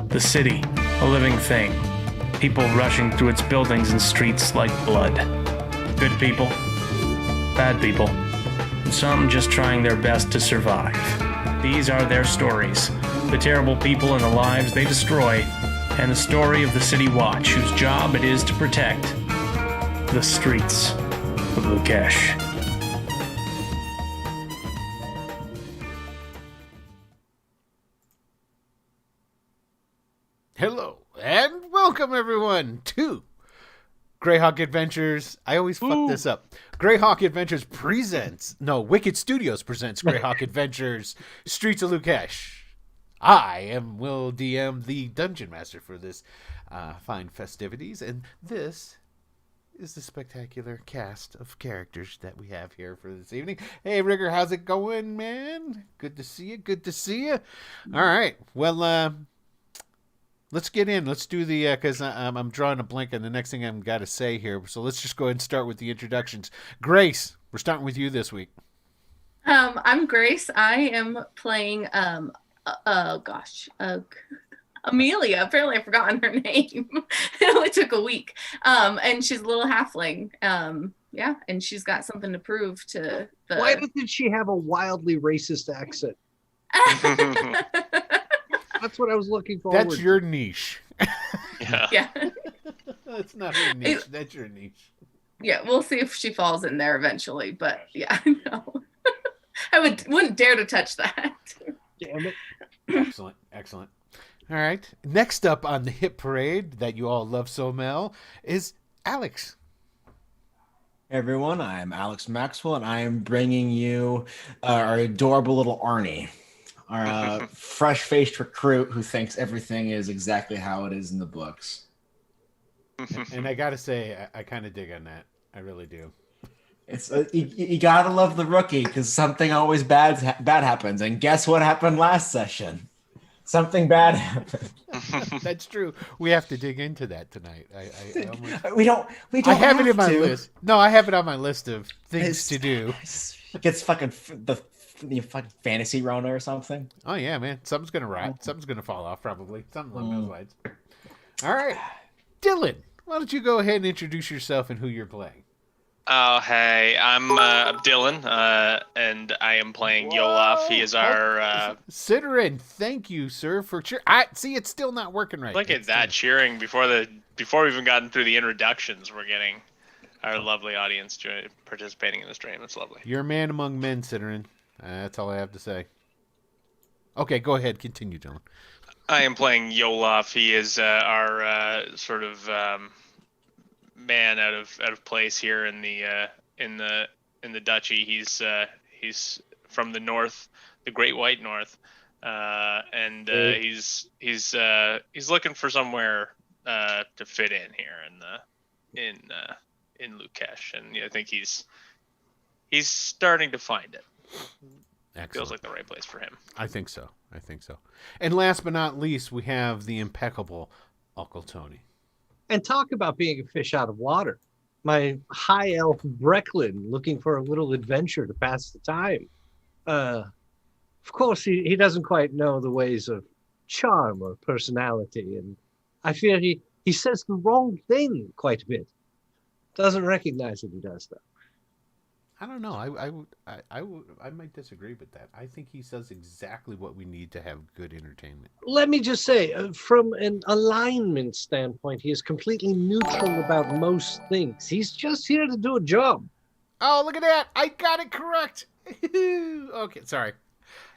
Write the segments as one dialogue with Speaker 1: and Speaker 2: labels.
Speaker 1: The city, a living thing. People rushing through its buildings and streets like blood. Good people, bad people, and some just trying their best to survive. These are their stories, the terrible people and the lives they destroy, and the story of the City Watch, whose job it is to protect the streets of Leukish.
Speaker 2: Hello, and welcome everyone to Greyhawk Adventures. I always fuck this up. Greyhawk Adventures Wicked Studios presents Greyhawk Adventures Streets of Leukish. I am Will DM, the Dungeon Master for this fine festivities, and this is the spectacular cast of characters that we have here for this evening. Hey, Rigger, how's it going, man? Good to see you. All right, well, let's get in. Let's do the, because I'm drawing a blank on the next thing I've got to say here. So let's just go ahead and start with the introductions. Grace, we're starting with you this week.
Speaker 3: I'm Grace. I am playing, Amelia. Apparently I've forgotten her name. It only took a week. And she's a little halfling. Yeah, and she's got something to prove to the...
Speaker 4: Why doesn't she have a wildly racist accent? That's what I was looking for.
Speaker 2: That's your niche.
Speaker 3: Yeah.
Speaker 2: That's not her niche. That's your niche.
Speaker 3: Yeah, we'll see if she falls in there eventually. But yeah, no. I wouldn't dare to touch that.
Speaker 4: Damn it.
Speaker 2: Excellent. All right. Next up on the hit parade that you all love so well is Alex.
Speaker 5: Hey everyone, I'm Alex Maxwell, and I am bringing you our adorable little Arnie, our fresh-faced recruit who thinks everything is exactly how it is in the books.
Speaker 2: And I gotta say, I kind of dig on that. I really do.
Speaker 5: It's you gotta love the rookie because something always bad happens. And guess what happened last session? Something bad happened.
Speaker 2: That's true. We have to dig into that tonight.
Speaker 5: We don't.
Speaker 2: I have it in my list. No, I have it on my list of things to do.
Speaker 5: It's fucking the fucking fantasy Rona or something.
Speaker 2: Oh yeah, man. Something's gonna rot. Something's gonna fall off probably. Something along those lines. All right, Dylan. Why don't you go ahead and introduce yourself and who you're playing?
Speaker 6: Oh, hey, I'm Dylan, and I am playing Yolaf. He is our...
Speaker 2: Citterin, thank you, sir, for cheer. See, it's still not working right.
Speaker 6: Look at that, cheering before we've even gotten through the introductions. We're getting our lovely audience participating in the stream. It's lovely.
Speaker 2: You're a man among men, Citterin. That's all I have to say. Okay, go ahead. Continue, Dylan.
Speaker 6: I am playing Yolaf. He is our sort of... man out of place here in the duchy. He's from the north, the Great White North, and he's looking for somewhere to fit in here in Leukish, and I think he's starting to find it.
Speaker 2: Excellent.
Speaker 6: Feels like the right place for him.
Speaker 2: I think so. And last but not least, we have the impeccable Uncle Tony.
Speaker 4: And talk about being a fish out of water. My high elf Brecklin looking for a little adventure to pass the time. Of course, he doesn't quite know the ways of charm or personality, and I fear he says the wrong thing quite a bit. Doesn't recognize that he does, though.
Speaker 2: I don't know. I might disagree with that. I think he says exactly what we need to have good entertainment.
Speaker 4: Let me just say, from an alignment standpoint, he is completely neutral about most things. He's just here to do a job.
Speaker 2: Oh, look at that. I got it correct. Okay, sorry.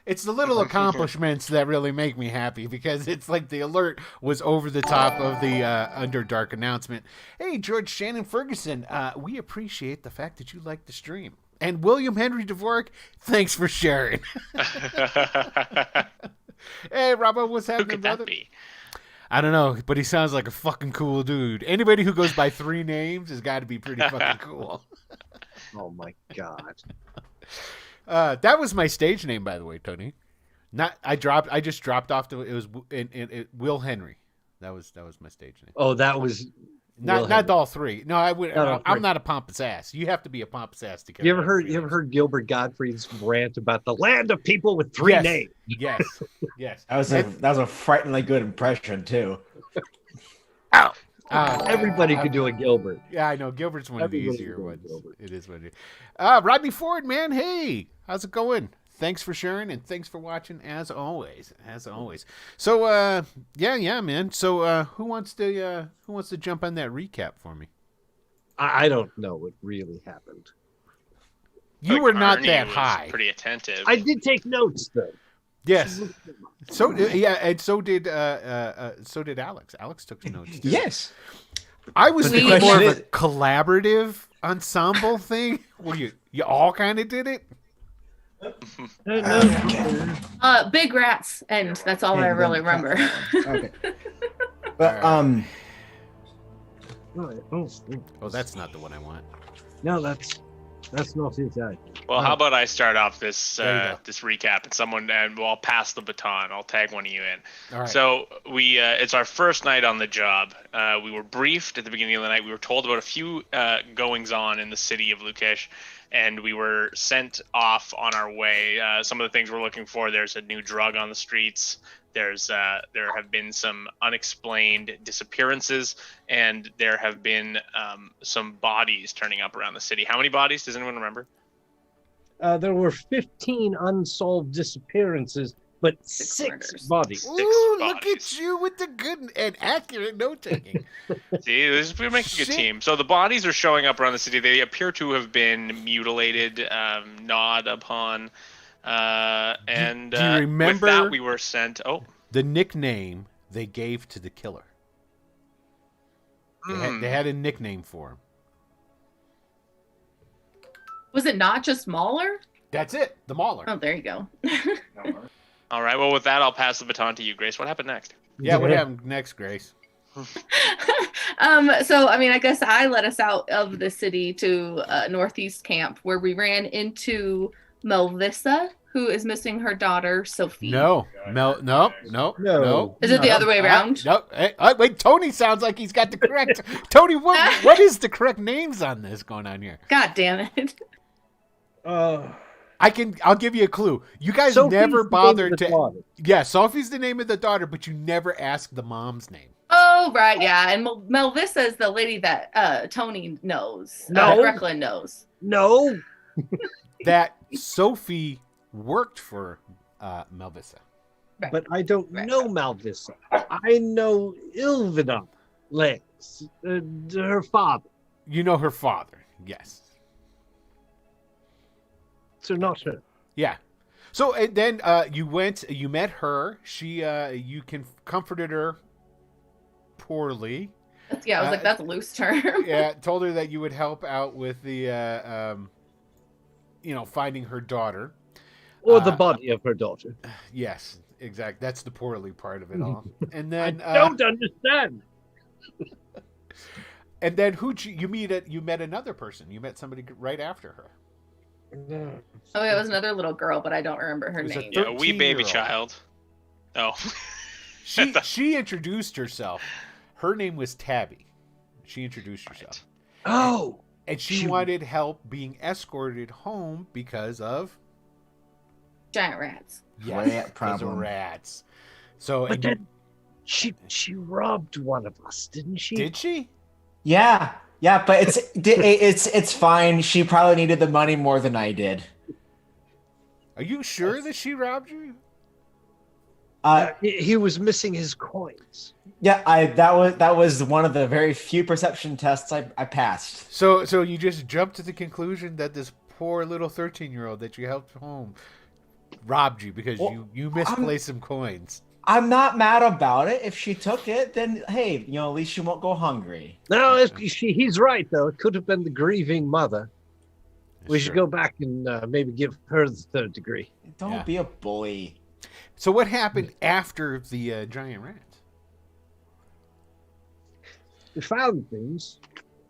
Speaker 2: It's the little accomplishments that really make me happy because it's like the alert was over the top of the Underdark announcement. Hey, George Shannon Ferguson, we appreciate the fact that you like the stream. And William Henry Dvorak, thanks for sharing. Hey, Robbo, what's happening, brother? I don't know, but he sounds like a fucking cool dude. Anybody who goes by 3 names has got to be pretty fucking cool.
Speaker 4: Oh, my God.
Speaker 2: That was my stage name, by the way, Tony. I just dropped off to it was Will Henry. That was my stage name.
Speaker 4: Oh, that was
Speaker 2: Not all three. No, I would.
Speaker 4: Not all
Speaker 2: I'm
Speaker 4: three.
Speaker 2: not a pompous ass. You have to be a pompous ass to get.
Speaker 4: You ever heard Gilbert Gottfried's rant about the land of people with three
Speaker 2: Yes.
Speaker 4: names?
Speaker 2: Yes.
Speaker 5: That was a frighteningly good impression too.
Speaker 4: Everybody could do a Gilbert.
Speaker 2: Yeah, I know. Gilbert's one of the
Speaker 4: Everybody
Speaker 2: easier
Speaker 4: can do
Speaker 2: ones.
Speaker 4: Gilbert.
Speaker 2: It is what it is. Rodney Ford, man. Hey, how's it going? Thanks for sharing and thanks for watching as always. So, yeah, man. So, who wants to jump on that recap for me?
Speaker 4: I don't know what really happened.
Speaker 2: You
Speaker 6: Like
Speaker 2: were not
Speaker 6: Arnie
Speaker 2: that
Speaker 6: was
Speaker 2: high.
Speaker 6: Pretty attentive.
Speaker 4: I did take notes though.
Speaker 2: Yes. So and so did Alex. Alex took some notes too.
Speaker 5: Yes.
Speaker 2: I was
Speaker 3: But the
Speaker 2: thinking more of
Speaker 5: question
Speaker 2: a collaborative ensemble thing where you all kind of did it.
Speaker 3: Big rats, and that's all I really remember.
Speaker 5: Okay. But
Speaker 2: Oh, that's not the one I want.
Speaker 4: No, that's not his idea.
Speaker 6: Well, how about I start off this
Speaker 2: There you go.
Speaker 6: this recap and I'll pass the baton. I'll tag one of you in.
Speaker 2: All right.
Speaker 6: So we it's our first night on the job. We were briefed at the beginning of the night. We were told about a few goings on in the city of Leukish, and we were sent off on our way. Some of the things we're looking for: there's a new drug on the streets. There have been some unexplained disappearances, and there have been some bodies turning up around the city. How many bodies? Does anyone remember?
Speaker 4: There were 15 unsolved disappearances, but
Speaker 3: Six
Speaker 4: six
Speaker 3: murders.
Speaker 4: bodies.
Speaker 2: Ooh, look
Speaker 6: bodies.
Speaker 2: at you with the good and accurate note taking.
Speaker 6: See, we make a good
Speaker 2: Shit.
Speaker 6: team. So the bodies are showing up around the city. They appear to have been mutilated, gnawed upon, and
Speaker 2: do you remember-
Speaker 6: with that we were sent. Oh,
Speaker 2: The nickname they gave to the killer. They had a nickname for him.
Speaker 3: Was it not just Mahler?
Speaker 2: That's it. The Mauler.
Speaker 3: Oh, there you go.
Speaker 6: all right. Well, with that, I'll pass the baton to you, Grace. What happened next?
Speaker 2: Yeah, what happened next, Grace?
Speaker 3: So I mean, I guess I let us out of the city to Northeast Camp, where we ran into Melvissa, who is missing her daughter Sophie.
Speaker 2: No.
Speaker 3: Is it the other way around?
Speaker 2: No. Hey, wait, Tony sounds like he's got the correct. Tony, what is the correct names on this going on here?
Speaker 3: God damn it!
Speaker 2: I'll give you a clue. You guys
Speaker 4: Sophie's
Speaker 2: never
Speaker 4: the name of
Speaker 2: bothered
Speaker 4: the
Speaker 2: to.
Speaker 4: daughter.
Speaker 2: Yeah, Sophie's the name of the daughter, but you never asked the mom's name.
Speaker 3: Oh right, yeah, and Melvissa is the lady that Tony knows.
Speaker 4: No.
Speaker 3: Brecklin knows.
Speaker 4: No.
Speaker 2: That Sophie worked for Melvissa.
Speaker 4: But I don't know Malvissa. I know Ilvina Lex, her father.
Speaker 2: You know her father, yes.
Speaker 4: So not her.
Speaker 2: Yeah. So and then you met her. She you comforted her poorly.
Speaker 3: Yeah, I was like, that's a loose term.
Speaker 2: Yeah, told her that you would help out with the finding her daughter.
Speaker 4: Or the body of her daughter.
Speaker 2: Yes, exactly. That's the poorly part of it all. And then
Speaker 4: I don't understand.
Speaker 2: And then you met another person. You met somebody right after her.
Speaker 3: Oh, it was another little girl, but I don't remember her
Speaker 2: It was a
Speaker 3: name.
Speaker 6: Yeah, a wee baby
Speaker 2: 13-year-old.
Speaker 6: child. Oh,
Speaker 2: She introduced herself. Her name was Tabby. She introduced herself.
Speaker 4: Oh.
Speaker 2: And she wanted help being escorted home because of
Speaker 3: Giant rats.
Speaker 5: Rat
Speaker 2: because of
Speaker 5: problem.
Speaker 2: rats. So
Speaker 4: But
Speaker 2: and
Speaker 4: then she robbed one of us, didn't she?
Speaker 2: did she?
Speaker 5: Yeah, but it's fine. She probably needed the money more than I did.
Speaker 2: Are you sure that she robbed you?
Speaker 4: He was missing his coins.
Speaker 5: Yeah, that was one of the very few perception tests I passed.
Speaker 2: So you just jumped to the conclusion that this poor little 13-year-old that you helped home robbed you because you misplaced some coins.
Speaker 5: I'm not mad about it. If she took it, then hey, at least she won't go hungry.
Speaker 4: No, he's right though. It could have been the grieving mother. We should go back and maybe give her the third degree.
Speaker 5: Don't be a bully.
Speaker 2: So what happened after the giant rat?
Speaker 4: We found things.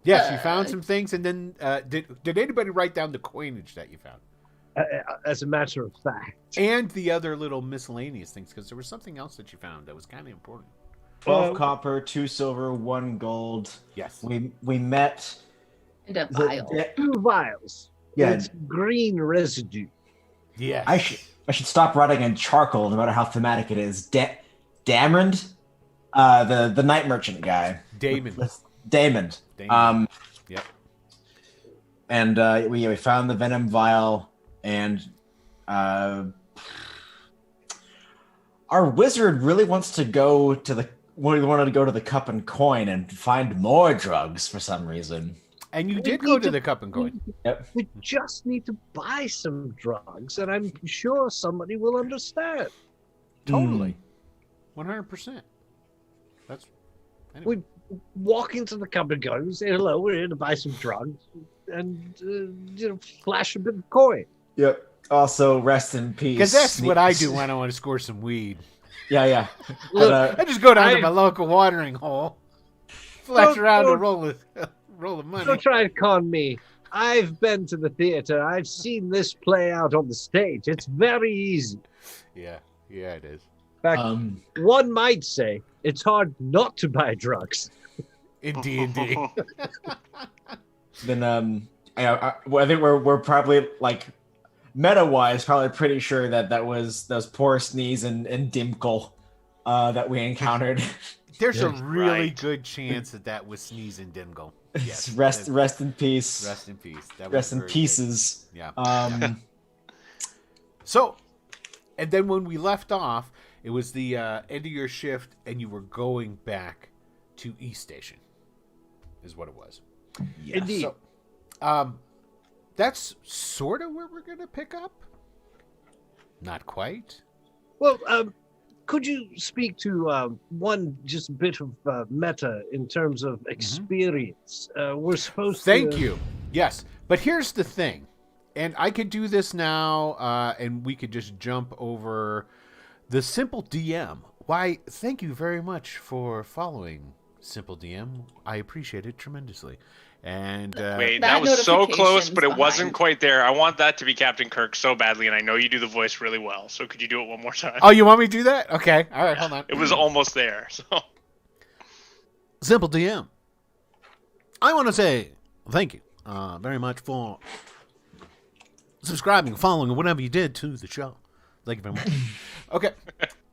Speaker 2: Yes, you found some things, and then did anybody write down the coinage that you found?
Speaker 4: As a matter of fact.
Speaker 2: And the other little miscellaneous things, because there was something else that you found that was kind of important.
Speaker 5: 12 copper, 2 silver, 1 gold.
Speaker 2: Yes.
Speaker 5: We met
Speaker 3: And a
Speaker 5: the-
Speaker 3: vial.
Speaker 5: the-
Speaker 4: 2 vials.
Speaker 5: yeah,
Speaker 4: It's green residue.
Speaker 2: Yes.
Speaker 5: I should stop writing in charcoal, no matter how thematic it is. Damrond, the night merchant guy.
Speaker 2: Damon.
Speaker 5: Damon.
Speaker 2: Damon. Yep.
Speaker 5: And we found the venom vial, and our wizard really wants to go to the. We wanted to go to the Cup and Coin and find more drugs for some reason.
Speaker 2: And you
Speaker 4: We
Speaker 2: did go
Speaker 4: need
Speaker 2: to the Cup and Coin.
Speaker 5: Yep.
Speaker 4: We just need to buy some drugs, and I'm sure somebody will understand.
Speaker 2: Totally. 100%. That's. Anyway.
Speaker 4: We walk into the Cup and Coin and say, hello, we're here to buy some drugs, and flash a bit of coin.
Speaker 5: Yep. Also, rest in peace.
Speaker 2: Because that's what I do when I want to score some weed.
Speaker 5: Yeah.
Speaker 4: Look,
Speaker 2: I just go down to my local watering hole, flash around and roll the money.
Speaker 4: Don't try to con me. I've been to the theater. I've seen this play out on the stage. It's very easy.
Speaker 2: Yeah, it is.
Speaker 4: In fact, one might say it's hard not to buy drugs.
Speaker 2: In D&D.
Speaker 5: Then I think we're probably like meta-wise probably pretty sure that was those poor Sneeze and Dimkle that we encountered.
Speaker 2: There's a really
Speaker 6: Right.
Speaker 2: good chance that was Sneeze and Dimgle. Yes.
Speaker 5: rest in peace.
Speaker 2: Rest in peace. That was
Speaker 5: Rest in
Speaker 2: very good.
Speaker 5: pieces.
Speaker 2: Yeah. So, and then when we left off, it was the end of your shift, and you were going back to East Station, is what it was.
Speaker 5: Yes.
Speaker 4: Indeed.
Speaker 2: So, that's sort of where we're going to pick up. Not quite.
Speaker 4: Well, could you speak to one just bit of meta in terms of experience? We're supposed to...
Speaker 2: Thank you. Yes. But here's the thing. And I could do this now, and we could just jump over the Simple DM. Why, thank you very much for following Simple DM. I appreciate it tremendously. And
Speaker 6: Wait,
Speaker 3: That
Speaker 6: that was so close,
Speaker 3: notification's
Speaker 6: but it wasn't
Speaker 3: behind.
Speaker 6: quite there. I want that to be Captain Kirk so badly, and I know you do the voice really well. So could you do it one more time?
Speaker 2: oh, you want me to do that? Okay. All right, hold on.
Speaker 6: It was almost there. So
Speaker 2: Simple DM. I want to say thank you very much for subscribing, following, whatever you did to the show. Thank you very much. Okay.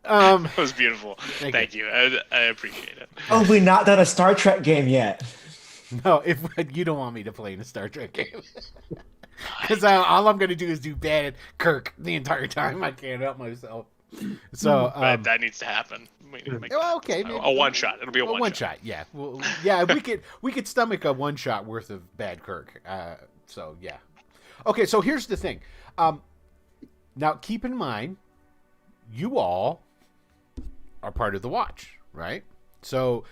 Speaker 6: it was beautiful.
Speaker 2: Thank
Speaker 6: Thank you. I appreciate it.
Speaker 5: Oh, we not done a Star Trek game yet.
Speaker 2: No, if you don't want me to play in a Star Trek game, because all I'm going to do is do bad Kirk the entire time. I can't help myself. So
Speaker 6: But that needs to happen. We need to make
Speaker 2: well, okay, maybe-
Speaker 6: a one shot. It'll be a one shot.
Speaker 2: Yeah, well, yeah, we could stomach a one shot worth of bad Kirk. So yeah, okay. So here's the thing. Now keep in mind, you all are part of the watch, right? So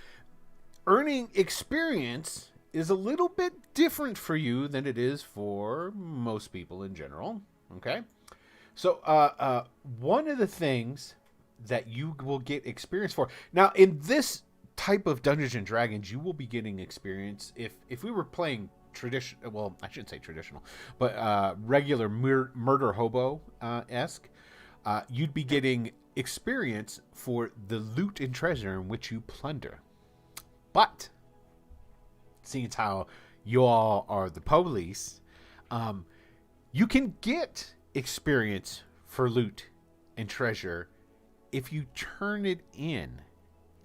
Speaker 2: earning experience is a little bit different for you than it is for most people in general. Okay. So one of the things that you will get experience for now in this type of Dungeons and Dragons, you will be getting experience if we were playing traditional. Well, I shouldn't say traditional, but regular murder hobo esque. You'd be getting experience for the loot and treasure in which you plunder. But seeing as how you all are the police, you can get experience for loot and treasure if you turn it in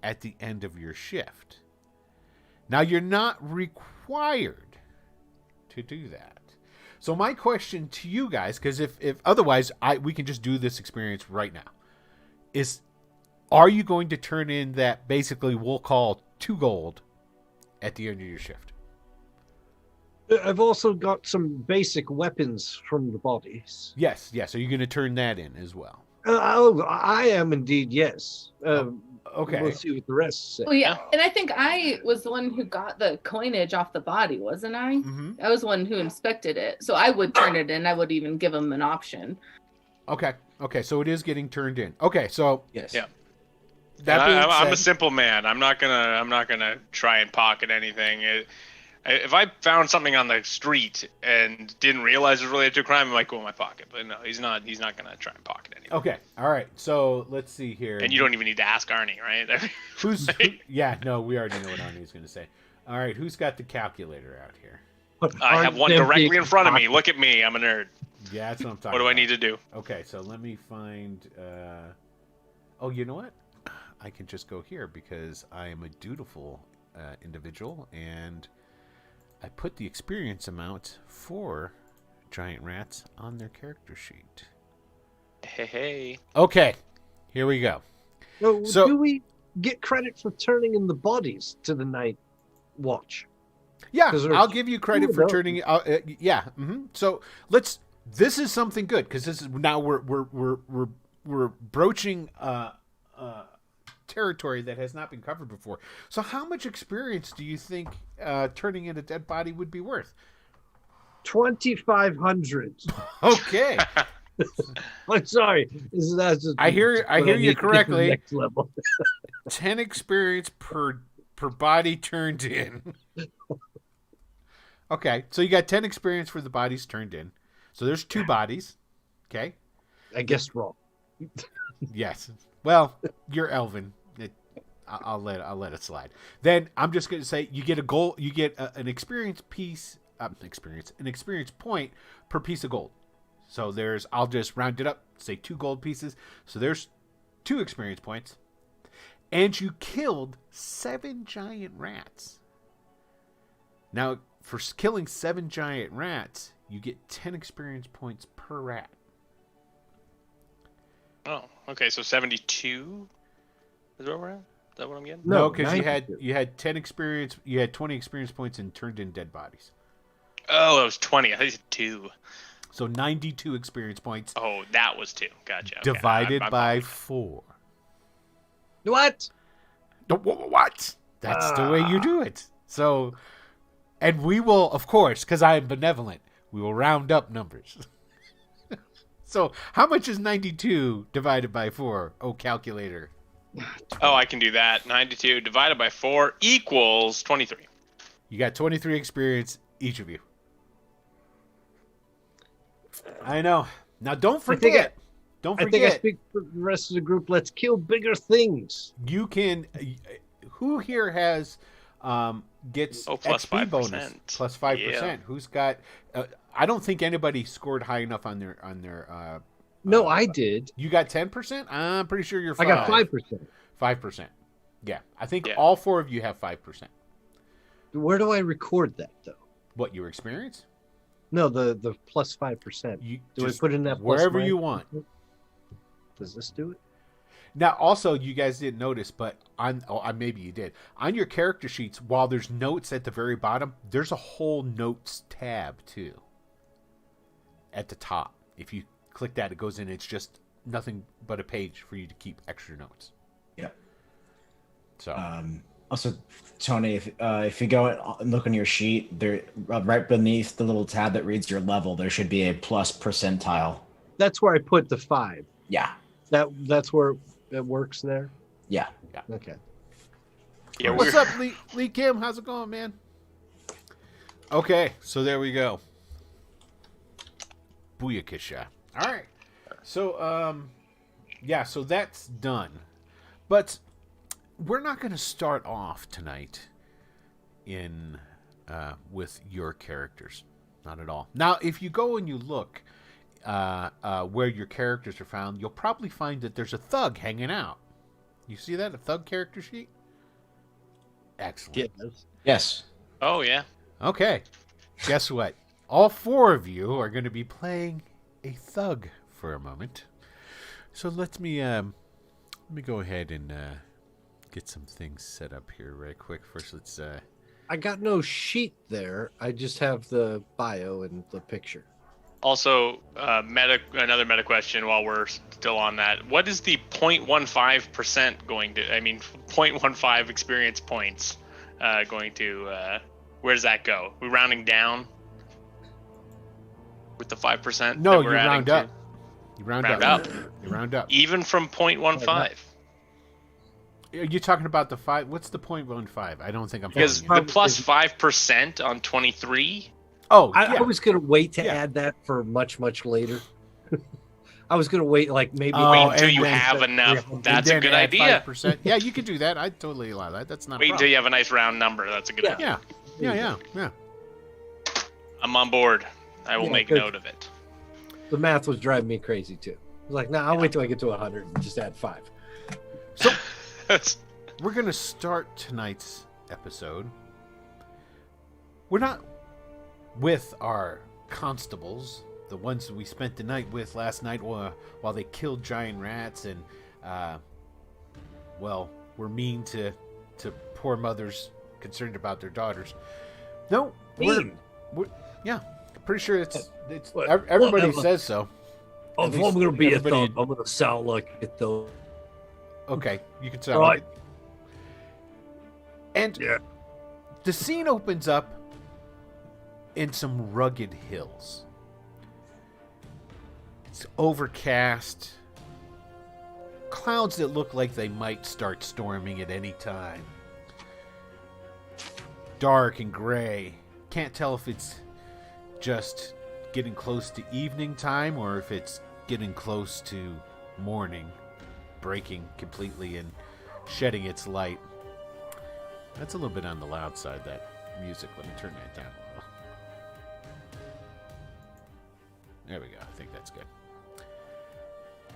Speaker 2: at the end of your shift. Now, you're not required to do that. So my question to you guys, because if otherwise we can just do this experience right now, is are you going to turn in that basically we'll call 2 gold at the end of your shift?
Speaker 4: I've also got some basic weapons from the bodies.
Speaker 2: Yes. Are you going to turn that in as well?
Speaker 4: I am indeed, yes.
Speaker 2: Okay.
Speaker 4: We'll see what the rest say.
Speaker 3: Well, yeah, and I think I was the one who got the coinage off the body, wasn't I?
Speaker 2: Mm-hmm.
Speaker 3: I was the one who inspected it, so I would turn it in. I would even give him an option.
Speaker 2: Okay. So it is getting turned in. Okay. So
Speaker 5: Yes.
Speaker 6: Yeah.
Speaker 2: that being
Speaker 6: I'm a
Speaker 2: said,
Speaker 6: simple man. I'm not gonna try and pocket anything. If I found something on the street and didn't realize it was related to a crime, I might go in my pocket. But no, he's not. He's not gonna try and pocket anything.
Speaker 2: Okay. All right. So let's see here.
Speaker 6: And you don't even need to ask Arnie, right?
Speaker 2: Yeah. No, we already know what Arnie's going to say. All right. Who's got the calculator out here?
Speaker 6: I have one directly in front of me. Look at me. I'm a nerd.
Speaker 2: Yeah, that's what I'm talking
Speaker 6: What
Speaker 2: about.
Speaker 6: do I need to do?
Speaker 2: Okay. So let me find. Oh, you know what? I can just go here because I am a dutiful individual, and I put the experience amount for giant rats on their character sheet.
Speaker 6: Hey.
Speaker 2: Okay, here we go.
Speaker 4: So, do we get credit for turning in the bodies to the night watch?
Speaker 2: Yeah,
Speaker 4: 'Cause there's
Speaker 2: I'll give you credit
Speaker 4: two
Speaker 2: for
Speaker 4: of
Speaker 2: turning. Yeah. So let's. This is something good because this is now we're broaching territory that has not been covered before. So how much experience do you think turning in a dead body would be worth?
Speaker 4: 2,500.
Speaker 2: Okay.
Speaker 4: I'm sorry.
Speaker 2: I hear you correctly.
Speaker 4: Next level.
Speaker 2: 10 experience per body turned in. Okay, so you got 10 experience for the bodies turned in. So there's 2 bodies. Okay.
Speaker 4: I guessed wrong.
Speaker 2: Yes. Well, you're Elvin. I'll let it slide. Then I'm just going to say you get a gold. You get an experience piece. An experience point per piece of gold. So there's. I'll just round it up. Say 2 gold pieces. So there's 2 experience points. And you killed 7 giant rats. Now, for killing 7 giant rats, you get 10 experience points per rat.
Speaker 6: Oh, okay. So 72 is where we're at. Is that what I'm getting?
Speaker 2: No, because
Speaker 4: 92.
Speaker 2: you had 10 experience. You had 20 experience points and turned in dead bodies.
Speaker 6: Oh, it was 20. I think it's 2.
Speaker 2: So 92 experience points
Speaker 6: Oh, that was 2. Gotcha. Okay.
Speaker 2: divided
Speaker 6: I'm
Speaker 2: by
Speaker 6: following.
Speaker 2: 4.
Speaker 4: What?
Speaker 2: No, what? That's the way you do it. So, and we will, of course, because I am benevolent, we will round up numbers. So, how much is 92 divided by 4? Oh, calculator.
Speaker 6: Oh, I can do that. 92 divided by 4 equals 23.
Speaker 2: You got 23 experience, each of you. I know. Now, don't forget. Don't
Speaker 4: I think I
Speaker 2: forget.
Speaker 4: speak for the rest of the group. Let's kill bigger things.
Speaker 2: You can. Who here has gets
Speaker 6: plus
Speaker 2: XP
Speaker 6: 5%.
Speaker 2: bonus plus 5%?
Speaker 6: Yeah.
Speaker 2: Who's got? I don't think anybody scored high enough on their
Speaker 4: No, I did.
Speaker 2: You got 10%. I'm pretty sure you're.
Speaker 4: I got 5%.
Speaker 2: 5%. Yeah, I think
Speaker 6: Yeah.
Speaker 2: all 4 of you have 5%.
Speaker 4: Where do I record that though?
Speaker 2: What your experience?
Speaker 4: No, the plus 5%.
Speaker 2: You
Speaker 4: Do I
Speaker 2: just
Speaker 4: put in that plus
Speaker 2: wherever
Speaker 4: minus?
Speaker 2: you want.
Speaker 4: Does this do it?
Speaker 2: Now, also, you guys didn't notice, but maybe you did. On your character sheets, while there's notes at the very bottom, there's a whole notes tab, too. At the top. If you click that, it goes in. It's just nothing but a page for you to keep extra notes.
Speaker 5: Yeah.
Speaker 2: So,
Speaker 5: Also, Tony, if you go and look on your sheet, there right beneath the little tab that reads your level, there should be a plus percentile.
Speaker 4: That's where I put the 5.
Speaker 5: Yeah.
Speaker 4: That's where it works there.
Speaker 5: Yeah.
Speaker 4: Okay.
Speaker 6: Yeah,
Speaker 2: what's up, Lee Kim? How's it going, man? Okay, so there we go. Booyakasha. All right. So, so that's done. But we're not going to start off tonight in with your characters. Not at all. Now, if you go and you look where your characters are found, you'll probably find that there's a thug hanging out. You see that? A thug character sheet? Excellent.
Speaker 5: Yes.
Speaker 6: Oh, yeah.
Speaker 2: Okay. Guess what? All 4 of you are going to be playing a thug for a moment. So let me go ahead and get some things set up here right quick. First, let's.
Speaker 4: I got no sheet there. I just have the bio and the picture.
Speaker 6: Also, another meta question while we're still on that. What is the 0.15% going to, 0.15 experience points going to, where does that go? We're rounding down with the 5%?
Speaker 2: No,
Speaker 6: that we're
Speaker 2: you
Speaker 6: adding
Speaker 2: round
Speaker 6: to?
Speaker 2: up. You round
Speaker 6: Round
Speaker 2: up.
Speaker 6: up.
Speaker 2: You round up.
Speaker 6: Even from 0.15?
Speaker 2: Are you talking about the 5? What's the 0.15? I don't think I'm
Speaker 6: Because
Speaker 2: following
Speaker 6: the
Speaker 2: you.
Speaker 6: plus 5% on 23.
Speaker 2: Oh,
Speaker 4: I
Speaker 2: yeah.
Speaker 4: was gonna wait to
Speaker 2: Yeah.
Speaker 4: add that for much later. I was gonna wait like maybe
Speaker 2: Oh,
Speaker 6: Wait until
Speaker 2: and
Speaker 6: you
Speaker 2: then-
Speaker 6: have enough.
Speaker 2: And
Speaker 6: That's a
Speaker 2: then
Speaker 6: good
Speaker 2: add
Speaker 6: idea.
Speaker 2: 5%. Yeah, you could do that. I'd totally allow that. That's not a
Speaker 6: Wait until
Speaker 2: problem.
Speaker 6: you have a nice round number. That's a good idea.
Speaker 2: Yeah.
Speaker 6: I'm on board. I will
Speaker 4: Yeah,
Speaker 6: make
Speaker 4: good.
Speaker 6: note of it.
Speaker 4: the math was driving me crazy too. I was like, nah, I'll wait till I get to 100 and just add 5.
Speaker 2: So
Speaker 6: That's-
Speaker 2: we're going to start tonight's episode. We're not with our constables, the ones that we spent the night with last night while they killed giant rats and, were mean to poor mothers concerned about their daughters. No, we're pretty sure it's everybody
Speaker 4: Whatever.
Speaker 2: says so.
Speaker 4: Oh,
Speaker 2: At
Speaker 4: if I'm
Speaker 2: least
Speaker 4: gonna be a
Speaker 2: everybody-
Speaker 4: thug, I'm gonna sound like it though.
Speaker 2: Okay, you can sound
Speaker 4: Right.
Speaker 2: like it. And
Speaker 4: Yeah.
Speaker 2: the scene opens up in some rugged hills. It's overcast. Clouds that look like they might start storming at any time. Dark and gray. Can't tell if it's just getting close to evening time or if it's getting close to morning, breaking completely and shedding its light. That's a little bit on the loud side, that music. Let me turn that down a little. There we go. I think that's good.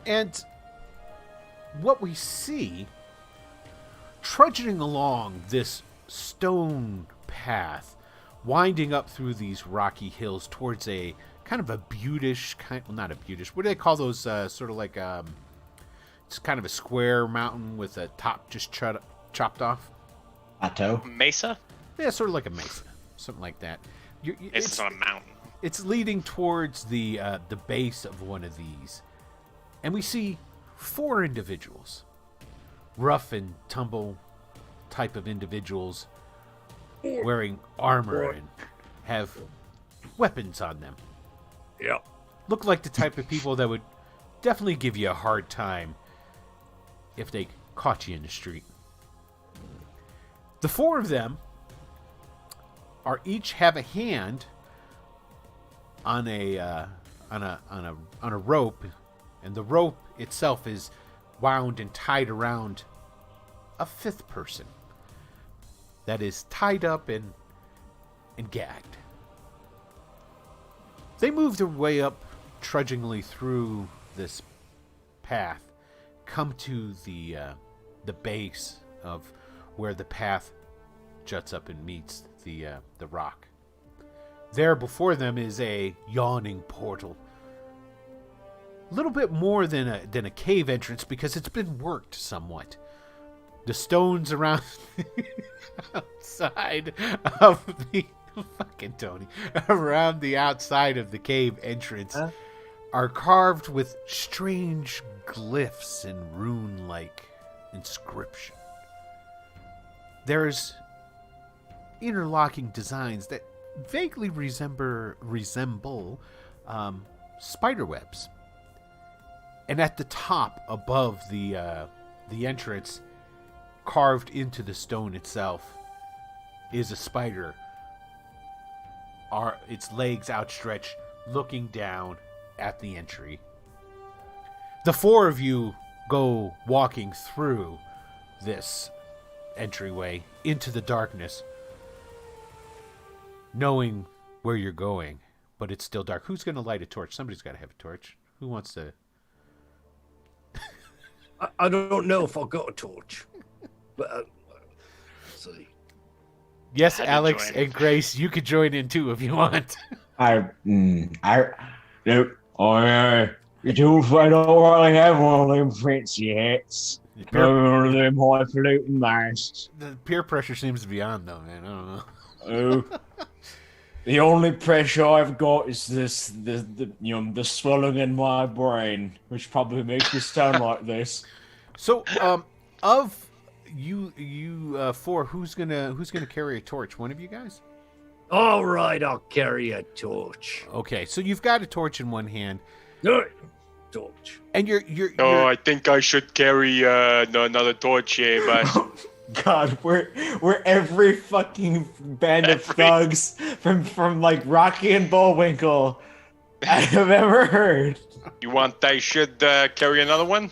Speaker 2: And what we see, trudging along this stone path, winding up through these rocky hills towards a kind of a butte-ish, not a butte-ish, what do they call those, sort of like, it's kind of a square mountain with a top just chopped off?
Speaker 5: Plateau.
Speaker 6: Mesa?
Speaker 2: Yeah, sort of like a mesa, something like that.
Speaker 6: It's on a mountain.
Speaker 2: It's leading towards the base of one of these, and we see 4 individuals, rough and tumble type of individuals, wearing armor and have weapons on them.
Speaker 4: Yeah.
Speaker 2: Look like the type of people that would definitely give you a hard time if they caught you in the street. The 4 of them are each have a hand on a rope, and the rope itself is wound and tied around a 5th person that is tied up and gagged. They move their way up trudgingly through this path, come to the base of where the path juts up and meets the rock. There before them is a yawning portal. A little bit more than a cave entrance because it's been worked somewhat. The stones around outside of the fucking Tony around the outside of the cave entrance are carved with strange glyphs and rune-like inscription. There's interlocking designs that vaguely resemble spider webs. And at the top, above the entrance, carved into the stone itself, is a spider. Its legs outstretched, looking down at the entry. The 4 of you go walking through this entryway into the darkness, knowing where you're going, but it's still dark. Who's going to light a torch? Somebody's got to have a torch. Who wants to?
Speaker 4: I don't know if I've got a torch, but let's see.
Speaker 2: Yes,
Speaker 6: Had to
Speaker 2: Alex
Speaker 6: join.
Speaker 2: and Grace, you could join in too if you want.
Speaker 5: Nope. You don't really have one of them fancy hats. One of them highfalutin masks.
Speaker 2: The peer pressure seems to be on, though, man. I don't know.
Speaker 5: Oh. The only pressure I've got is the swelling in my brain, which probably makes me sound like this.
Speaker 2: So, of you 4, who's gonna carry a torch? One of you guys?
Speaker 4: All right, I'll carry a torch.
Speaker 2: Okay, so you've got a torch in one hand.
Speaker 4: Good.
Speaker 7: torch.
Speaker 2: And you're
Speaker 6: Oh, I think I should carry another torch here, but
Speaker 5: God, we're every fucking band of thugs from like Rocky and Bullwinkle I have ever heard.
Speaker 6: you want I should carry another one?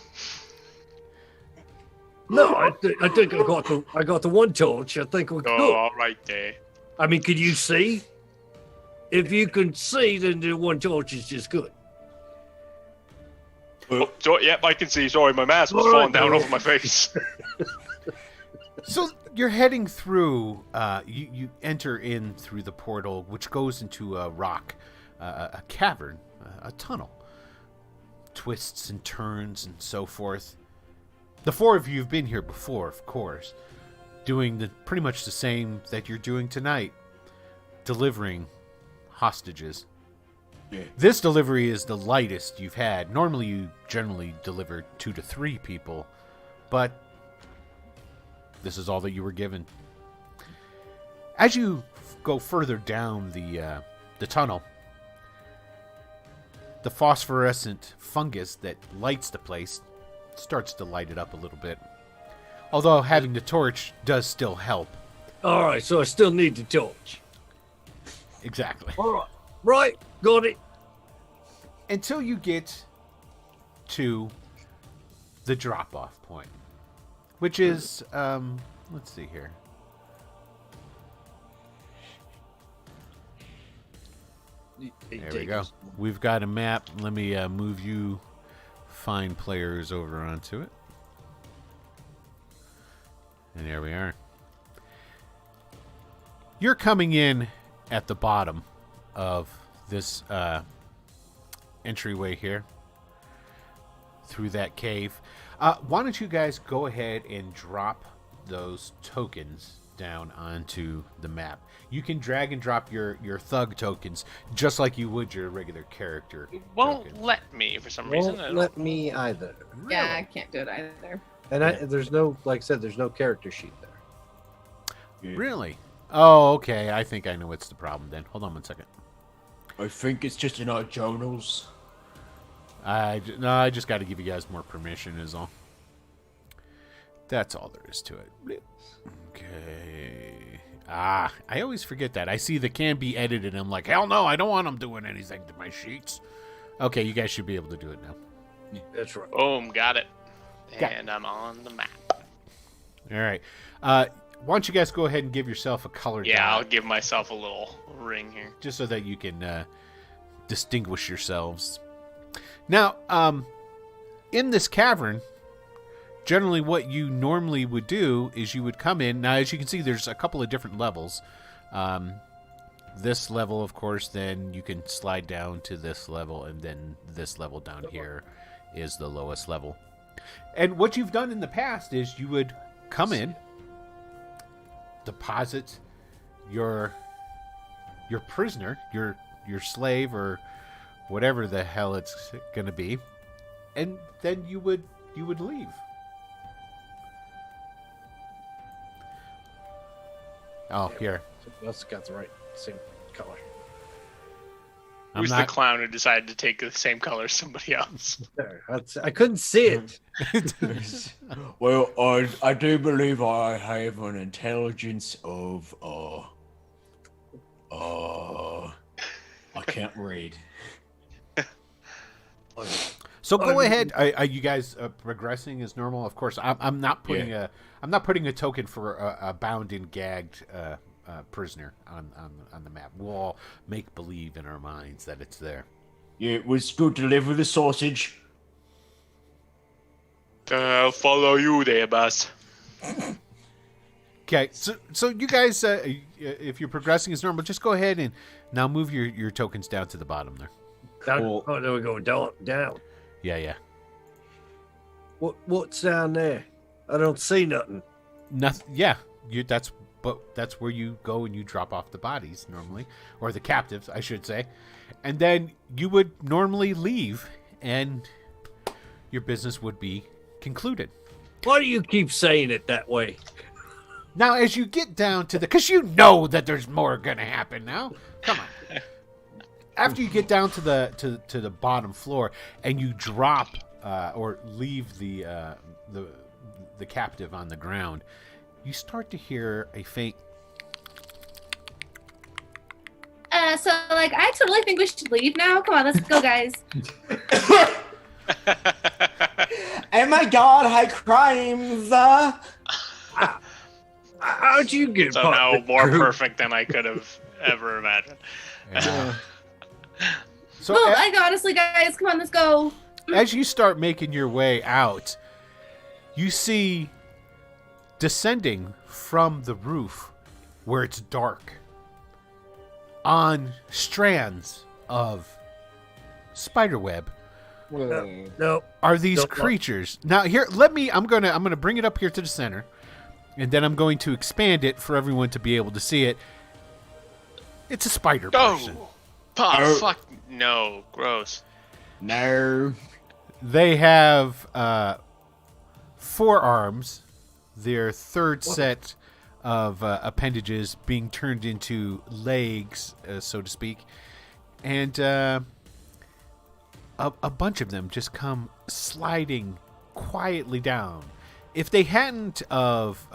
Speaker 7: No, I think I got the one torch. I think we're
Speaker 6: Oh,
Speaker 7: good.
Speaker 6: all right there.
Speaker 7: I mean, can you see? If you can see, then the one torch is just good.
Speaker 6: Oh, so, yep, I can see. Sorry, my mask was
Speaker 7: All right,
Speaker 6: falling down
Speaker 7: man.
Speaker 6: over my face.
Speaker 2: So you're heading through. You enter in through the portal, which goes into a rock, a cavern, a tunnel. Twists and turns and so forth. The four of you have been here before, of course, doing pretty much the same that you're doing tonight, delivering hostages.
Speaker 5: Yeah.
Speaker 2: This delivery is the lightest you've had. Normally you generally deliver 2 to 3 people, but this is all that you were given. As you go further down the tunnel, the phosphorescent fungus that lights the place starts to light it up a little bit. Although having the torch does still help.
Speaker 7: All right, so I still need the torch.
Speaker 2: Exactly.
Speaker 7: All right, right, got it.
Speaker 2: Until you get to the drop-off point, which is, let's see here. There we go. We've got a map. Let me move you fine players over onto it. And there we are. You're coming in at the bottom of this entryway here through that cave. Why don't you guys go ahead and drop those tokens down onto the map. You can drag and drop your thug tokens just like you would your regular character.
Speaker 6: It won't
Speaker 2: tokens.
Speaker 6: let me for some reason. I
Speaker 4: Won't
Speaker 6: don't-
Speaker 4: let me either.
Speaker 3: Yeah, I can't do it either.
Speaker 4: And there's no, like I said, there's no character sheet there.
Speaker 2: Really? Oh, okay. I think I know what's the problem then. Hold on one second.
Speaker 5: I think it's just in our journals.
Speaker 2: I just got to give you guys more permission is all. That's all there is to it. Okay. I always forget that. I see the can be edited and I'm like, hell no, I don't want them doing anything to my sheets. Okay, you guys should be able to do it now.
Speaker 7: That's right.
Speaker 6: Boom, got it.
Speaker 2: Got
Speaker 6: And I'm on the map.
Speaker 2: All right. Why don't you guys go ahead and give yourself a color
Speaker 6: Yeah, I'll
Speaker 2: dot,
Speaker 6: give myself a little ring here.
Speaker 2: just so that you can distinguish yourselves. Now, in this cavern, generally what you normally would do is you would come in. Now, as you can see, there's a couple of different levels. This level, of course, then you can slide down to this level, and then this level down here is the lowest level. And what you've done in the past is you would come in, deposit your prisoner, your slave, or whatever the hell it's going to be, and then you would leave. Oh, here.
Speaker 4: That's got the right same color.
Speaker 2: I'm
Speaker 6: Who's the
Speaker 2: not.
Speaker 6: clown who decided to take the same color as somebody else?
Speaker 4: There, I couldn't see it.
Speaker 5: Well, I do believe I have an intelligence of I can't read.
Speaker 2: So go ahead. Are you guys progressing as normal? Of course, I'm not putting I'm not putting a token for a bound and gagged prisoner on the map. We'll all make believe in our minds that it's there.
Speaker 5: Yeah, it was good to deliver the sausage.
Speaker 6: I'll follow you there, boss.
Speaker 2: Okay, so you guys, if you're progressing as normal, just go ahead and now move your tokens down to the bottom there.
Speaker 7: Down,
Speaker 5: Cool.
Speaker 7: oh, there we go. Down.
Speaker 2: Yeah.
Speaker 7: What's down there? I don't see nothing.
Speaker 2: Nothing. Yeah, that's where you go and you drop off the bodies normally, or the captives, I should say, and then you would normally leave, and your business would be concluded.
Speaker 7: Why do you keep saying it that way?
Speaker 2: Now, as you get down to because you know that there's more gonna happen now. Come on. after you get down to the bottom floor and you drop or leave the captive on the ground, you start to hear a faint.
Speaker 3: So like, I totally think we should leave now. Come on, let's go, guys.
Speaker 5: Oh my God, high crimes!
Speaker 7: How'd you get
Speaker 6: Somehow
Speaker 7: part of the
Speaker 6: more
Speaker 7: crew?
Speaker 6: perfect than I could have ever imagined.
Speaker 2: So
Speaker 3: Well, like, honestly, guys, come on, let's go.
Speaker 2: as you start making your way out, you see descending from the roof where it's dark on strands of spiderweb
Speaker 7: No.
Speaker 2: are these
Speaker 7: Don't-
Speaker 2: creatures. Now here, I'm gonna bring it up here to the center, and then I'm going to expand it for everyone to be able to see it. It's a spider person.
Speaker 6: Oh, oh, fuck no, gross.
Speaker 5: No.
Speaker 2: They have 4 arms, their third set of appendages being turned into legs, so to speak, and a bunch of them just come sliding quietly down. If they hadn't of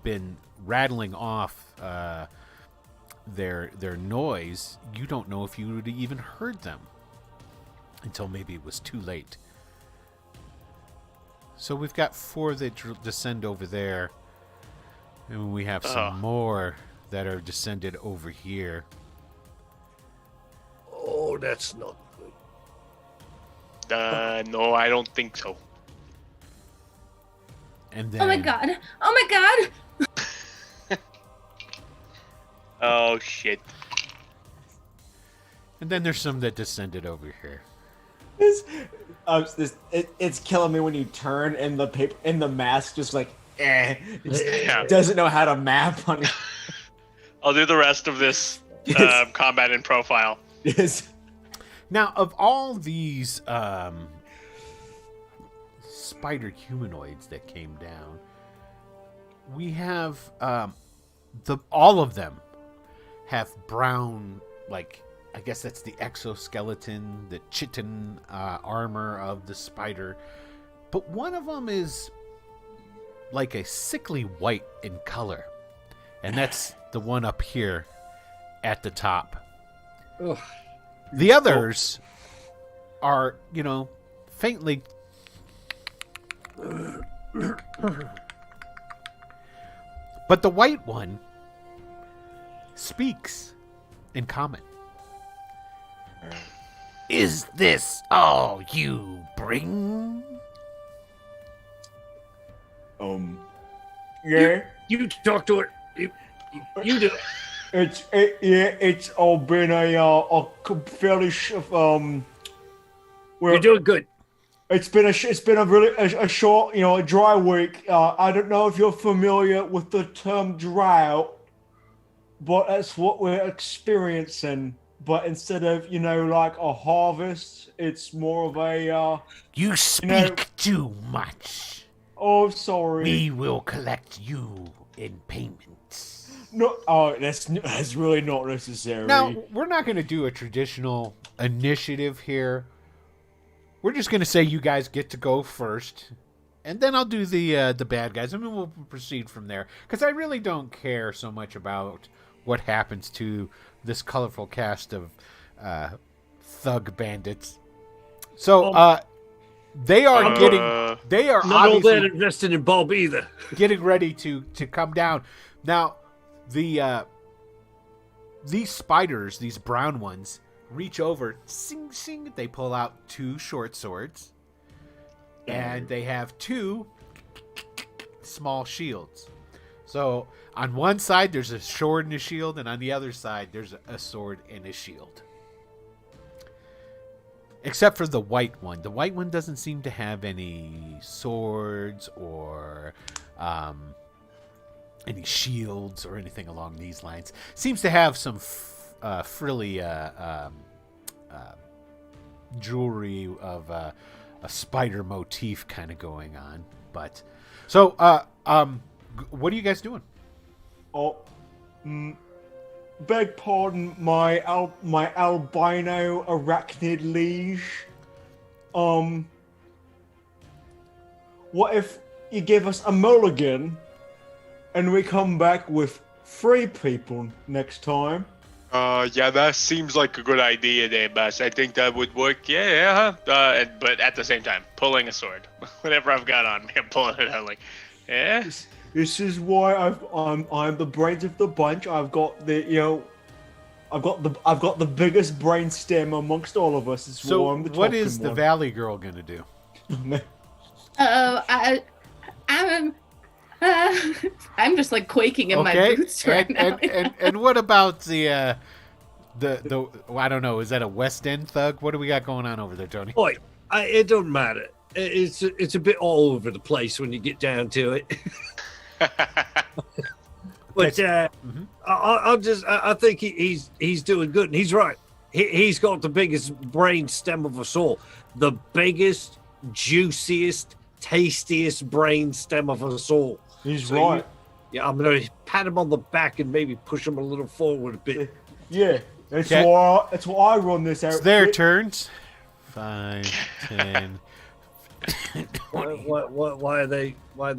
Speaker 2: been rattling off their noise, you don't know if you would have even heard them until maybe it was too late. So we've got 4 that descend over there, and we have some more that are descended over here.
Speaker 7: Oh, that's not good.
Speaker 6: No, I don't think so.
Speaker 2: And then
Speaker 3: Oh my god. Oh my god.
Speaker 6: Oh shit.
Speaker 2: And then there's some that descended over here.
Speaker 5: It's killing me when you turn and the paper and the mask just like
Speaker 6: Yeah.
Speaker 5: doesn't know how to map on it.
Speaker 6: I'll do the rest of this combat in profile.
Speaker 5: Yes.
Speaker 2: Now, of all these spider humanoids that came down, we have all of them have brown, like, I guess that's the exoskeleton, the chitin armor of the spider. But one of them is like a sickly white in color. And that's the one up here at the top.
Speaker 4: Ugh.
Speaker 2: The others are, faintly. But the white one speaks in common. Is this all you bring?
Speaker 5: Yeah.
Speaker 7: You talk to her. You do.
Speaker 5: It's all been a fairly well,
Speaker 7: You're doing good.
Speaker 5: it's been a really short, a dry week. I don't know if you're familiar with the term drought, but that's what we're experiencing. But instead of like a harvest, it's more of a
Speaker 2: You speak too much.
Speaker 5: oh, sorry.
Speaker 2: We will collect you in payment.
Speaker 5: No, that's really not necessary.
Speaker 2: Now, we're not going to do a traditional initiative here. We're just going to say you guys get to go first, and then I'll do the bad guys, and then we'll proceed from there. Because I really don't care so much about what happens to this colorful cast of thug bandits. So they are
Speaker 7: Not all that
Speaker 2: obviously
Speaker 7: invested in Bob either.
Speaker 2: getting ready to come down. Now, these spiders, these brown ones, reach over, sing, sing. They pull out 2 short swords, and they have 2 small shields. So on one side, there's a sword and a shield, and on the other side, there's a sword and a shield. Except for the white one. The white one doesn't seem to have any swords or any shields or anything along these lines. Seems to have some frilly jewelry of a spider motif kind of going on. But so, what are you guys doing?
Speaker 5: Oh, beg pardon, my albino arachnid liege. What if you give us a mulligan and we come back with 3 people next time?
Speaker 6: Yeah, that seems like a good idea there, boss. I think that would work. Yeah. But at the same time, pulling a sword. Whatever I've got on me, I'm pulling it out like, yeah.
Speaker 5: This is why I'm the brains of the bunch. I've got the biggest brain stem amongst all of us. It's
Speaker 2: So,
Speaker 5: why I'm the
Speaker 2: what is
Speaker 5: talking
Speaker 2: the
Speaker 5: one.
Speaker 2: Valley Girl gonna do?
Speaker 3: I'm just like quaking in my
Speaker 2: Okay,
Speaker 3: boots right now.
Speaker 2: and what about the well, I don't know. Is that a West End thug? What do we got going on over there, Tony?
Speaker 7: Boy, it don't matter. It's a bit all over the place when you get down to it. But I think he's doing good, and he's right. He's got the biggest brain stem of us all, the biggest, juiciest, tastiest brain stem of us all.
Speaker 5: He's
Speaker 7: So
Speaker 5: right.
Speaker 7: I'm gonna pat him on the back and maybe push him a little forward a bit.
Speaker 5: Yeah, that's
Speaker 2: Okay.
Speaker 5: why I run this out.
Speaker 2: It's their turns. 5, 10, 20,
Speaker 7: Why are they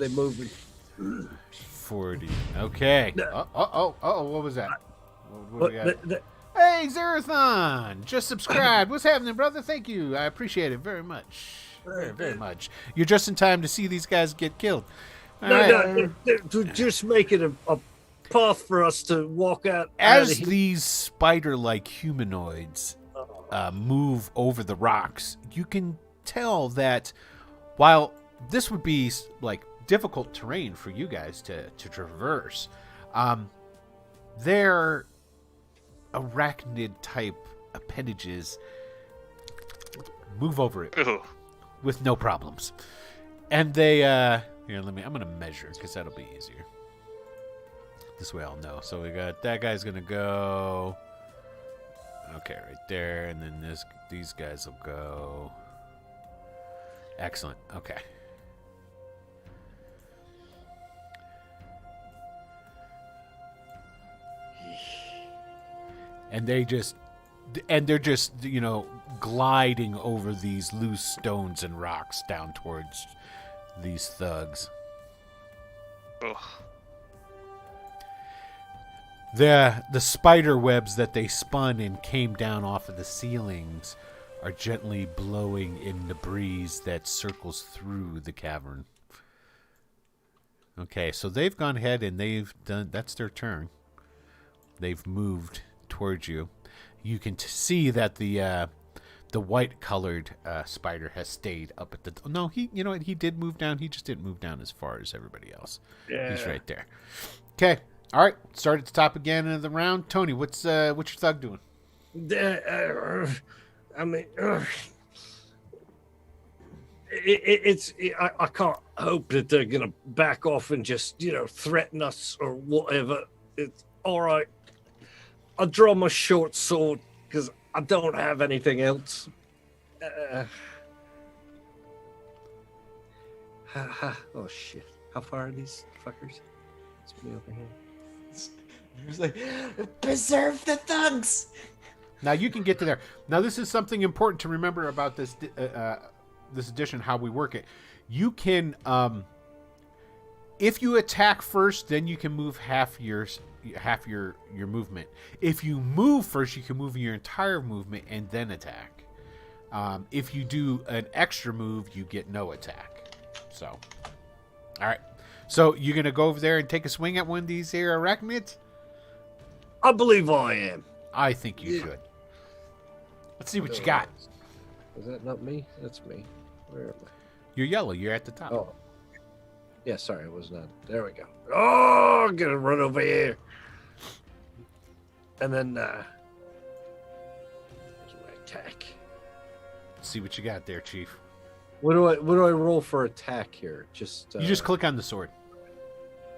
Speaker 7: moving?
Speaker 2: 40. Okay. What was that? What do we got? Hey, Zerathon! Just subscribed. What's happening, brother? Thank you. I appreciate it very much. Very, very much. You're just in time to see these guys get killed. All right.
Speaker 7: They're just making a path for us to walk out.
Speaker 2: As these spider-like humanoids move over the rocks, you can tell that while this would be like difficult terrain for you guys to traverse, their arachnid-type appendages move over it
Speaker 6: Ooh.
Speaker 2: with no problems, and they here. I'm gonna measure because that'll be easier. This way I'll know. So we got that guy's gonna go. Okay, right there, and then these guys will go. Excellent. Okay. And they're just gliding over these loose stones and rocks down towards these thugs.
Speaker 6: Ugh.
Speaker 2: The spider webs that they spun and came down off of the ceilings are gently blowing in the breeze that circles through the cavern. Okay, so they've gone ahead and that's their turn. They've moved towards you. You can see that the white-colored spider has stayed up at the. No, he did move down. He just didn't move down as far as everybody else.
Speaker 7: Yeah.
Speaker 2: He's right there. Okay, all right. Start at the top again of the round. Tony, what's your thug doing?
Speaker 7: I can't hope that they're gonna back off and just threaten us or whatever. It's all right. I'll draw my short sword because I don't have anything else. Oh shit! How far are these fuckers? It's me over here.
Speaker 5: He was like, preserve the thugs.
Speaker 2: Now you can get to there. Now this is something important to remember about this edition. How we work it. You can, if you attack first, then you can move half your movement. If you move first, you can move your entire movement and then attack. If you do an extra move, you get no attack. So, all right. So you're gonna go over there and take a swing at one of these here arachnids?
Speaker 7: I believe I am.
Speaker 2: I think you should. Let's see what you got.
Speaker 4: Is that not me? That's me. Where am I?
Speaker 2: You're yellow. You're at the top.
Speaker 4: Oh. Yeah, sorry, it was not. There we go. Oh, I'm gonna run over here. And then here's my attack.
Speaker 2: Let's see what you got there, Chief.
Speaker 4: What do I roll for attack here? Just
Speaker 2: You just click on the sword.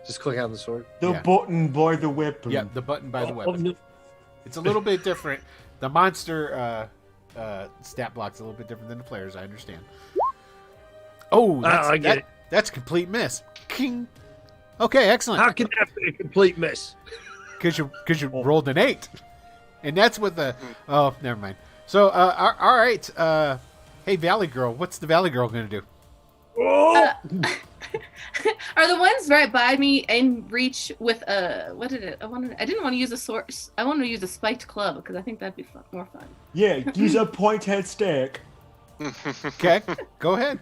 Speaker 4: Just click on the sword.
Speaker 5: The
Speaker 2: Yeah.
Speaker 5: button by the weapon.
Speaker 2: Yep, the button by the
Speaker 7: Oh,
Speaker 2: weapon.
Speaker 7: no.
Speaker 2: It's a little bit different. The monster stat block's a little bit different than the players. I understand. Oh,
Speaker 7: I get it.
Speaker 2: That's a complete miss. King. Okay, excellent.
Speaker 7: How can that be a complete miss?
Speaker 2: because you rolled an 8, and that's what the. Oh, never mind. So, all right. Hey, Valley Girl, what's the Valley Girl gonna do?
Speaker 3: Are the ones right by me in reach with a what did it? I didn't want to use a sword. I wanted to use a spiked club because I think that'd be more fun.
Speaker 5: Yeah, use a pointed stick.
Speaker 2: Okay, go ahead.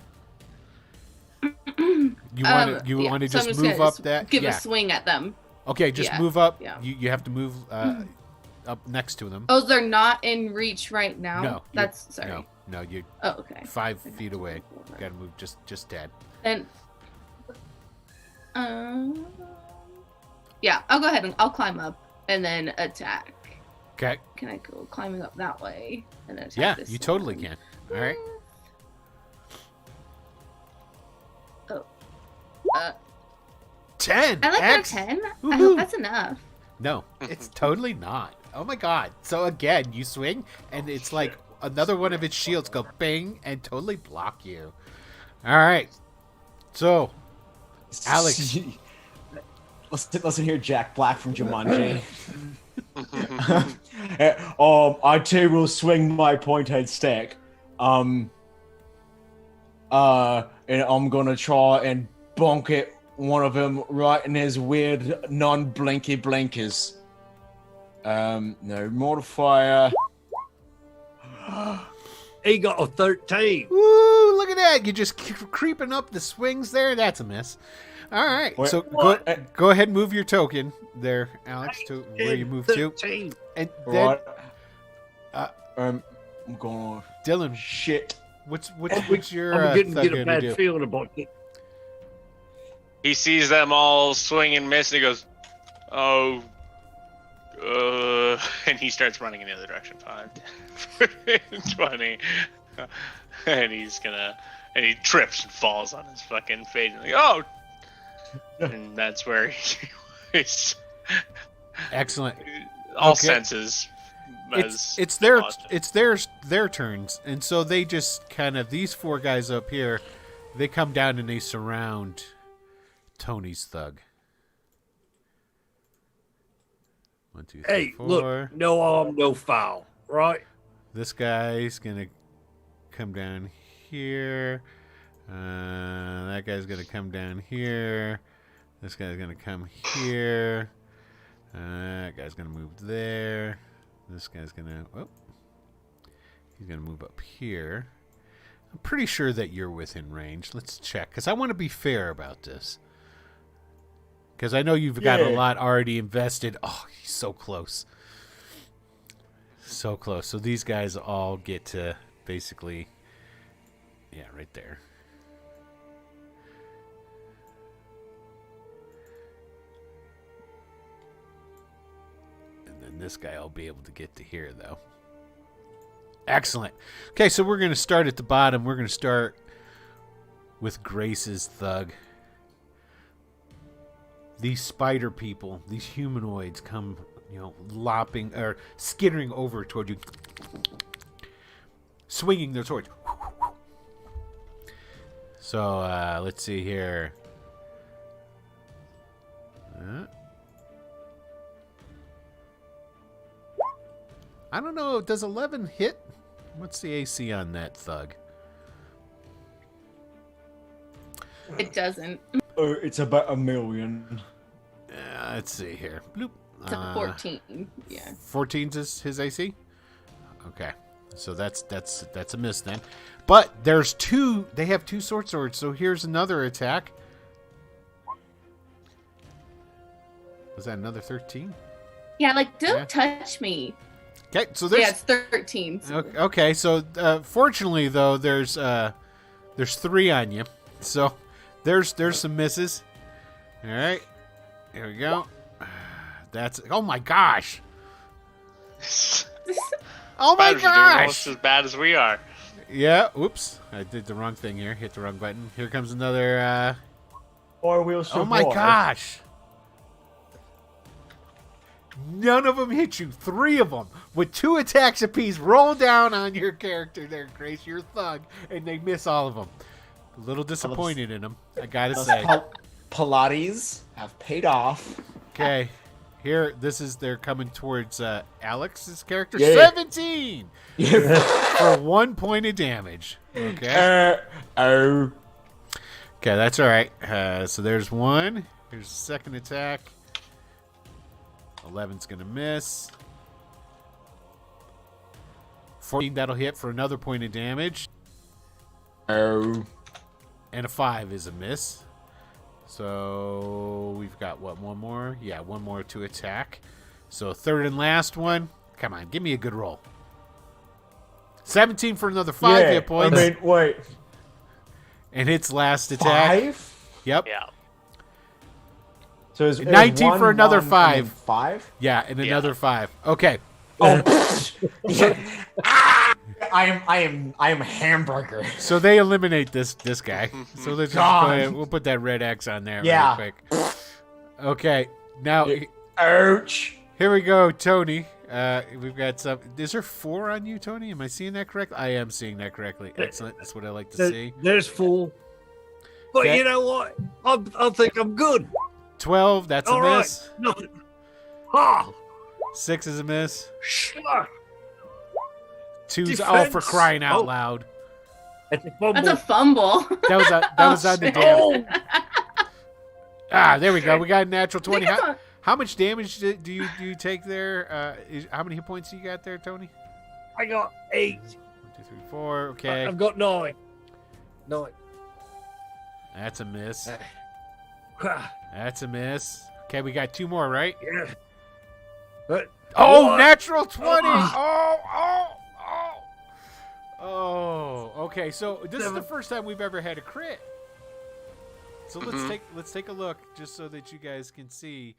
Speaker 2: You want to
Speaker 3: So I'm
Speaker 2: just
Speaker 3: gonna
Speaker 2: move up that?
Speaker 3: give
Speaker 2: Yeah.
Speaker 3: a swing at them.
Speaker 2: Okay, just
Speaker 3: Yeah,
Speaker 2: move up.
Speaker 3: yeah.
Speaker 2: You have to move up next to them.
Speaker 3: Oh, they're not in reach right now.
Speaker 2: No,
Speaker 3: That's sorry.
Speaker 2: No, you're
Speaker 3: Oh, okay.
Speaker 2: 5 feet away. Got to move just tad.
Speaker 3: And yeah, I'll go ahead and I'll climb up and then attack.
Speaker 2: Okay.
Speaker 3: Can I go climbing up that way and then attack
Speaker 2: Yeah,
Speaker 3: this
Speaker 2: you totally
Speaker 3: one?
Speaker 2: can. All right.
Speaker 3: Oh.
Speaker 2: 10.
Speaker 3: I like that
Speaker 2: X.
Speaker 3: 10. I
Speaker 2: Woohoo.
Speaker 3: hope that's enough.
Speaker 2: No, it's totally not. Oh my god. So again, you swing and it's like another one of its shields go bang and totally block you. All right. So, Alex.
Speaker 5: Listen here, Jack Black from Jumanji. I too will swing my pointed stick. And I'm gonna try and bonk it one of them right in his weird non-blinky blinkers. No modifier.
Speaker 7: He got a 13.
Speaker 2: Woo, look at that. You're just creeping up the swings there. That's a miss. All right.
Speaker 5: Wait,
Speaker 2: so go ahead and move your token there, Alex, to where you moved to.
Speaker 7: 13.
Speaker 2: And then,
Speaker 5: Right. I'm going
Speaker 2: Dylan,
Speaker 5: shit.
Speaker 2: what's your
Speaker 7: I'm getting
Speaker 2: thug
Speaker 7: get a
Speaker 2: gonna
Speaker 7: bad
Speaker 2: do?
Speaker 7: feeling about it.
Speaker 6: He sees them all swing and miss, and he goes, "Oh," and he starts running in the other direction. 5, 20, and and he trips and falls on his fucking face. And like, oh, and that's where he's
Speaker 2: Excellent.
Speaker 6: all
Speaker 2: Okay.
Speaker 6: senses.
Speaker 2: It's their turns, and so they just kind of these 4 guys up here, they come down and they surround Tony's thug. 1, 2, 3,
Speaker 7: Hey,
Speaker 2: 4.
Speaker 7: look, no harm, no foul, right?
Speaker 2: This guy's gonna come down here. That guy's gonna come down here. This guy's gonna come here. That guy's gonna move there. This guy's gonna. Oh, he's gonna move up here. I'm pretty sure that you're within range. Let's check, because I want to be fair about this. Because I know you've got a lot already invested. Oh, he's so close. So close. So these guys all get to basically, yeah, right there. And then this guy will be able to get to here, though. Excellent. Okay, so we're going to start at the bottom. We're going to start with Grace's thug. These spider people, these humanoids come, lopping or skittering over toward you, swinging their swords. So let's see here. I don't know. Does 11 hit? What's the AC on that thug?
Speaker 3: It doesn't.
Speaker 5: It's about 1 million.
Speaker 2: Let's see here. Bloop.
Speaker 3: It's a 14. Yeah.
Speaker 2: 14's his AC? Okay. So that's a miss then. But there's 2. They have 2 short swords. So here's another attack. Was that another 13?
Speaker 3: Yeah, like don't
Speaker 2: Yeah.
Speaker 3: touch me.
Speaker 2: Okay. So there's
Speaker 3: Yeah, it's 13.
Speaker 2: Okay. So fortunately though, there's 3 on you. So there's some misses. All right. Here we go. That's. Oh my gosh. Oh my
Speaker 6: Spiders are doing almost
Speaker 2: gosh.
Speaker 6: as bad as we are.
Speaker 2: Yeah. Oops. I did the wrong thing here. Hit the wrong button. Here comes another.
Speaker 5: Or we'll survive.
Speaker 2: Oh my gosh. None of them hit you. 3 of them with 2 attacks apiece roll down on your character there, Grace, your thug, and they miss all of them. A little disappointed in them, I gotta
Speaker 5: Those
Speaker 2: say.
Speaker 5: Pilates have paid off.
Speaker 2: Okay, here, they're coming towards Alex's character.
Speaker 5: Yeah.
Speaker 2: 17
Speaker 5: Yeah.
Speaker 2: for 1 point of damage. Okay. Okay, that's all right. So there's one. Here's the second attack. 11's going to miss. 14, that'll hit for another point of damage. And a 5 is a miss. So we've got, what, one more? Yeah, one more to attack. So third and last one. Come on, give me a good roll. 17 for another 5 hit points.
Speaker 5: I mean, wait.
Speaker 2: And hits last attack.
Speaker 5: 5?
Speaker 2: Yep.
Speaker 6: Yeah.
Speaker 5: So it's
Speaker 2: 19
Speaker 5: 1,
Speaker 2: for another
Speaker 5: 1,
Speaker 2: 5.
Speaker 5: and then 5?
Speaker 2: Yeah, and another 5. Okay.
Speaker 5: Oh. I am hamburger.
Speaker 2: So they eliminate this guy. So let's just go
Speaker 5: God.
Speaker 2: ahead. We'll put that red X on there
Speaker 5: Yeah.
Speaker 2: real quick. Okay. Now,
Speaker 5: Ouch.
Speaker 2: here we go, Tony. We've got some. Is there 4 on you, Tony? Am I seeing that correctly? I am seeing that correctly. Excellent. That's what I like to see.
Speaker 7: There's 4. But
Speaker 2: Okay.
Speaker 7: you know what? I think I'm good.
Speaker 2: 12. That's
Speaker 7: All
Speaker 2: a
Speaker 7: right.
Speaker 2: miss.
Speaker 7: Nothing. Ha!
Speaker 2: 6 is a miss.
Speaker 7: Schluck.
Speaker 2: 2's
Speaker 7: Defense.
Speaker 2: for crying out
Speaker 7: Oh.
Speaker 2: loud.
Speaker 7: That's a fumble.
Speaker 3: That's a fumble.
Speaker 2: That was on the
Speaker 3: shit.
Speaker 2: damage.
Speaker 7: Oh,
Speaker 2: There we go. We got a natural 20.
Speaker 3: Think it's
Speaker 2: How much damage do you take there? How many hit points do you got there, Tony?
Speaker 7: I got 8.
Speaker 2: 1, 2, 3, 4. Okay.
Speaker 7: I've got 9. 9.
Speaker 2: That's a miss.
Speaker 7: Ah,
Speaker 2: That's a miss. Okay, we got 2 more, right?
Speaker 7: yeah. But
Speaker 2: Oh,
Speaker 7: What?
Speaker 2: natural 20. Oh, okay. So this is the first time we've ever had a crit. So let's take a look just so that you guys can see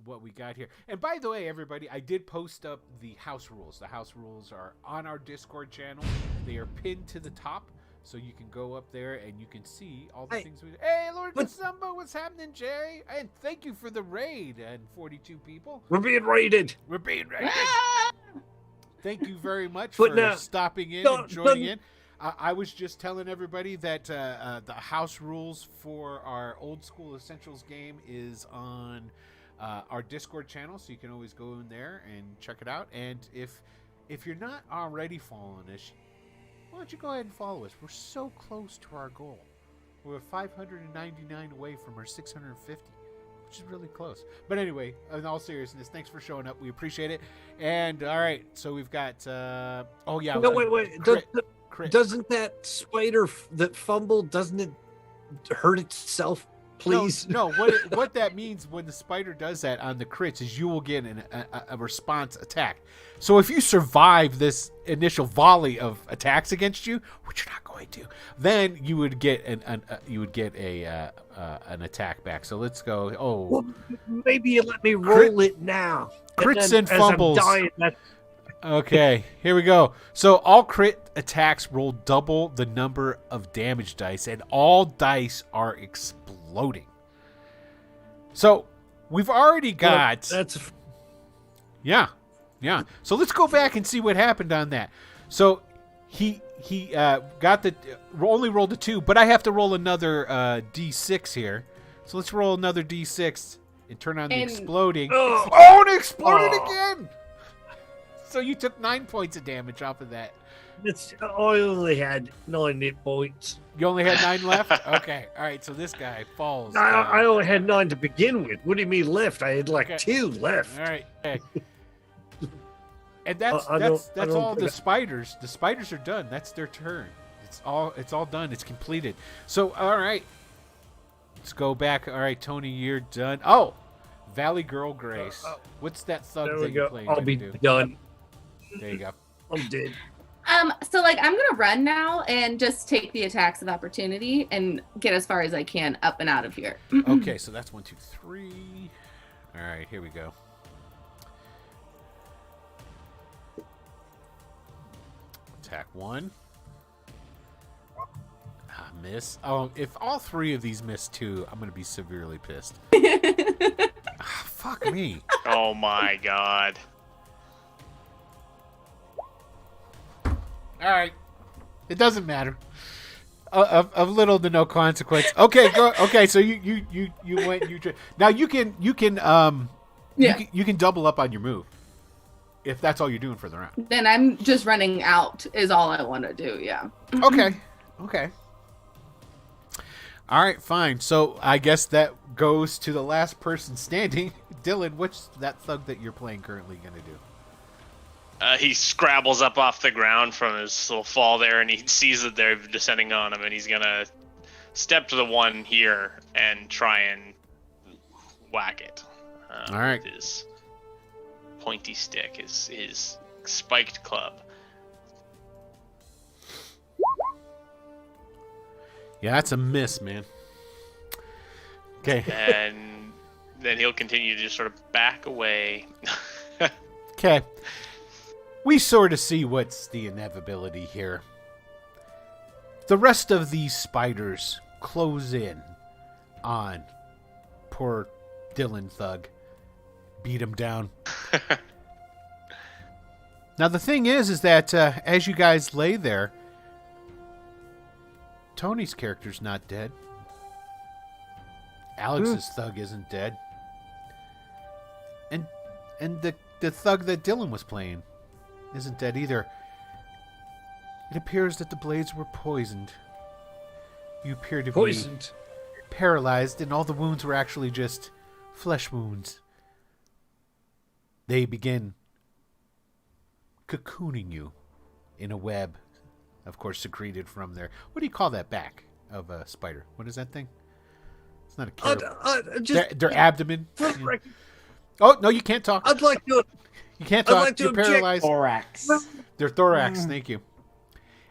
Speaker 2: what we got here. And by the way, everybody, I did post up the house rules. The house rules are on our Discord channel. They are pinned to the top, so you can go up there and you can see all the
Speaker 7: Hey,
Speaker 2: things we. Hey, Lord
Speaker 7: but-
Speaker 2: Kasumba, what's happening, Jay? And thank you for the raid and 42 people.
Speaker 7: we're being raided.
Speaker 2: We're being raided. Thank you very much
Speaker 7: But
Speaker 2: for
Speaker 7: now-
Speaker 2: stopping in
Speaker 7: no,
Speaker 2: and joining
Speaker 7: no-
Speaker 2: in. I was just telling everybody that the house rules for our old school essentials game is on our Discord channel, so you can always go in there and check it out. And if you're not already following us, why don't you go ahead and follow us? We're so close to our goal. We're 599 away from our 650. Which is really close. But anyway, in all seriousness, thanks for showing up. We appreciate it. And all right, so we've got. Oh yeah.
Speaker 7: No, wait.
Speaker 2: Crit.
Speaker 7: Doesn't that spider that fumbled, doesn't it hurt itself, please?
Speaker 2: No. What that means when the spider does that on the crits is you will get a response attack. So if you survive this initial volley of attacks against you, which you're not going to, then you would get an attack back. So let's go. Oh,
Speaker 7: Well, maybe you let me roll it now.
Speaker 2: Crits
Speaker 7: then
Speaker 2: and
Speaker 7: as
Speaker 2: fumbles.
Speaker 7: I'm dying,
Speaker 2: okay, here we go. So all crit attacks roll double the number of damage dice, and all dice are exploding. So we've already got.
Speaker 7: That's
Speaker 2: Yeah. So let's go back and see what happened on that. So he got only rolled a 2, but I have to roll another D6 here. So let's roll another D6 and turn on the
Speaker 3: And-
Speaker 2: exploding.
Speaker 7: Oh.
Speaker 2: Oh, it exploded
Speaker 7: Oh.
Speaker 2: again. So you took 9 points of damage off of that.
Speaker 7: I only had 9 hit points.
Speaker 2: You only had 9 left? Okay. All right. So this guy falls.
Speaker 7: I only had 9 to begin with. What do you mean left? I had like
Speaker 2: Okay.
Speaker 7: 2 left.
Speaker 2: All right. Okay. And that's
Speaker 7: I don't
Speaker 2: all the
Speaker 7: think
Speaker 2: spiders. The spiders are done. That's their turn. It's all done. It's completed. So all right. Let's go back. All right, Tony, you're done. Oh, Valley Girl Grace. What's that thug
Speaker 7: There
Speaker 2: that
Speaker 7: we
Speaker 2: you're
Speaker 7: go.
Speaker 2: playing?
Speaker 7: I'll
Speaker 2: gonna
Speaker 7: be
Speaker 2: do?
Speaker 7: done.
Speaker 2: There you go.
Speaker 7: I'm dead.
Speaker 3: So like I'm gonna run now and just take the attacks of opportunity and get as far as I can up and out of here.
Speaker 2: Okay, so that's 1, 2, 3. All right, here we go. Attack 1. Miss. Oh, if all 3 of these miss too, I'm gonna be severely pissed. Fuck me.
Speaker 6: Oh my god.
Speaker 2: All right, it doesn't matter. Of little to no consequence. Okay, go. Okay, so you went. Now you can
Speaker 3: Yeah.
Speaker 2: You can double up on your move if that's all you're doing for the round.
Speaker 3: Then I'm just running out is all I want to do. Yeah.
Speaker 2: Okay. All right, fine. So I guess that goes to the last person standing. Dylan, what's that thug that you're playing currently going to do?
Speaker 6: He scrabbles up off the ground from his little fall there, and he sees that they're descending on him, and he's gonna step to the one here and try and whack it.
Speaker 2: All right.
Speaker 6: With his pointy stick, his spiked club.
Speaker 2: Yeah, that's a miss, man. Okay.
Speaker 6: And then he'll continue to just sort of back away.
Speaker 2: Okay. We sort of see what's the inevitability here. The rest of these spiders close in on poor Dylan Thug. Beat him down. Now, the thing is that as you guys lay there, Tony's character's not dead. Alex's thug isn't dead. And the thug that Dylan was playing isn't dead either. It appears that the blades were poisoned. You appear to be paralyzed, and all the wounds were actually just flesh wounds. They begin cocooning you in a web, of course, secreted from their... What do you call that back of a spider? What is that thing? It's not a carabiner. Their abdomen. Oh, no, you can't talk.
Speaker 7: I'd like to.
Speaker 2: You can't
Speaker 7: I'd
Speaker 2: talk.
Speaker 7: like to
Speaker 2: You're
Speaker 7: object.
Speaker 2: paralyzed.
Speaker 5: Thorax.
Speaker 2: Their thorax. Thank you.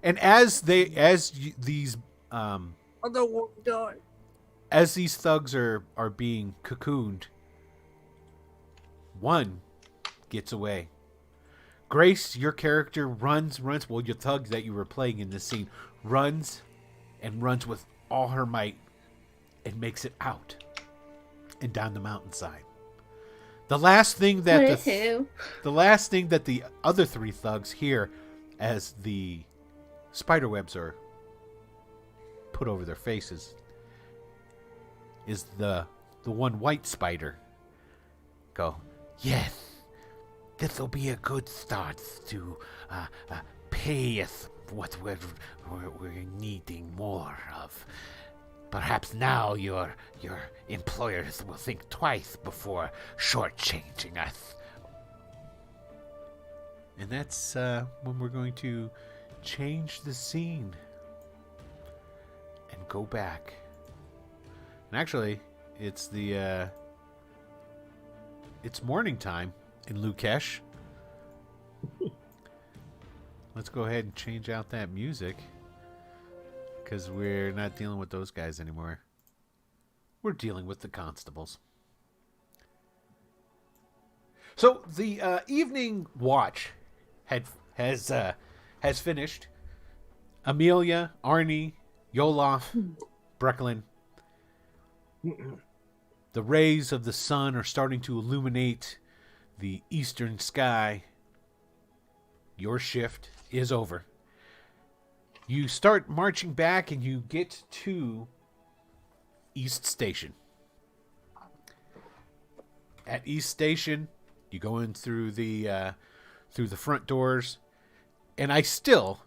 Speaker 2: And as these
Speaker 7: I don't want to die.
Speaker 2: as these thugs are being cocooned, one gets away. Grace, your character runs. Well, your thug that you were playing in this scene runs with all her might and makes it out and down the mountainside. The last thing that the other three thugs hear as the spider webs are put over their faces is the one white spider go, "Yes, this'll be a good start to pay us what we're needing more of. Perhaps now your employers will think twice before shortchanging us." And that's when we're going to change the scene and go back. And actually, it's morning time in Leukish. Let's go ahead and change out that music, because we're not dealing with those guys anymore. We're dealing with the constables. So the evening watch has finished. Amelia, Arnie, Yolaf, Brecklin. The rays of the sun are starting to illuminate the eastern sky. Your shift is over. You start marching back and you get to East Station. At East Station, you go in through the front doors, and I still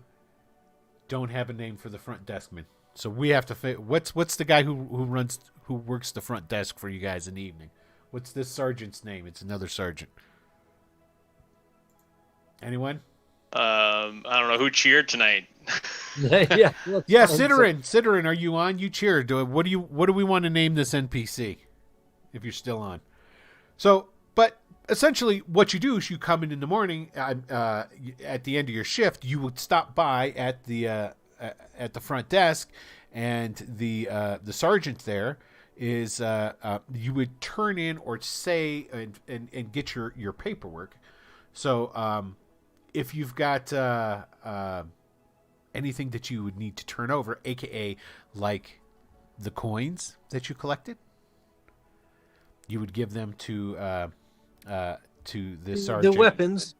Speaker 2: don't have a name for the front deskman. So we have to what's the guy who works the front desk for you guys in the evening? What's this sergeant's name? It's another sergeant. Anyone?
Speaker 6: I don't know who cheered tonight.
Speaker 7: Yeah,
Speaker 2: Sidorin, are you on? You cheered. What do we want to name this NPC? If you're still on. So, but essentially, what you do is you come in the morning. At the end of your shift, you would stop by at the front desk, and the sergeant there is you would turn in or say and get your paperwork. So if you've got anything that you would need to turn over, aka like the coins that you collected, you would give them to the sergeant.
Speaker 4: The weapons.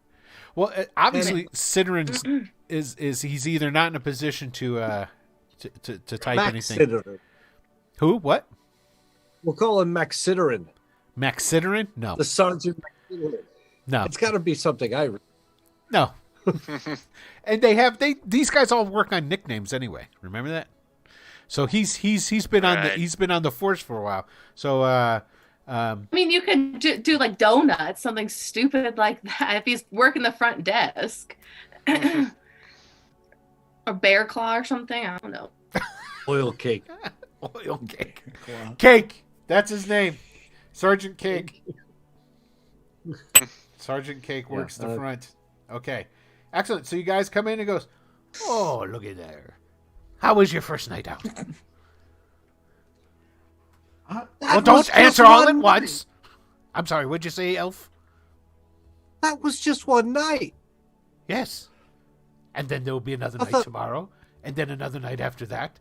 Speaker 2: Well, obviously, Sidorin is he's either not in a position to type
Speaker 4: Max
Speaker 2: anything.
Speaker 4: Sidorin.
Speaker 2: Who? What?
Speaker 4: We'll call him Max Sidorin.
Speaker 2: Maxiderin? No.
Speaker 4: The Sergeant.
Speaker 2: No.
Speaker 4: It's got to be something I.
Speaker 2: No. And these guys all work on nicknames anyway. Remember that? So he's been on the force for a while. So
Speaker 3: I mean, you can do like donuts, something stupid like that. If he's working the front desk, or bear claw or something. I don't know.
Speaker 4: Oil cake.
Speaker 2: Oil cake. Cake. That's his name. Sergeant Cake. Sergeant Cake works the front. Okay. Excellent. So you guys come in and goes, oh, look at there. How was your first night out? Well, don't answer all at once. I'm sorry. What'd you say, Elf?
Speaker 4: That was just one night.
Speaker 2: Yes. And then there will be another night tomorrow. And then another night after that.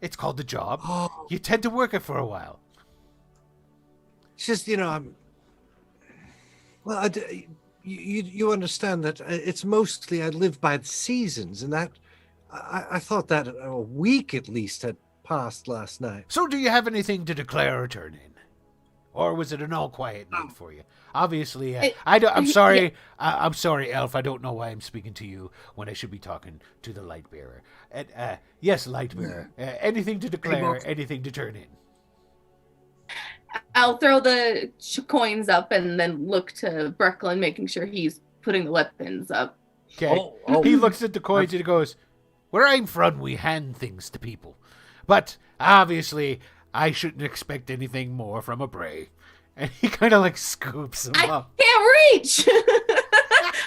Speaker 2: It's called the job.
Speaker 4: Oh.
Speaker 2: You tend to work it for a while.
Speaker 4: It's just, I'm. Well, you understand that it's mostly I live by the seasons, and that I thought that a week at least had passed last night.
Speaker 2: So do you have anything to declare or turn in? Or was it an all quiet night for you? Obviously, I'm sorry. I'm sorry, Elf. I don't know why I'm speaking to you when I should be talking to the light bearer. Yes, light bearer. Anything to declare, anything to turn in.
Speaker 3: I'll throw the coins up and then look to Brecklin, making sure he's putting the weapons up.
Speaker 2: Okay. He looks at the coins and he goes, where I'm from, we hand things to people. But obviously, I shouldn't expect anything more from a Bray. And he kind of like scoops him up.
Speaker 3: I can't reach!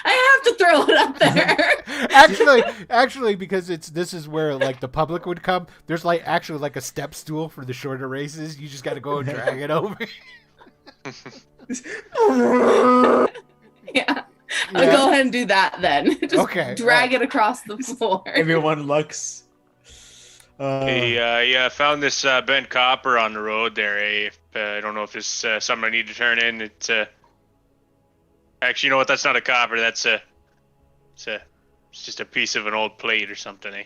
Speaker 3: I have to throw it up there.
Speaker 2: Actually, because this is where like the public would come. There's actually a step stool for the shorter races. You just got to go and drag it over.
Speaker 3: Yeah. I'll go ahead and do that then. Just drag it across the floor.
Speaker 5: Everyone looks.
Speaker 6: Hey, found this bent copper on the road there. I don't know if it's something I need to turn in. It's actually, you know what? That's not a copper. It's just a piece of an old plate or something.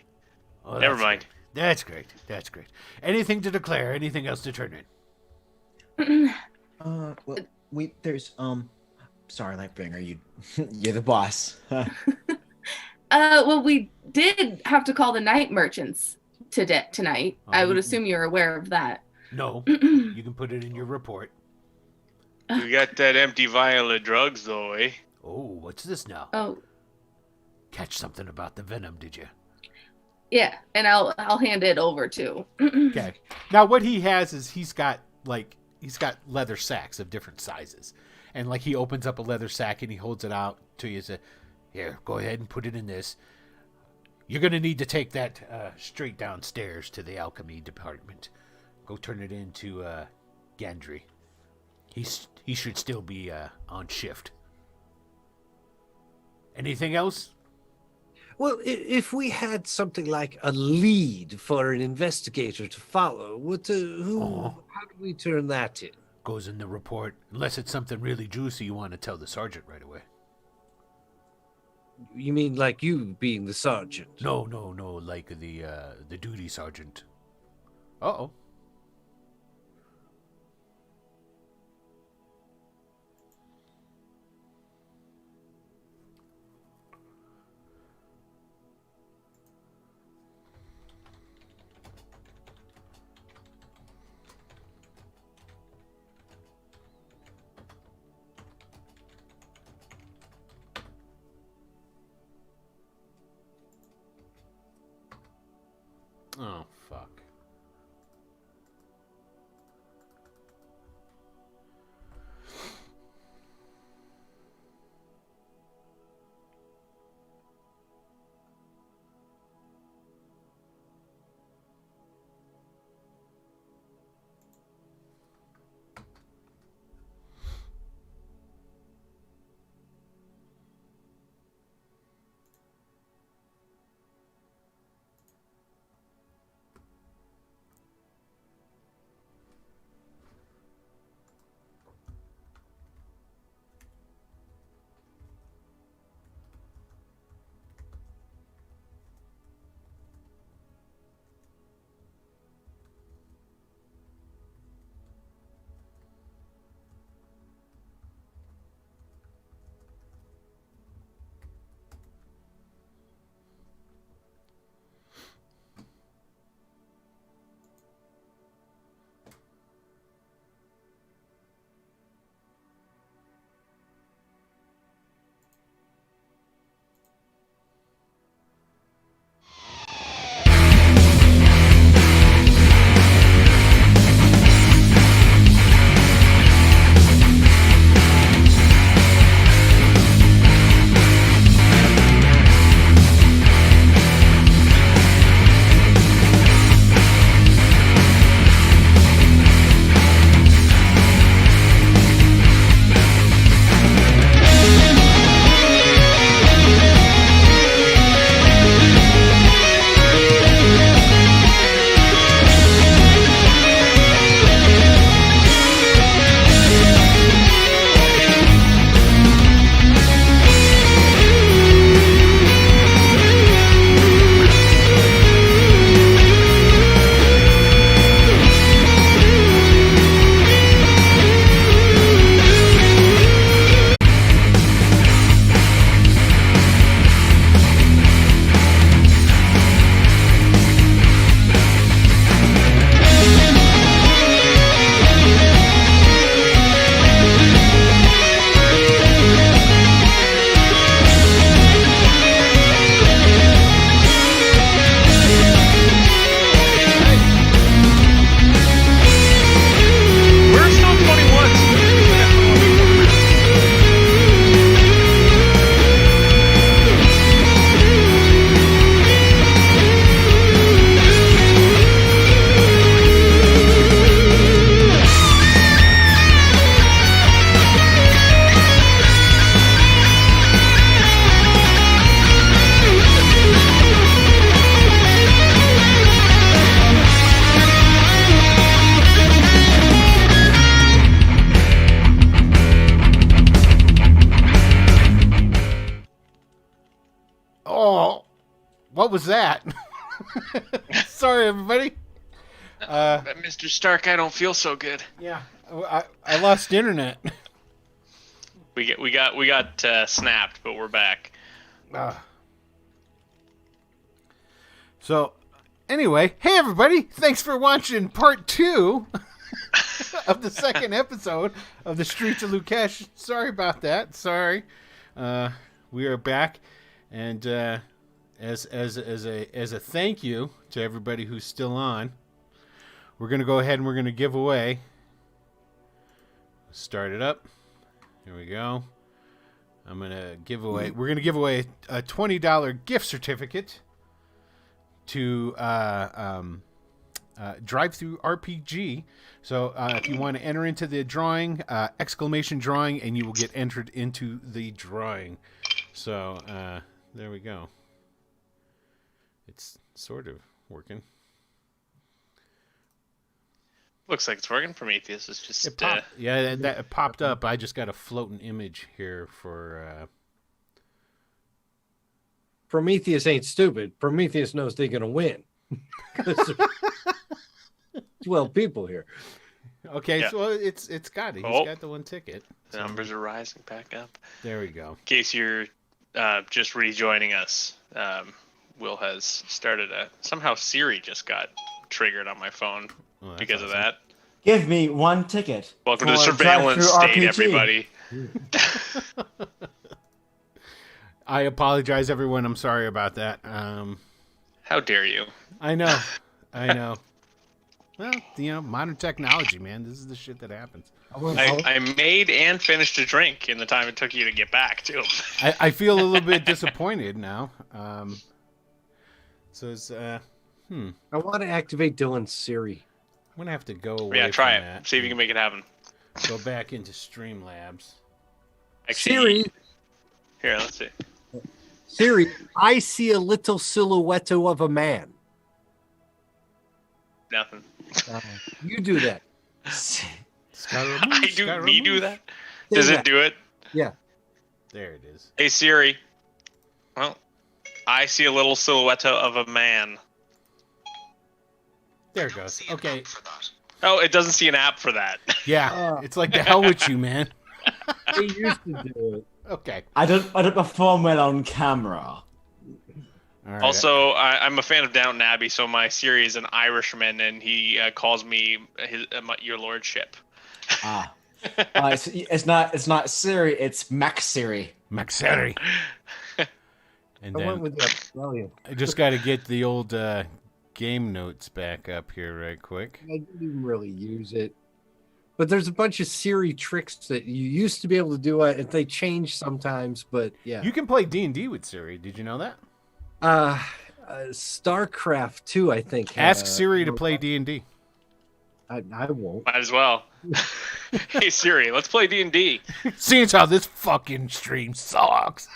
Speaker 2: Oh,
Speaker 6: never mind.
Speaker 2: Great. That's great. Anything to declare? Anything else to turn in?
Speaker 5: Well, there's sorry, Lightbringer, you're the boss.
Speaker 3: Well, we did have to call the night merchants tonight. I would assume you're aware of that.
Speaker 2: No, you can put it in your report.
Speaker 6: You got that empty vial of drugs, though, eh?
Speaker 2: Oh, what's this now?
Speaker 3: Oh,
Speaker 2: catch something about the venom, did you?
Speaker 3: Yeah, and I'll hand it over too.
Speaker 2: Okay. Now what he has is he's got leather sacks of different sizes, and he opens up a leather sack and he holds it out to you. Says, "Here, go ahead and put it in this. You're gonna need to take that straight downstairs to the alchemy department. Go turn it into Gandry. He should still be on shift. Anything else?"
Speaker 4: Well, if we had something like a lead for an investigator to follow, how do we turn that in?
Speaker 2: Goes in the report, unless it's something really juicy you want to tell the sergeant right away.
Speaker 4: You mean like you being the sergeant?
Speaker 2: No, like the duty sergeant. Uh-oh. Oh, fuck. what was that? Sorry, everybody.
Speaker 6: Mr. Stark, I don't feel so good.
Speaker 2: Yeah, I lost internet.
Speaker 6: We got snapped, but we're back.
Speaker 2: So, anyway, hey everybody! Thanks for watching part 2 of the second episode of the Streets of Leukish. Sorry about that. Sorry. We are back, and as a thank you to everybody who's still on, we're gonna go ahead and we're gonna give away. Start it up. Here we go. We're gonna give away a $20 gift certificate to Drive-Thru RPG. So if you want to enter into the drawing, exclamation drawing, and you will get entered into the drawing. So there we go. It's sort of working.
Speaker 6: Looks like it's working. Prometheus is just...
Speaker 2: It popped, it popped up. I just got a floating image here for...
Speaker 4: Prometheus ain't stupid. Prometheus knows they're going to win. 'Cause there's 12 people here.
Speaker 2: Okay,
Speaker 6: Yeah.
Speaker 2: so it's got it. He's
Speaker 6: Oh.
Speaker 2: got the one ticket.
Speaker 6: The numbers are rising back up.
Speaker 2: There we go.
Speaker 6: In case you're just rejoining us, Will has started somehow Siri just got triggered on my phone
Speaker 2: Oh, that's
Speaker 6: because of
Speaker 2: awesome.
Speaker 6: that.
Speaker 5: Give me one ticket.
Speaker 6: Welcome to the
Speaker 5: for
Speaker 6: surveillance
Speaker 5: Drive-Thru
Speaker 6: state,
Speaker 5: RPG.
Speaker 6: everybody.
Speaker 2: I apologize, everyone. I'm sorry about that.
Speaker 6: How dare you?
Speaker 2: I know. Well, modern technology, man. This is the shit that happens.
Speaker 6: I made and finished a drink in the time it took you to get back, too.
Speaker 2: I feel a little bit disappointed now. So it's
Speaker 4: I want to activate Dylan's Siri.
Speaker 2: I'm gonna have to go away.
Speaker 6: Yeah, try
Speaker 2: from
Speaker 6: it.
Speaker 2: that
Speaker 6: See if you can make it happen.
Speaker 2: Go back into Streamlabs.
Speaker 6: Actually,
Speaker 4: Siri,
Speaker 6: Here, let's see.
Speaker 4: Siri, I see a little silhouette of a man.
Speaker 6: Nothing.
Speaker 4: You do that.
Speaker 2: Scaramouche,
Speaker 6: Do
Speaker 2: Scaramouche.
Speaker 6: that? Does
Speaker 4: Yeah.
Speaker 6: it do it?
Speaker 4: Yeah.
Speaker 2: There it is.
Speaker 6: Hey Siri. Well, I see a little silhouette of a man.
Speaker 2: There it goes. Okay.
Speaker 6: Oh, it doesn't see an app for that.
Speaker 2: Yeah. It's like the hell with you, man.
Speaker 4: They used to do it.
Speaker 2: Okay.
Speaker 5: I don't perform well on camera.
Speaker 2: All right.
Speaker 6: Also, I'm a fan of Downton Abbey, so my Siri is an Irishman, and he calls me your lordship.
Speaker 5: It's not Siri. It's Mac Siri.
Speaker 2: Maxeri. And
Speaker 4: I went
Speaker 2: then
Speaker 4: with the Australian.
Speaker 2: I just got to get the old game notes back up here right quick.
Speaker 4: I didn't even really use it. But there's a bunch of Siri tricks that you used to be able to do it. They change sometimes, but yeah.
Speaker 2: You can play D&D with Siri. Did you know that?
Speaker 4: StarCraft 2, I think.
Speaker 2: Ask Siri to play D&D.
Speaker 4: I won't.
Speaker 6: Might as well. Hey Siri, let's play D&D.
Speaker 2: Seeing as how this fucking stream sucks.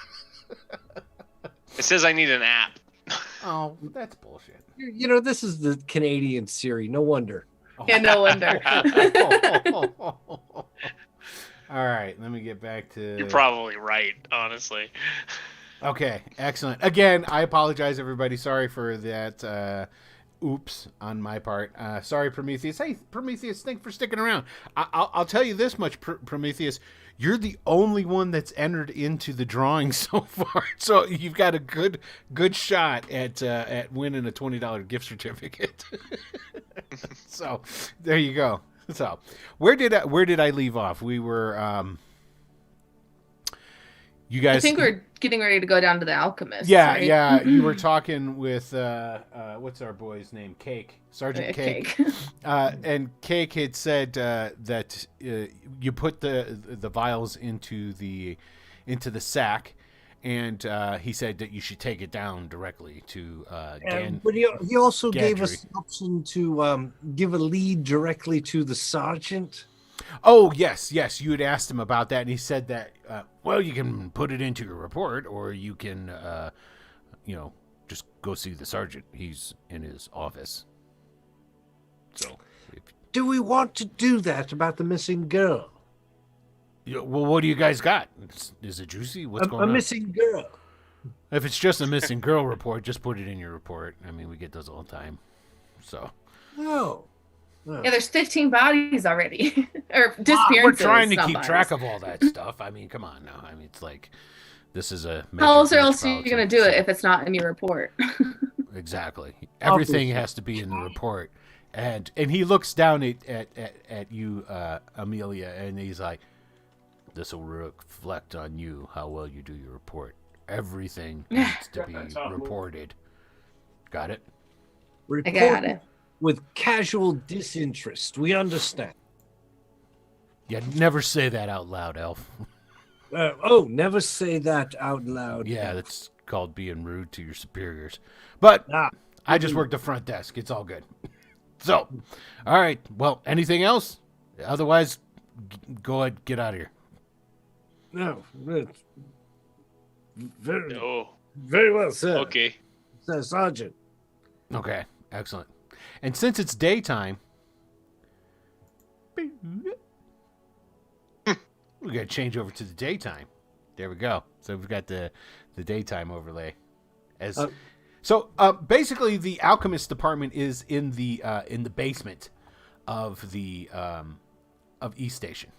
Speaker 6: It says I need an app.
Speaker 2: Oh, that's bullshit.
Speaker 4: You know, this is the Canadian Siri. No wonder.
Speaker 3: Yeah, no wonder.
Speaker 2: All right, let me get back to...
Speaker 6: You're probably right, honestly.
Speaker 2: Okay, excellent. Again, I apologize, everybody. Sorry for that oops on my part. Sorry, Prometheus. Hey, Prometheus, thanks for sticking around. I'll tell you this much, Prometheus. You're the only one that's entered into the drawing so far. So you've got a good shot at winning a $20 gift certificate. So there you go. So where did I leave off? We were you guys.
Speaker 3: I think we're getting ready to go down to the alchemist.
Speaker 2: Yeah,
Speaker 3: right?
Speaker 2: yeah. You were talking with what's our boy's name? Cake, Sergeant Cake. And Cake had said that you put the vials into the sack, and he said that you should take it down directly to Dan.
Speaker 4: But he also gave us
Speaker 2: Gantry.
Speaker 4: the option to give a lead directly to the sergeant.
Speaker 2: Oh, yes. You had asked him about that, and he said that, well, you can put it into your report, or you can, just go see the sergeant. He's in his office. So,
Speaker 4: Do we want to do that about the missing girl?
Speaker 2: well, what do you guys got? Is it juicy? What's going
Speaker 4: A
Speaker 2: on?
Speaker 4: missing girl.
Speaker 2: If it's just a missing girl report, just put it in your report. I mean, we get those all the time. So.
Speaker 7: No.
Speaker 3: Yeah, there's 15 bodies already, or
Speaker 2: We're
Speaker 3: disappearances.
Speaker 2: trying to
Speaker 3: not
Speaker 2: keep
Speaker 3: bodies.
Speaker 2: track of all that stuff. I mean, come on now. I mean, it's like this is a.
Speaker 3: How else are you
Speaker 2: metropolitan
Speaker 3: gonna do it
Speaker 2: city.
Speaker 3: if it's not in your report?
Speaker 2: Exactly. Everything has to be in the report. And he looks down at you, Amelia, and he's like, "This will reflect on you how well you do your report. Everything needs to be reported. Got it?
Speaker 3: I got it.
Speaker 7: With casual disinterest. We understand.
Speaker 2: Yeah, never say that out loud, Elf.
Speaker 7: Never say that out loud.
Speaker 2: Yeah, that's called being rude to your superiors. But
Speaker 7: Ah,
Speaker 2: I just work the front desk. It's all good. So, all right. Well, anything else? Otherwise, go ahead, get out of here.
Speaker 7: no. Very,
Speaker 6: Oh,
Speaker 7: very well, sir.
Speaker 6: okay.
Speaker 7: Sir Sergeant.
Speaker 2: Okay, excellent. And since it's daytime, we got to change over to the daytime. There we go. So we've got the daytime overlay. Basically, the alchemist department is in the basement of the of East Station.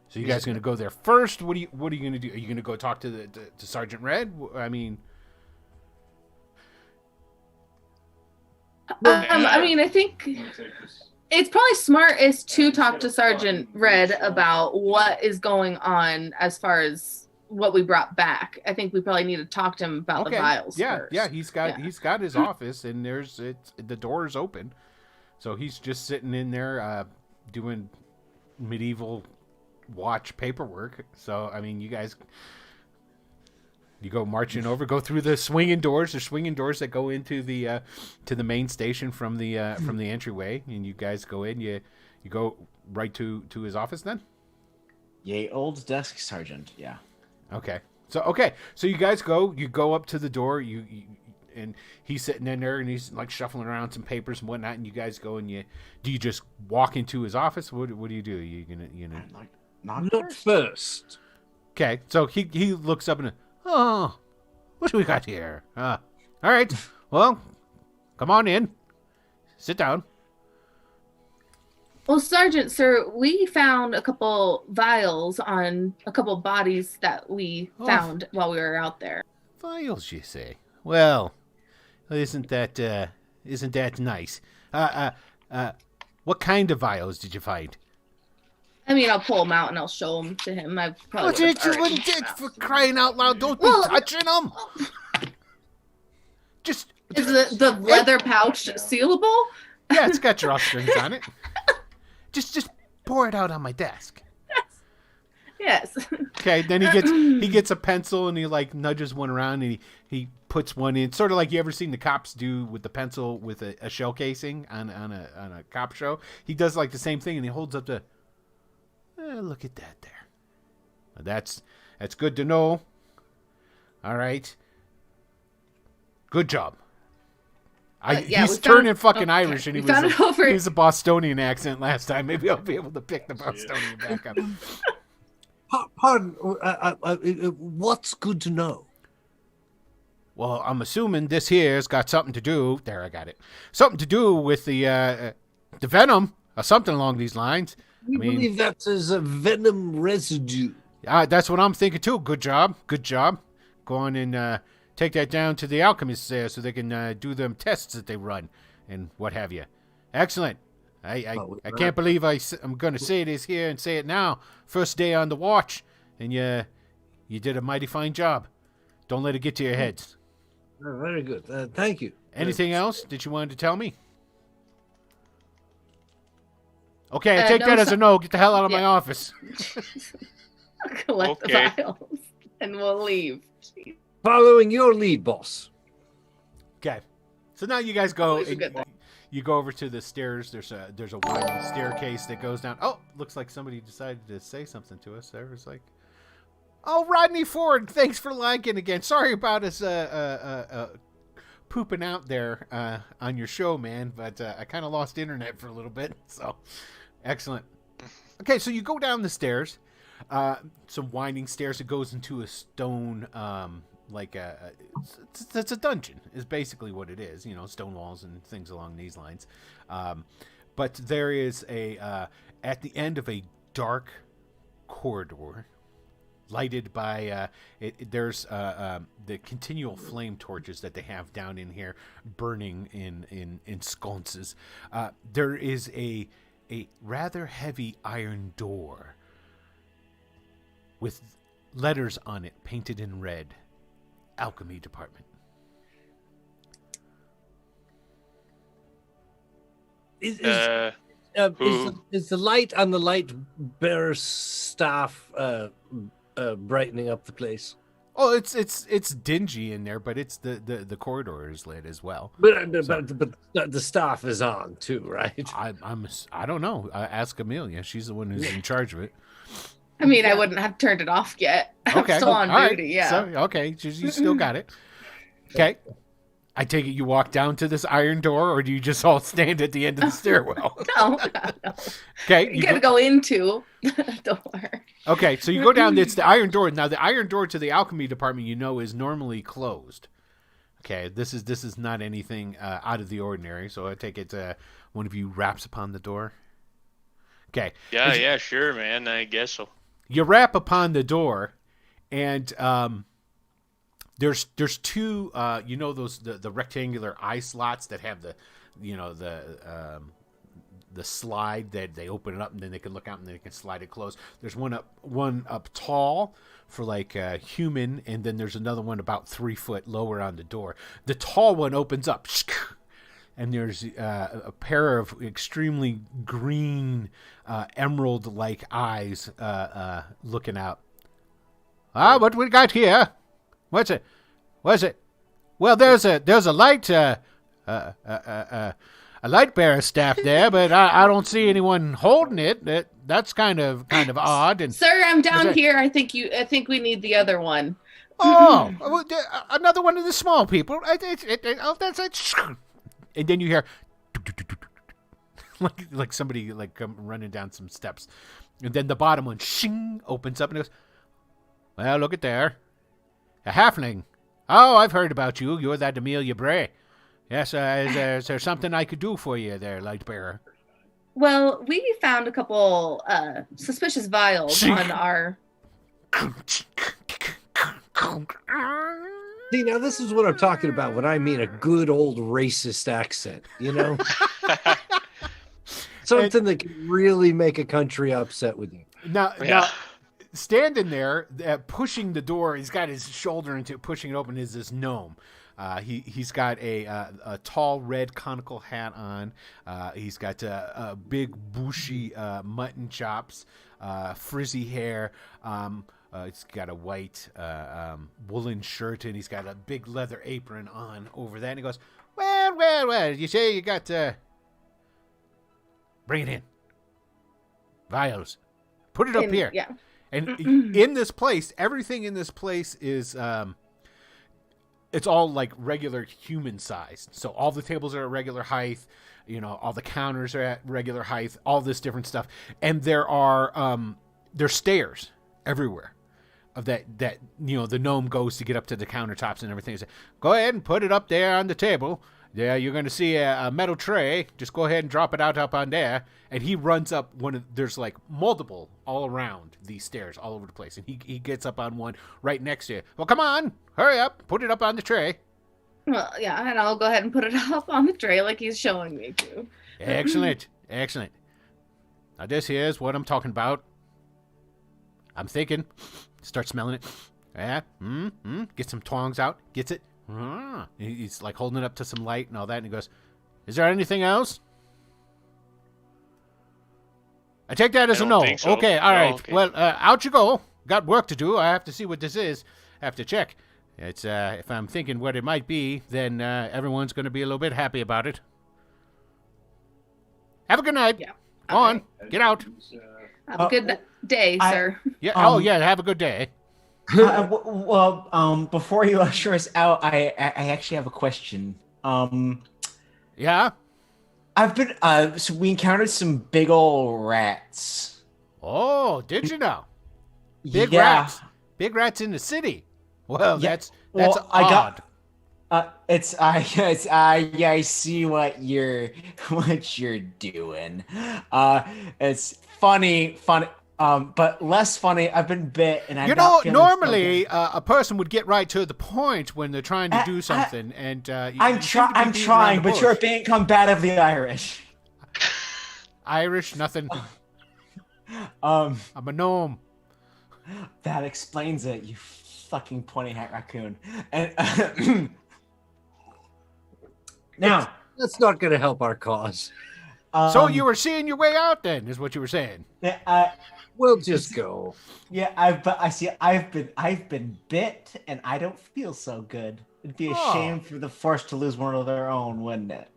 Speaker 2: So you guys are going to go there first. What are you going to do? Are you going to go talk to to Sergeant Red? I mean.
Speaker 3: I mean, I think it's probably smartest to talk to Sergeant Red about what is going on as far as what we brought back. I think we probably need to talk to him about the vials first.
Speaker 2: Yeah, he's got his office, and the door is open, so he's just sitting in there doing medieval watch paperwork. So I mean, you guys. You go marching over, go through the swinging doors. There's swinging doors that go into the to the main station from the entryway, and you guys go in. You go right to his office then.
Speaker 5: Yay, old desk sergeant. Yeah.
Speaker 2: Okay. So you guys go up to the door. You and he's sitting in there and he's like shuffling around some papers and whatnot. And you guys go and do you just walk into his office? What do you do? You gonna
Speaker 5: Not
Speaker 7: first.
Speaker 2: Okay. So he looks up and. Oh, what do we got here? All right. Well, come on in. Sit down.
Speaker 3: Well, Sergeant, sir, we found a couple vials on a couple bodies that we found while we were out there.
Speaker 2: Vials, you say? Well, isn't that nice? What kind of vials did you find?
Speaker 3: I mean, I'll pull them out and I'll show them to him. I probably
Speaker 2: For crying out loud, don't be touching them. Just
Speaker 3: is the leather pouch sealable?
Speaker 2: Yeah, it's got drawstrings on it. Just pour it out on my desk.
Speaker 3: Yes.
Speaker 2: Okay, then he gets a pencil and he like nudges one around and he puts one in, sort of like you ever seen the cops do with the pencil with a shell casing on a cop show. He does like the same thing and he holds up the. Look at that there. That's good to know. All right. Good job. He's turning fucking Irish, and he was a Bostonian accent last time. Maybe I'll be able to pick the Bostonian back up.
Speaker 7: Pardon. What's good to know?
Speaker 2: Well, I'm assuming this here's got something to do. There, I got it. Something to do with the venom or something along these lines.
Speaker 7: I believe that is a venom residue.
Speaker 2: That's what I'm thinking too. Good job. Go on and take that down to the alchemists there so they can do them tests that they run and what have you. Excellent. I can't believe I'm going to say this here and say it now. First day on the watch, and you did a mighty fine job. Don't let it get to your heads.
Speaker 7: Very good. Thank you.
Speaker 2: Anything else that you wanted to tell me? Okay, I take that as a no. Get the hell out of my office.
Speaker 3: I'll collect the vials and we'll leave. Jeez.
Speaker 7: Following your lead, boss.
Speaker 2: Okay. So now you guys go. You go over to the stairs. There's a winding staircase that goes down. Oh, looks like somebody decided to say something to us. There was like, oh, Rodney Ford, thanks for liking again. Sorry about us pooping out there on your show, man. But I kind of lost internet for a little bit. So excellent. Okay, so you go down the stairs. Some winding stairs that goes into a stone it's a dungeon is basically what it is. Stone walls and things along these lines. But there is at the end of a dark corridor, lighted by there's the continual flame torches that they have down in here, burning in sconces. There is a rather heavy iron door with letters on it painted in red. Alchemy department.
Speaker 7: Is
Speaker 6: Who?
Speaker 7: the light on the light bearer's staff brightening up the place?
Speaker 2: Oh, it's dingy in there, but it's the corridor is lit as well.
Speaker 7: But the staff is on too, right?
Speaker 2: I don't know. Ask Amelia. She's the one who's in charge of it.
Speaker 3: I mean, I wouldn't have turned it off yet. I'm
Speaker 2: Okay.
Speaker 3: still on
Speaker 2: All
Speaker 3: duty,
Speaker 2: right.
Speaker 3: yeah.
Speaker 2: So, okay, you still got it. Okay. I take it you walk down to this iron door, or do you just all stand at the end of the stairwell?
Speaker 3: No.
Speaker 2: Okay.
Speaker 3: You gotta go into. Don't worry.
Speaker 2: Okay, so you go down. It's the iron door. Now, the iron door to the alchemy department, is normally closed. Okay, this is not anything out of the ordinary. So I take it one of you raps upon the door. Okay.
Speaker 6: Yeah, sure, man. I guess so.
Speaker 2: You rap upon the door, and there's two those the rectangular eye slots that have the slide that they open it up and then they can look out and then they can slide it closed. There's one up tall for like human, and then there's another one about 3 foot lower on the door. The tall one opens up, and there's a pair of extremely green emerald-like eyes looking out. What we got here? What's it? Well, there's a light a light bearer staff there, but I don't see anyone holding it. That's kind of odd. And
Speaker 3: Sir, I'm down here. I think we need the other one.
Speaker 2: oh, another one of the small people. That's it. And then you hear like somebody come running down some steps, and then the bottom one shing opens up and it goes. Well, look at there, a halfling. Oh, I've heard about you. You're that Amelia Bray. Yes, is there something I could do for you there, Lightbearer?
Speaker 3: Well, we found a couple suspicious vials on our.
Speaker 7: See, now this is what I'm talking about when I mean a good old racist accent, Something that can really make a country upset with you.
Speaker 2: Now, standing there, pushing the door, he's got his shoulder into it, pushing it open, is this gnome. He's got a tall red conical hat on. He's got big bushy mutton chops, frizzy hair. He's got a white woolen shirt, and he's got a big leather apron on over that. And he goes, well, you say you got bring it in. Vials. Put it up here.
Speaker 3: Yeah.
Speaker 2: And in this place, everything in this place is it's all like regular human size. So all the tables are at regular height, all the counters are at regular height, all this different stuff. And there are there's stairs everywhere of that the gnome goes to get up to the countertops and everything. He said, go ahead and put it up there on the table. Yeah, you're going to see a metal tray. Just go ahead and drop it out up on there. And he runs up there's like multiple all around these stairs all over the place. And he gets up on one right next to you. Well, come on, hurry up, put it up on the tray.
Speaker 3: Well, yeah, and I'll go ahead and put it up on the tray like he's showing me to.
Speaker 2: Excellent. Now this here's what I'm talking about. I'm thinking. Start smelling it. Yeah. Get some tongs out. Gets it. He's like holding it up to some light and all that, and he goes, "Is there anything else?" I take that as a no.
Speaker 6: So.
Speaker 2: Okay, all right.
Speaker 6: Okay.
Speaker 2: Well, out you go. Got work to do. I have to see what this is. Have to check. It's if I'm thinking what it might be, then everyone's going to be a little bit happy about it. Have a good night.
Speaker 3: Yeah.
Speaker 2: Go on. Get out.
Speaker 3: Have a good day, sir.
Speaker 2: Yeah. Yeah. Have a good day.
Speaker 5: Before you usher us out, I actually have a question.
Speaker 2: Yeah.
Speaker 5: I've been so we encountered some big ol' rats.
Speaker 2: Oh, did you know? Big
Speaker 5: Yeah.
Speaker 2: rats. Big rats in the city. Well,
Speaker 5: Yeah,
Speaker 2: that's
Speaker 5: well,
Speaker 2: odd.
Speaker 5: I see what you're doing. It's funny, but less funny. I've been bit, and I'm
Speaker 2: You
Speaker 5: not
Speaker 2: know,
Speaker 5: feeling so
Speaker 2: normally
Speaker 5: good.
Speaker 2: a person would get right to the point when they're trying to do something, and
Speaker 5: I'm
Speaker 2: I'm
Speaker 5: trying, but you're being combatively Irish.
Speaker 2: Irish, nothing.
Speaker 5: Um,
Speaker 2: I'm a gnome.
Speaker 5: that explains it. You fucking pointy hat raccoon. And now,
Speaker 4: That's not going to help our cause.
Speaker 2: So you were seeing your way out, then, is what you were saying.
Speaker 4: We'll just go.
Speaker 5: Yeah, I've been bit, and I don't feel so good. It'd be a shame for the Force to lose one of their own, wouldn't it?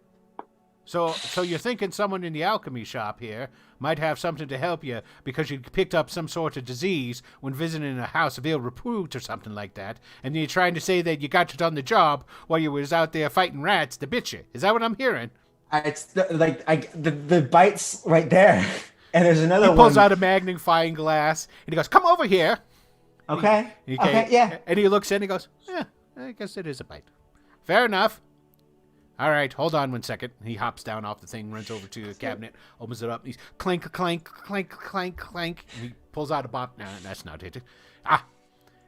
Speaker 2: So you're thinking someone in the alchemy shop here might have something to help you because you picked up some sort of disease when visiting a house of ill repute or something like that, and you're trying to say that you got it on the job while you was out there fighting rats to bit you. Is that what I'm hearing?
Speaker 5: It's the bite's right there, and there's another one.
Speaker 2: He pulls out a magnifying glass and he goes, "Come over here."
Speaker 5: Okay. Okay. Yeah.
Speaker 2: And he looks in and he goes, "Yeah, I guess it is a bite. Fair enough. All right, hold on 1 second." He hops down off the thing, runs over to a cabinet, opens it up. He's clank, clank, clank, clank, clank. And he pulls out a bottle. No, that's not it.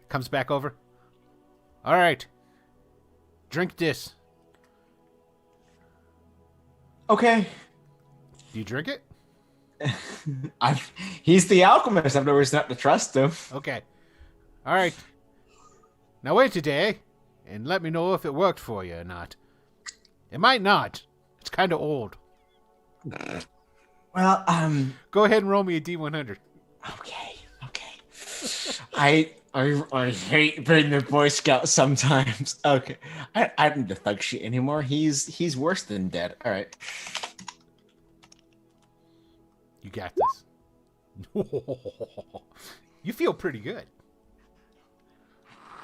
Speaker 2: Comes back over. All right, drink this.
Speaker 5: Okay.
Speaker 2: Do you drink it?
Speaker 5: He's the alchemist. I've no reason not to trust him.
Speaker 2: Okay. All right. Now wait a day, and let me know if it worked for you or not. It might not. It's kind of old.
Speaker 5: Well,
Speaker 2: Go ahead and roll me a D100.
Speaker 5: Okay. I hate being the Boy Scout sometimes. Okay. I don't need to thug shit anymore. He's worse than dead. All right.
Speaker 2: You got this. You feel pretty good.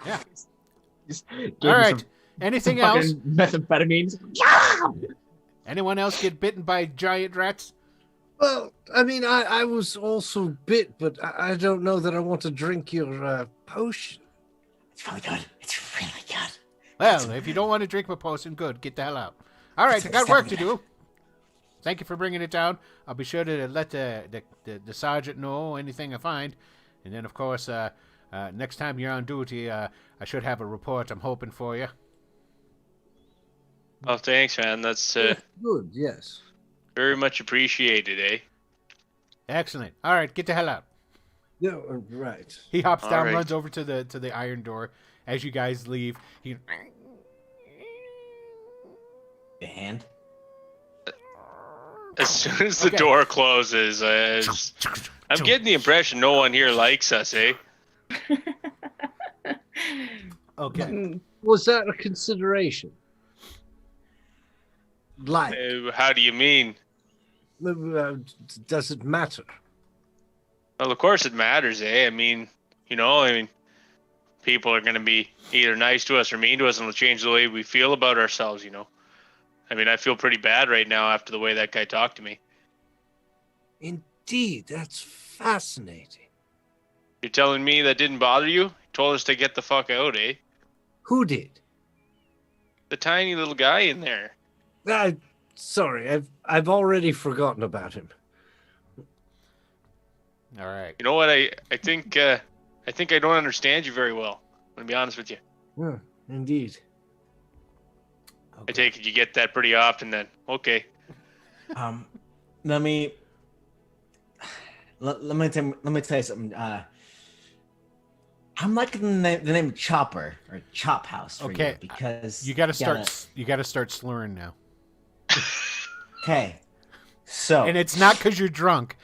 Speaker 2: Yeah. All right. Anything else?
Speaker 5: Methamphetamines.
Speaker 2: Anyone else get bitten by giant rats?
Speaker 4: Well, I mean, I was also bit, but I don't know that I want to drink your potion.
Speaker 5: It's really good. It's really good.
Speaker 2: Well, if you don't want to drink my potion, good. Get the hell out. All right, I got work to do. Thank you for bringing it down. I'll be sure to let the sergeant know anything I find. And then, of course, next time you're on duty, I should have a report I'm hoping for you.
Speaker 6: Oh, thanks, man. That's
Speaker 4: Good, yes.
Speaker 6: very much appreciated, eh?
Speaker 2: Excellent. All right, get the hell out.
Speaker 4: Yeah, right.
Speaker 2: He hops
Speaker 6: All
Speaker 2: down,
Speaker 6: right.
Speaker 2: runs over to the iron door. As you guys leave, he...
Speaker 5: The hand.
Speaker 6: As soon as the
Speaker 2: Okay.
Speaker 6: door closes, I'm getting the impression no one here likes us, eh?
Speaker 2: Okay.
Speaker 4: Was that a consideration? Like,
Speaker 6: How do you mean?
Speaker 4: does it matter?
Speaker 6: Well, of course it matters, eh? I mean, people are going to be either nice to us or mean to us, and it'll change the way we feel about ourselves, I mean, I feel pretty bad right now after the way that guy talked to me.
Speaker 4: Indeed, that's fascinating.
Speaker 6: You're telling me that didn't bother you? He told us to get the fuck out, eh?
Speaker 4: Who did?
Speaker 6: The tiny little guy in there.
Speaker 4: Sorry, I've already forgotten about him.
Speaker 2: All right.
Speaker 6: You know what? I think I don't understand you very well. I'm going to be honest with you.
Speaker 4: Yeah, indeed.
Speaker 6: I take it you get that pretty often then. Okay.
Speaker 5: Let me tell you something. I'm liking the name Chopper or Chop House for
Speaker 2: Okay,
Speaker 5: you because
Speaker 2: You got to start slurring now.
Speaker 5: Okay, so
Speaker 2: And it's not because you're drunk.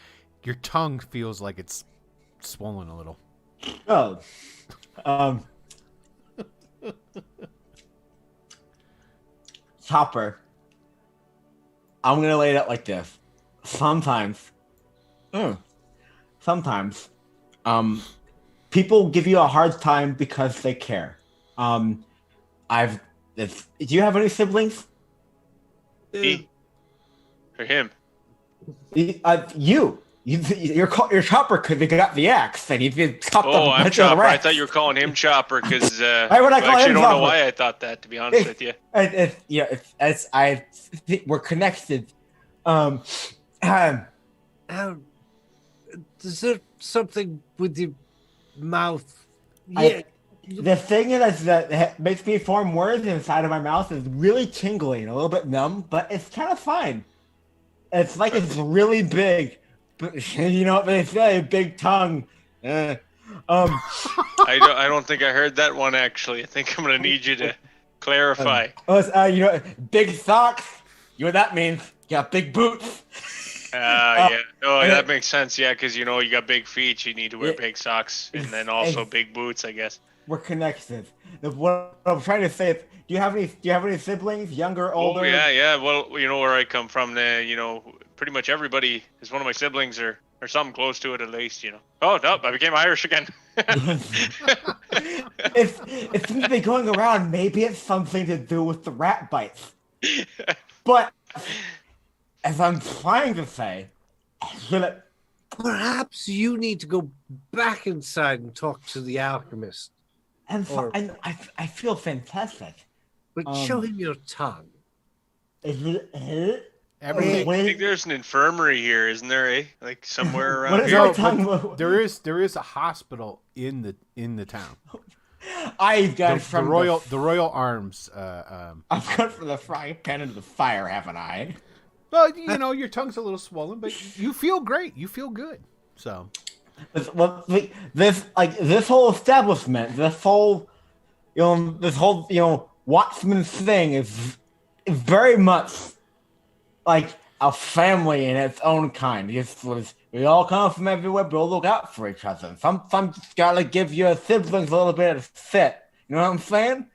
Speaker 2: Your tongue feels like it's swollen a little.
Speaker 5: Chopper. I'm gonna lay it out like this. Sometimes, people give you a hard time because they care. Do you have any siblings?
Speaker 6: He? Or him?
Speaker 5: You. Your chopper could have got the axe, and he'd chopped up a
Speaker 6: Oh, I'm
Speaker 5: bunch of the
Speaker 6: Chopper. I
Speaker 5: rats.
Speaker 6: thought you were calling him Chopper because
Speaker 5: Why would I call
Speaker 6: actually
Speaker 5: him
Speaker 6: don't know
Speaker 5: Chopper?
Speaker 6: why I thought that. To be honest with you.
Speaker 5: I think we're connected. Um,
Speaker 7: Now, is there something with your mouth? Yeah.
Speaker 5: the thing that makes me form words inside of my mouth is really tingly and a little bit numb, but it's kind of fine. It's like it's really big, but you know what they say, big tongue.
Speaker 6: I don't think I heard that one actually. I think I'm gonna need you to clarify.
Speaker 5: Big socks. You know what that means? You got big boots.
Speaker 6: Yeah. Oh, that makes sense. Yeah, because you got big feet. You need to wear big socks and then also big boots, I guess.
Speaker 5: We're connected. What I'm trying to say is, do you have any siblings, younger, older?
Speaker 6: Oh yeah. Well, you know where I come from. Pretty much everybody is one of my siblings or something close to it at least. Oh no, I became Irish again.
Speaker 5: It seems to be going around. Maybe it's something to do with the rat bites. But as I'm trying to say,
Speaker 7: Perhaps you need to go back inside and talk to the alchemist.
Speaker 5: I feel fantastic.
Speaker 7: But show him your tongue.
Speaker 6: I think there's an infirmary here, isn't there? Like somewhere around
Speaker 5: What is
Speaker 6: here.
Speaker 5: our tongue?
Speaker 2: There is a hospital in the town.
Speaker 5: I've got
Speaker 2: The Royal Arms.
Speaker 5: I've gone from the frying pan into the fire, haven't I?
Speaker 2: Well, your tongue's a little swollen, but you feel great. You feel good. So,
Speaker 5: This whole establishment, this whole Watchman thing is very much like a family in its own kind. We all come from everywhere, but we all look out for each other. Some just gotta give your siblings a little bit of sit. You know what I'm saying?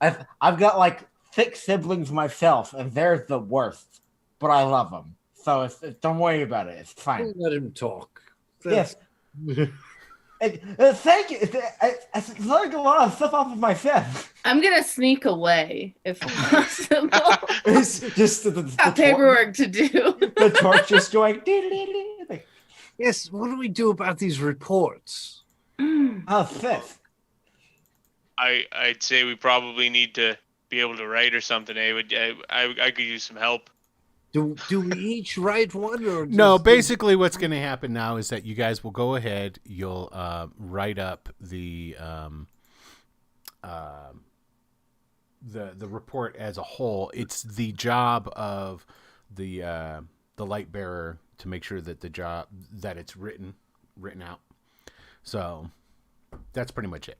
Speaker 5: I've got like 6 siblings myself, and they're the worst, but I love them. So don't worry about it. It's fine.
Speaker 7: Don't let him talk.
Speaker 5: Yes. Thank you. It's like a lot of stuff off of my chest.
Speaker 3: I'm gonna sneak away if possible.
Speaker 5: It's just the
Speaker 3: Got paperwork to do.
Speaker 5: The torch just going. Like,
Speaker 7: Yes, what do we do about these reports?
Speaker 5: oh, fifth.
Speaker 6: I'd say we probably need to be able to write or something. I could use some help.
Speaker 7: Do we each write one or
Speaker 2: no, basically what's going to happen now is that you guys will go ahead. You'll write up the report as a whole. It's the job of the light bearer to make sure that that it's written out. So that's pretty much it.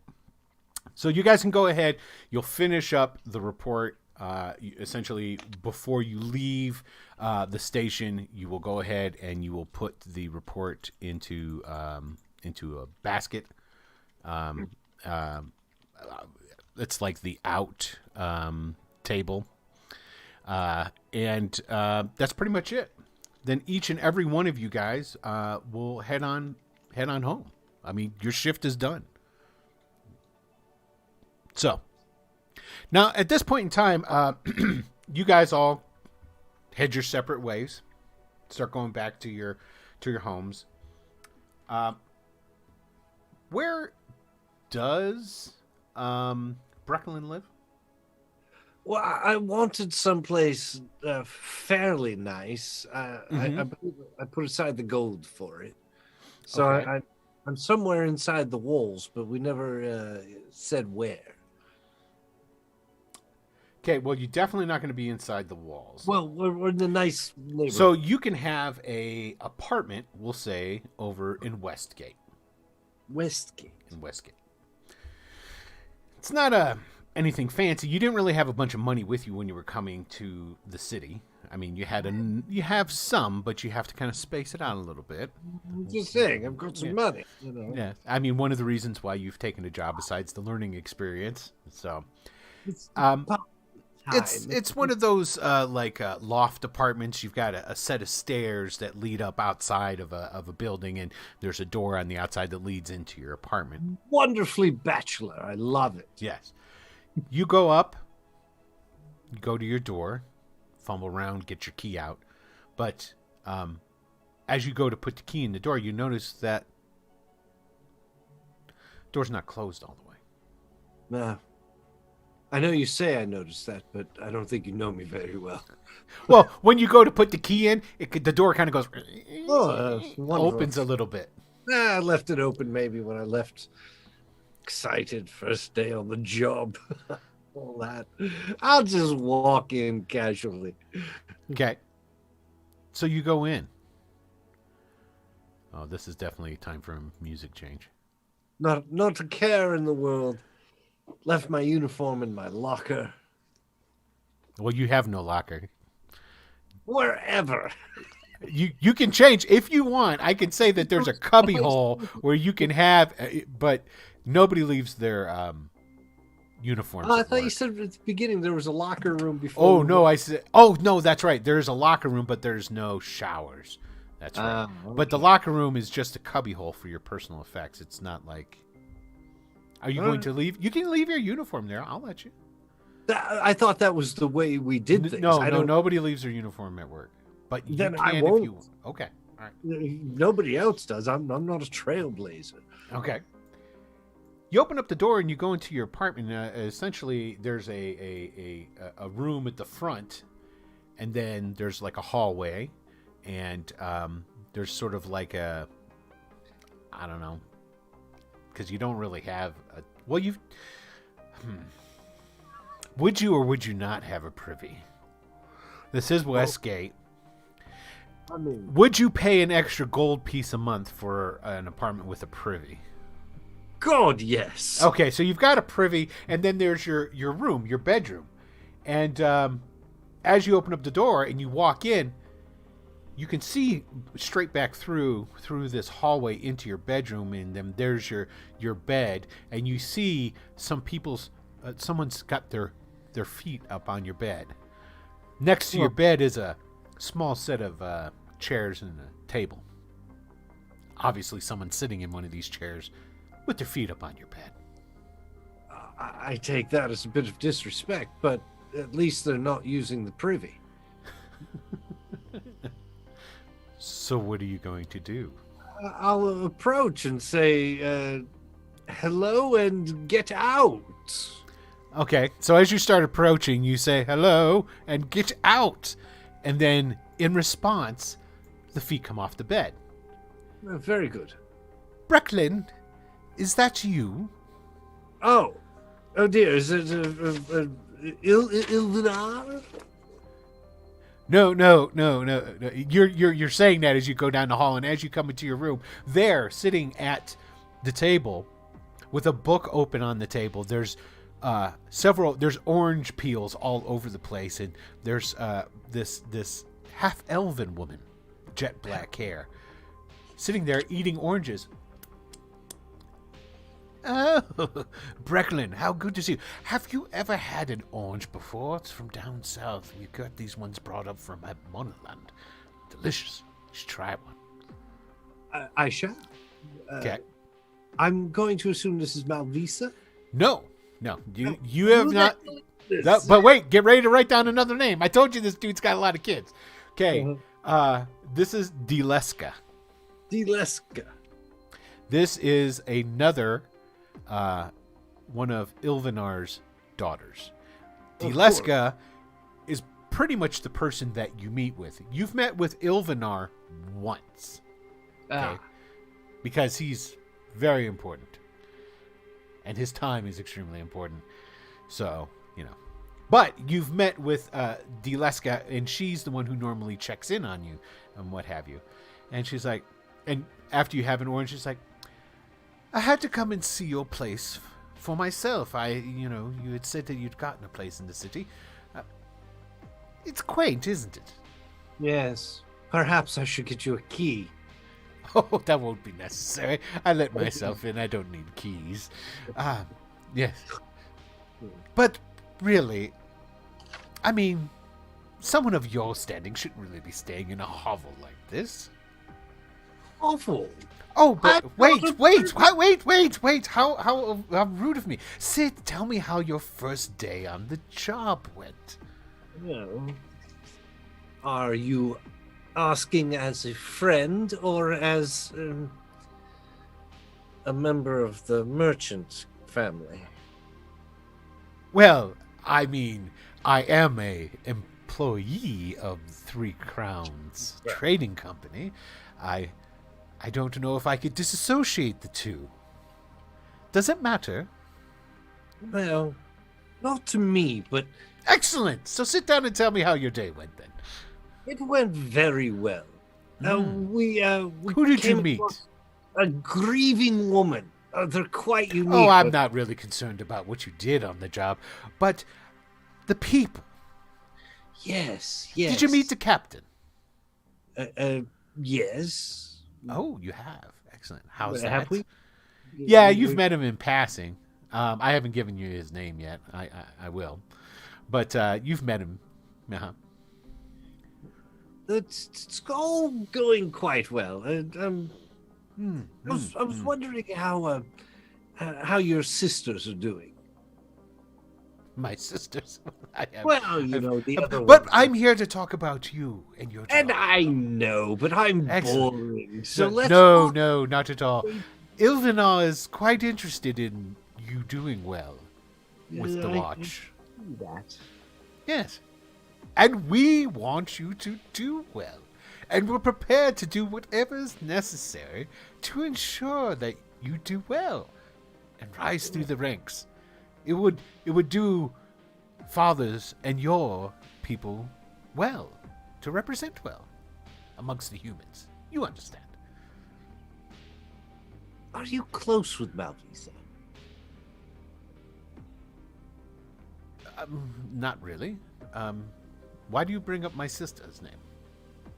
Speaker 2: So you guys can go ahead. You'll finish up the report. Essentially, before you leave the station, you will go ahead and you will put the report into a basket. It's like the out table, and that's pretty much it. Then each and every one of you guys will head on home. I mean, your shift is done. So. Now, at this point in time, you guys all head your separate ways. Start going back to your homes. Where does Brecklin live?
Speaker 7: Well, I wanted someplace fairly nice. I put aside the gold for it. So
Speaker 2: Okay.
Speaker 7: I'm somewhere inside the walls, but we never said where.
Speaker 2: Okay, well, you're definitely not going to be inside the walls.
Speaker 7: Well, we're in the nice neighborhood.
Speaker 2: So you can have a apartment, we'll say, over in Westgate.
Speaker 7: Westgate.
Speaker 2: In Westgate. It's not anything fancy. You didn't really have a bunch of money with you when you were coming to the city. I mean, you have some, but you have to kind of space it out a little bit.
Speaker 7: I'm just saying, I've got some money.
Speaker 2: Yeah, I mean, one of the reasons why you've taken a job besides the learning experience. So, it's one of those loft apartments. You've got a set of stairs that lead up outside of a building, and there's a door on the outside that leads into your apartment.
Speaker 7: Wonderfully bachelor. I love it.
Speaker 2: Yes. You go up, you go to your door, fumble around, get your key out, but as you go to put the key in the door, you notice that door's not closed all the way.
Speaker 7: Nah. I know you say I noticed that, but I don't think you know me very well.
Speaker 2: Well, when you go to put the key in, the door kind of goes,
Speaker 7: Wonderful.
Speaker 2: opens a little bit.
Speaker 7: I left it open maybe when I left. Excited, first day on the job. All that. I'll just walk in casually.
Speaker 2: Okay. So you go in. Oh, this is definitely time for a music change.
Speaker 7: Not a care in the world. Left my uniform in my locker.
Speaker 2: Well, you have no locker.
Speaker 7: Wherever.
Speaker 2: You can change if you want. I can say that there's a cubby hole where you can have, but nobody leaves their uniforms.
Speaker 7: Oh, I
Speaker 2: at
Speaker 7: thought you
Speaker 2: work.
Speaker 7: said at the beginning there was a locker room before.
Speaker 2: Oh no, I said. Oh no, that's right. There's a locker room, but there's no showers. That's right.
Speaker 7: Okay.
Speaker 2: But the locker room is just a cubby hole for your personal effects. It's not like. Are you going to leave? You can leave your uniform there. I'll let you.
Speaker 7: I thought that was the way we did things.
Speaker 2: No,
Speaker 7: I don't.
Speaker 2: nobody leaves their uniform at work. But you
Speaker 7: Then
Speaker 2: can
Speaker 7: I
Speaker 2: if
Speaker 7: won't.
Speaker 2: you want. Okay. All right.
Speaker 7: Nobody else does. I'm not a trailblazer.
Speaker 2: Okay. You open up the door and you go into your apartment. Essentially, there's a room at the front, and then there's like a hallway, and there's sort of like a, I don't know, because you don't really have a. Well, you. Would you or would you not have a privy? This is Westgate.
Speaker 7: I mean,
Speaker 2: Would you pay an extra gold piece a month for an apartment with a privy?
Speaker 7: God, yes.
Speaker 2: Okay, so you've got a privy, and then there's your room, your bedroom. And as you open up the door and you walk in, you can see straight back through this hallway into your bedroom, and then there's your bed, and you see some people's someone's got their feet up on your bed. Next to your bed is a small set of chairs and a table. Obviously, someone's sitting in one of these chairs with their feet up on your bed.
Speaker 7: I take that as a bit of disrespect, but at least they're not using the privy.
Speaker 2: So what are you going to do?
Speaker 7: I'll approach and say, hello and get out.
Speaker 2: Okay, so as you start approaching, you say hello and get out. And then in response, the feet come off the bed.
Speaker 7: Very good.
Speaker 2: Brecklin, is that you?
Speaker 7: Oh dear, is it Ilvinar?
Speaker 2: No. You're saying that as you go down the hall, and as you come into your room, there, sitting at the table, with a book open on the table, there's there's orange peels all over the place, and there's this half elven woman, jet black hair, sitting there eating oranges. Oh, Brecklin, how good to see you. Have you ever had an orange before? It's from down south. We've got these ones brought up from Monland. Delicious. You should try one.
Speaker 7: I shall.
Speaker 2: Okay.
Speaker 7: I'm going to assume this is Malvisa.
Speaker 2: No. You have not. But wait, get ready to write down another name. I told you this dude's got a lot of kids. Okay. This is Dileska.
Speaker 7: Dileska.
Speaker 2: This is another one of Ilvinar's daughters. Dileska is pretty much the person that you meet with. You've met with Ilvinar once. Okay? Because he's very important. And his time is extremely important. So, But you've met with Dileska, and she's the one who normally checks in on you and what have you. And she's like, and after you have an orange, she's like, I had to come and see your place for myself. You had said that you'd gotten a place in the city. It's quaint, isn't it?
Speaker 7: Yes. Perhaps I should get you a key.
Speaker 2: Oh, that won't be necessary. I let myself in. I don't need keys. Yes. But really, I mean, someone of your standing shouldn't really be staying in a hovel like this.
Speaker 7: Awful.
Speaker 2: Oh, but wait! How rude of me. Sid, tell me how your first day on the job went.
Speaker 7: Well, are you asking as a friend or as a member of the merchant family?
Speaker 2: Well, I mean, I am a employee of Three Crowns Trading Company. I don't know if I could disassociate the two. Does it matter?
Speaker 7: Well, not to me, but
Speaker 2: Excellent. So sit down and tell me how your day went then.
Speaker 7: it went very well. We
Speaker 2: Who did you
Speaker 7: came
Speaker 2: meet?
Speaker 7: across a grieving woman. They're quite unique.
Speaker 2: Oh, I'm
Speaker 7: but-
Speaker 2: not really concerned about what you did on the job, but the people.
Speaker 7: Yes.
Speaker 2: Did you meet the captain?
Speaker 7: Yes.
Speaker 2: Oh, you have. Excellent. How's that?
Speaker 7: Have we?
Speaker 2: Yeah, you've met him in passing. I haven't given you his name yet. I will. But you've met him. Uh-huh.
Speaker 7: It's all going quite well. And I was wondering how your sisters are doing.
Speaker 2: My sisters. I have,
Speaker 7: Well, you know the other
Speaker 2: but
Speaker 7: ones.
Speaker 2: I'm here to talk about you and your job.
Speaker 7: And I know, but I'm
Speaker 2: Excellent.
Speaker 7: boring. So let's
Speaker 2: no,
Speaker 7: talk.
Speaker 2: no, not at all. Ilvina is quite interested in you doing well with the
Speaker 7: I
Speaker 2: watch.
Speaker 7: can see that.
Speaker 2: Yes. And we want you to do well. And we're prepared to do whatever is necessary to ensure that you do well and rise through the ranks. It would do fathers and your people well to represent well amongst the humans. You understand.
Speaker 7: Are you close with Malvisa?
Speaker 2: Not really. Why do you bring up my sister's name?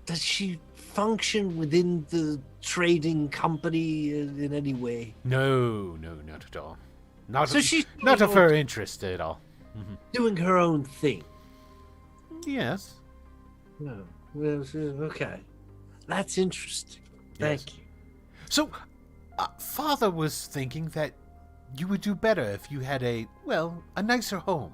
Speaker 7: Does she function within the trading company in any way?
Speaker 2: No, not at all. Not
Speaker 7: So she's
Speaker 2: not of her interest at all.
Speaker 7: doing her own thing.
Speaker 2: Yes.
Speaker 7: No. Well, okay. That's interesting. Thank you.
Speaker 2: So, Father was thinking that you would do better if you had a nicer home.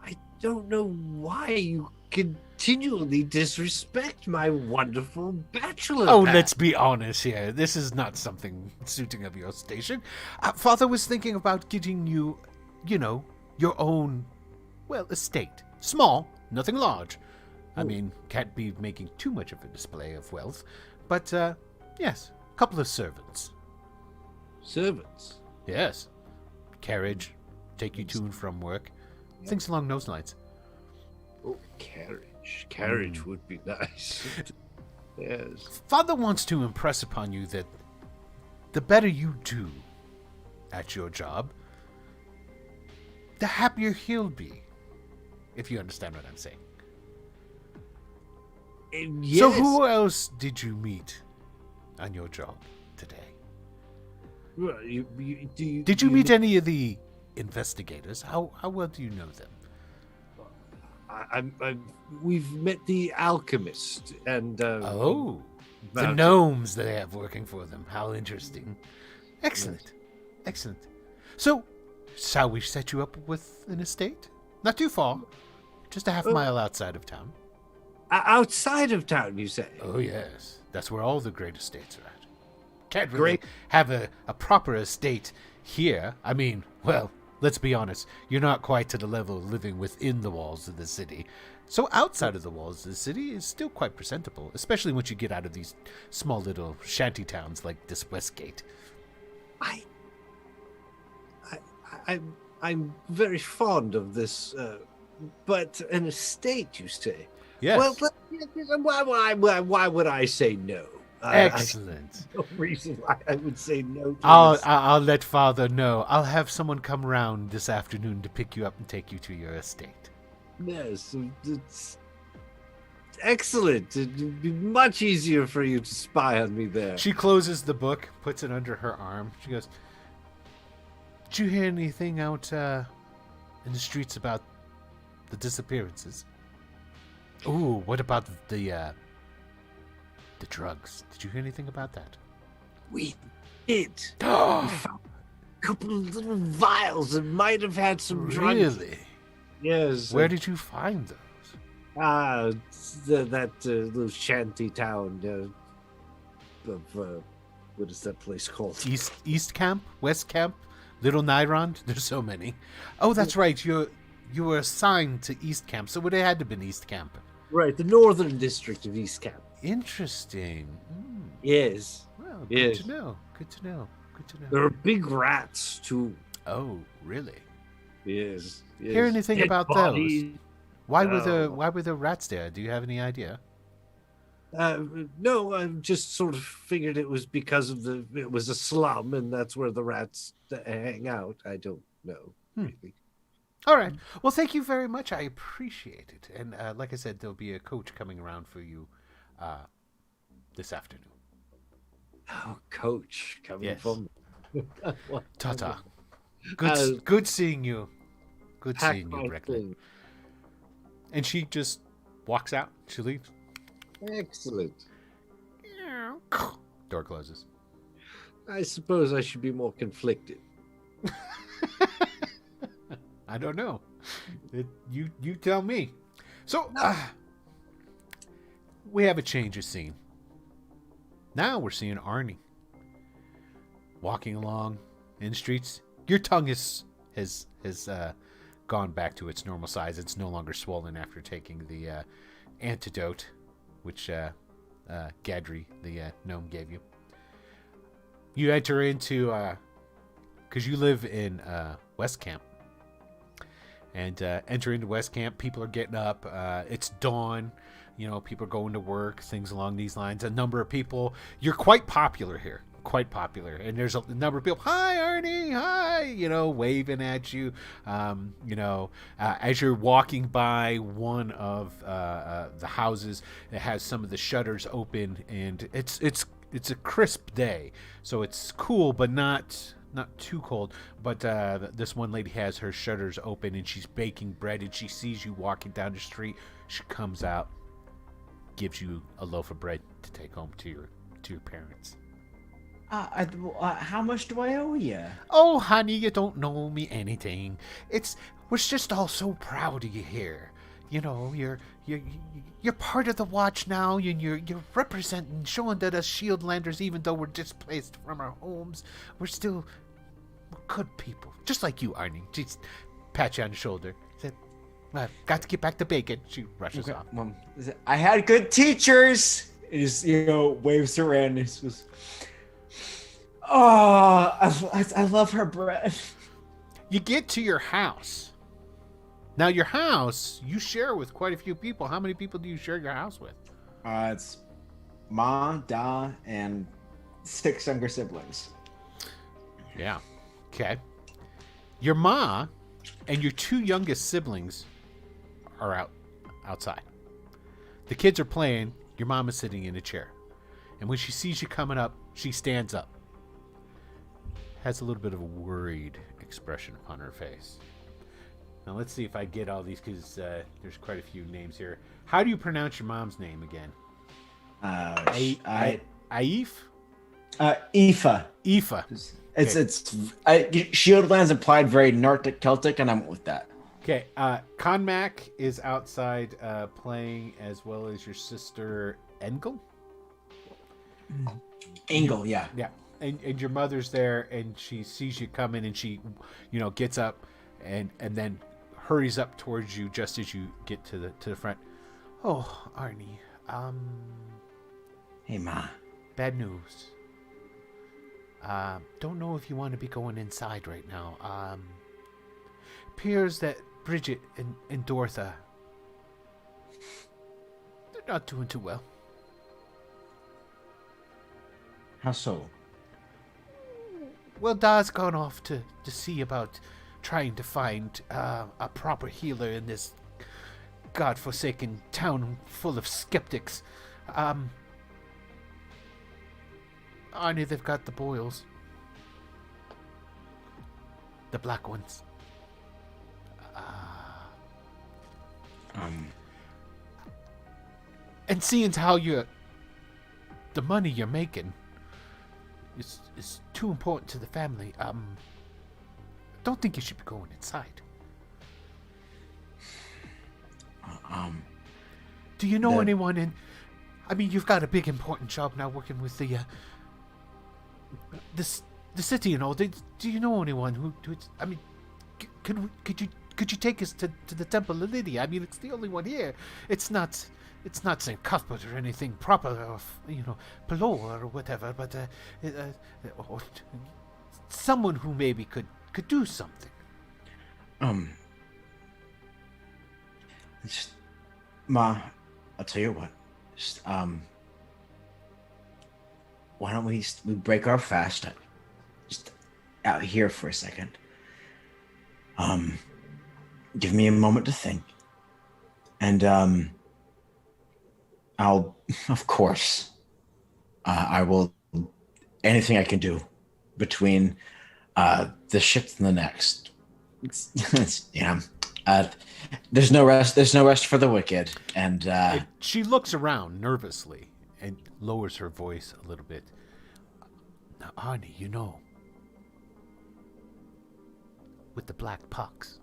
Speaker 7: I don't know why you continually disrespect my wonderful bachelor.
Speaker 2: Oh,
Speaker 7: pad.
Speaker 2: let's be honest here. This is not something suiting of your station. Father was thinking about getting you, your own, estate. Small, nothing large. I mean, can't be making too much of a display of wealth. But, yes, a couple of servants.
Speaker 7: Servants.
Speaker 2: Yes. Carriage, take you to and from work. Things along those lines.
Speaker 7: Oh, carriage. Carriage would be nice. Yes.
Speaker 2: Father wants to impress upon you that the better you do at your job, the happier he'll be. If you understand what I'm saying.
Speaker 7: Yes.
Speaker 2: So who else did you meet on your job today?
Speaker 7: Well,
Speaker 2: Did you meet any of the investigators? How well do you know them?
Speaker 7: We've met the alchemist and
Speaker 2: The
Speaker 7: Mountain.
Speaker 2: gnomes they have working for them. How interesting. Excellent. So, shall we set you up with an estate? Not too far. Just a half mile outside of town.
Speaker 7: outside of town. You say?
Speaker 2: Oh, yes. That's where all the great estates are at. Can't really have a proper estate here. I mean, let's be honest. You're not quite to the level of living within the walls of the city. So outside of the walls of the city is still quite presentable, especially once you get out of these small little shanty towns like this Westgate.
Speaker 7: I'm very fond of this, but an estate, you say?
Speaker 2: Yes.
Speaker 7: Well, why would I say no?
Speaker 2: Excellent.
Speaker 7: No reason why I would say no. To
Speaker 2: I'll let Father know. I'll have someone come round this afternoon to pick you up and take you to your estate.
Speaker 7: Yes, it's excellent. It'd be much easier for you to spy on me there.
Speaker 2: She closes the book, puts it under her arm. She goes, "Did you hear anything out in the streets about the disappearances? Ooh, what about the drugs? Did you hear anything about that?"
Speaker 7: We did. We found a couple of little vials that might have had some drugs.
Speaker 2: Really?
Speaker 7: Yes.
Speaker 2: Where did you find those?
Speaker 7: That little shanty town of what is that place called?
Speaker 2: East Camp, West Camp, Little Nyrond. There's so many. Oh, that's right. You were assigned to East Camp, so it would have had to been East Camp.
Speaker 7: Right, the northern district of East Camp.
Speaker 2: Interesting.
Speaker 7: Yes.
Speaker 2: Well, good
Speaker 7: Yes.
Speaker 2: to know. Good to know. Good to know.
Speaker 7: There are big rats too.
Speaker 2: Oh, really?
Speaker 7: Yes.
Speaker 2: Hear anything
Speaker 7: Dead
Speaker 2: about
Speaker 7: bodies.
Speaker 2: those? Why
Speaker 7: Oh.
Speaker 2: were the rats there? Do you have any idea?
Speaker 7: No, I just sort of figured it was because it was a slum and that's where the rats hang out. I don't know. Really.
Speaker 2: All right. Well, thank you very much. I appreciate it. And like I said, there'll be a coach coming around for you this afternoon.
Speaker 7: Oh, coach coming
Speaker 2: Yes.
Speaker 7: from
Speaker 2: Ta-ta.
Speaker 7: Uh,
Speaker 2: Good seeing you. Good
Speaker 7: pack
Speaker 2: seeing you,
Speaker 7: my
Speaker 2: Breckley.
Speaker 7: thing.
Speaker 2: And she just walks out. She leaves.
Speaker 7: Excellent.
Speaker 2: Door closes.
Speaker 7: I suppose I should be more conflicted.
Speaker 2: I don't know. You tell me. So, we have a change of scene. Now we're seeing Arnie walking along in the streets. Your tongue has gone back to its normal size. It's no longer swollen after taking the antidote, which Gadri, the gnome, gave you. You enter into, because you live in West Camp. And enter into West Camp. People are getting up. It's dawn. You know, people are going to work, things along these lines. A number of people. You're quite popular here. Quite popular. And there's a number of people. Hi, Arnie. Hi. You know, waving at you. As you're walking by one of the houses, it has some of the shutters open. And it's a crisp day. So it's cool, but not too cold, but this one lady has her shutters open and she's baking bread and she sees you walking down the street. She comes out, gives you a loaf of bread to take home to your parents.
Speaker 5: How much do I owe you?
Speaker 2: Oh, honey, you don't know me anything. We're just all so proud of you here. You know, you're part of the watch now, and you're representing, showing that us Shieldlanders, even though we're displaced from our homes, we're good people, just like you, Arnie. Just pat you on the shoulder. Said, "Got to get back to bacon." She rushes off.
Speaker 5: Mom, I had good teachers. It just, waves around. It was, I love her breath.
Speaker 2: You get to your house. Now, your house, you share with quite a few people. How many people do you share your house with?
Speaker 5: It's Ma, Da, and 6 younger siblings.
Speaker 2: Yeah. Okay. Your ma and your 2 youngest siblings are outside. The kids are playing. Your mom is sitting in a chair. And when she sees you coming up, she stands up. Has a little bit of a worried expression upon her face. Now, let's see if I get all these, because there's quite a few names here. How do you pronounce your mom's name again? Aif?
Speaker 5: Aoife.
Speaker 2: Aoife.
Speaker 5: It's Shieldlands implied very Nordic Celtic, and I'm with that.
Speaker 2: Okay, Conmac is outside playing, as well as your sister Engel.
Speaker 5: Engel, yeah.
Speaker 2: Yeah, and your mother's there, and she sees you coming, and she, gets up, and then hurries up towards you just as you get to the front. Oh, Arnie,
Speaker 5: Hey, Ma.
Speaker 2: bad news. Don't know if you want to be going inside right now. Appears that Bridget and Dortha, they're not doing too well.
Speaker 5: How so?
Speaker 2: Well, Da's gone off to see about trying to find a proper healer in this godforsaken town full of skeptics. Arnie, they've got the boils. The black ones. And seeing how the money you're making is too important to the family, don't think you should be going inside. Do you know
Speaker 5: The-
Speaker 2: anyone in? I mean, you've got a big important job now, working with the city and all. Do you know anyone who? I mean, could you take us to the Temple of Lydia? I mean, it's the only one here. It's not St. Cuthbert or anything proper, or Pelor or whatever, but or someone who maybe could do something.
Speaker 5: Just, Ma, I'll tell you what. Just, why don't we break our fast just out here for a second? Give me a moment to think. And, I'll, of course, I will, anything I can do between, the shift and the next. There's no rest for the wicked. And
Speaker 2: she looks around nervously and lowers her voice a little bit. Now, Arnie, with the black pox,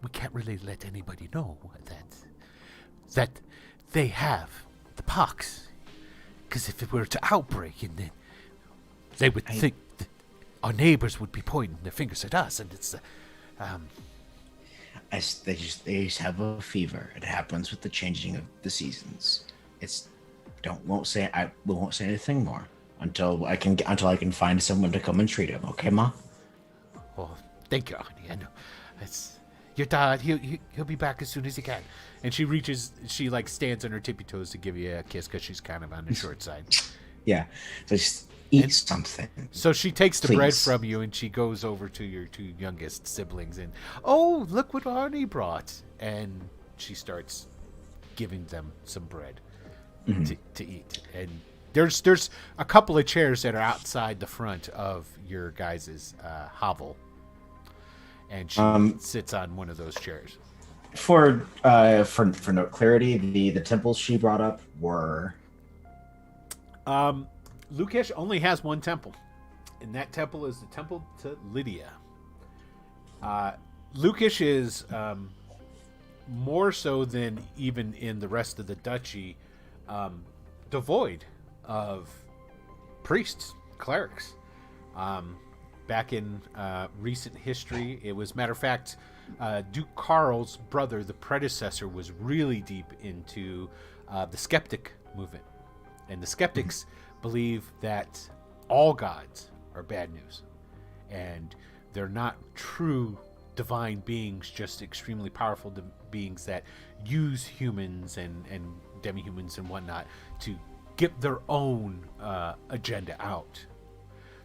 Speaker 2: we can't really let anybody know that they have the pox, because if it were to outbreak, and then they would think that our neighbors would be pointing their fingers at us, and it's
Speaker 5: they just have a fever. It happens with the changing of the seasons. We won't say anything more until I can find someone to come and treat him. Okay, Ma?
Speaker 2: Oh, thank you, Arnie. I know it's your dad. He'll be back as soon as he can. And she stands on her tippy toes to give you a kiss, because she's kind of on the short side.
Speaker 5: Yeah, just eat something.
Speaker 2: So she takes the
Speaker 5: Please.
Speaker 2: bread from you, and she goes over to your two youngest siblings, and, oh, look what Arnie brought. And she starts giving them some bread to eat. And there's a couple of chairs that are outside the front of your guys' hovel. And she sits on one of those chairs.
Speaker 5: For note clarity, the temples she brought up were...
Speaker 2: Leukish only has one temple, and that temple is the Temple to Lydia. Leukish is more so than even in the rest of the duchy, devoid of priests, clerics. Back in recent history, it was, matter of fact, Duke Carl's brother, the predecessor, was really deep into the skeptic movement. And the skeptics believe that all gods are bad news. And they're not true divine beings, just extremely powerful beings that use humans and demi-humans and whatnot to get their own agenda out.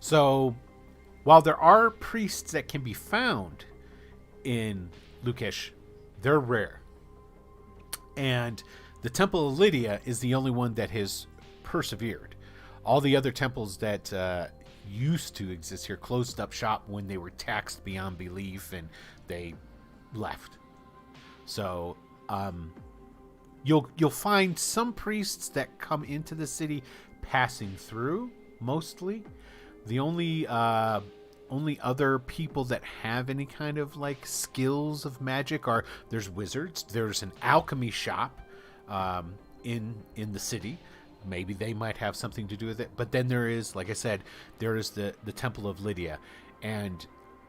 Speaker 2: So, while there are priests that can be found in Leukish, they're rare. And the Temple of Lydia is the only one that has persevered. All the other temples that used to exist here closed up shop when they were taxed beyond belief, and they left. So you'll find some priests that come into the city passing through, mostly. The only other people that have any kind of skills of magic are, there's wizards. There's an alchemy shop in the city. Maybe they might have something to do with it. But then there is, like I said, there is the Temple of Lydia, and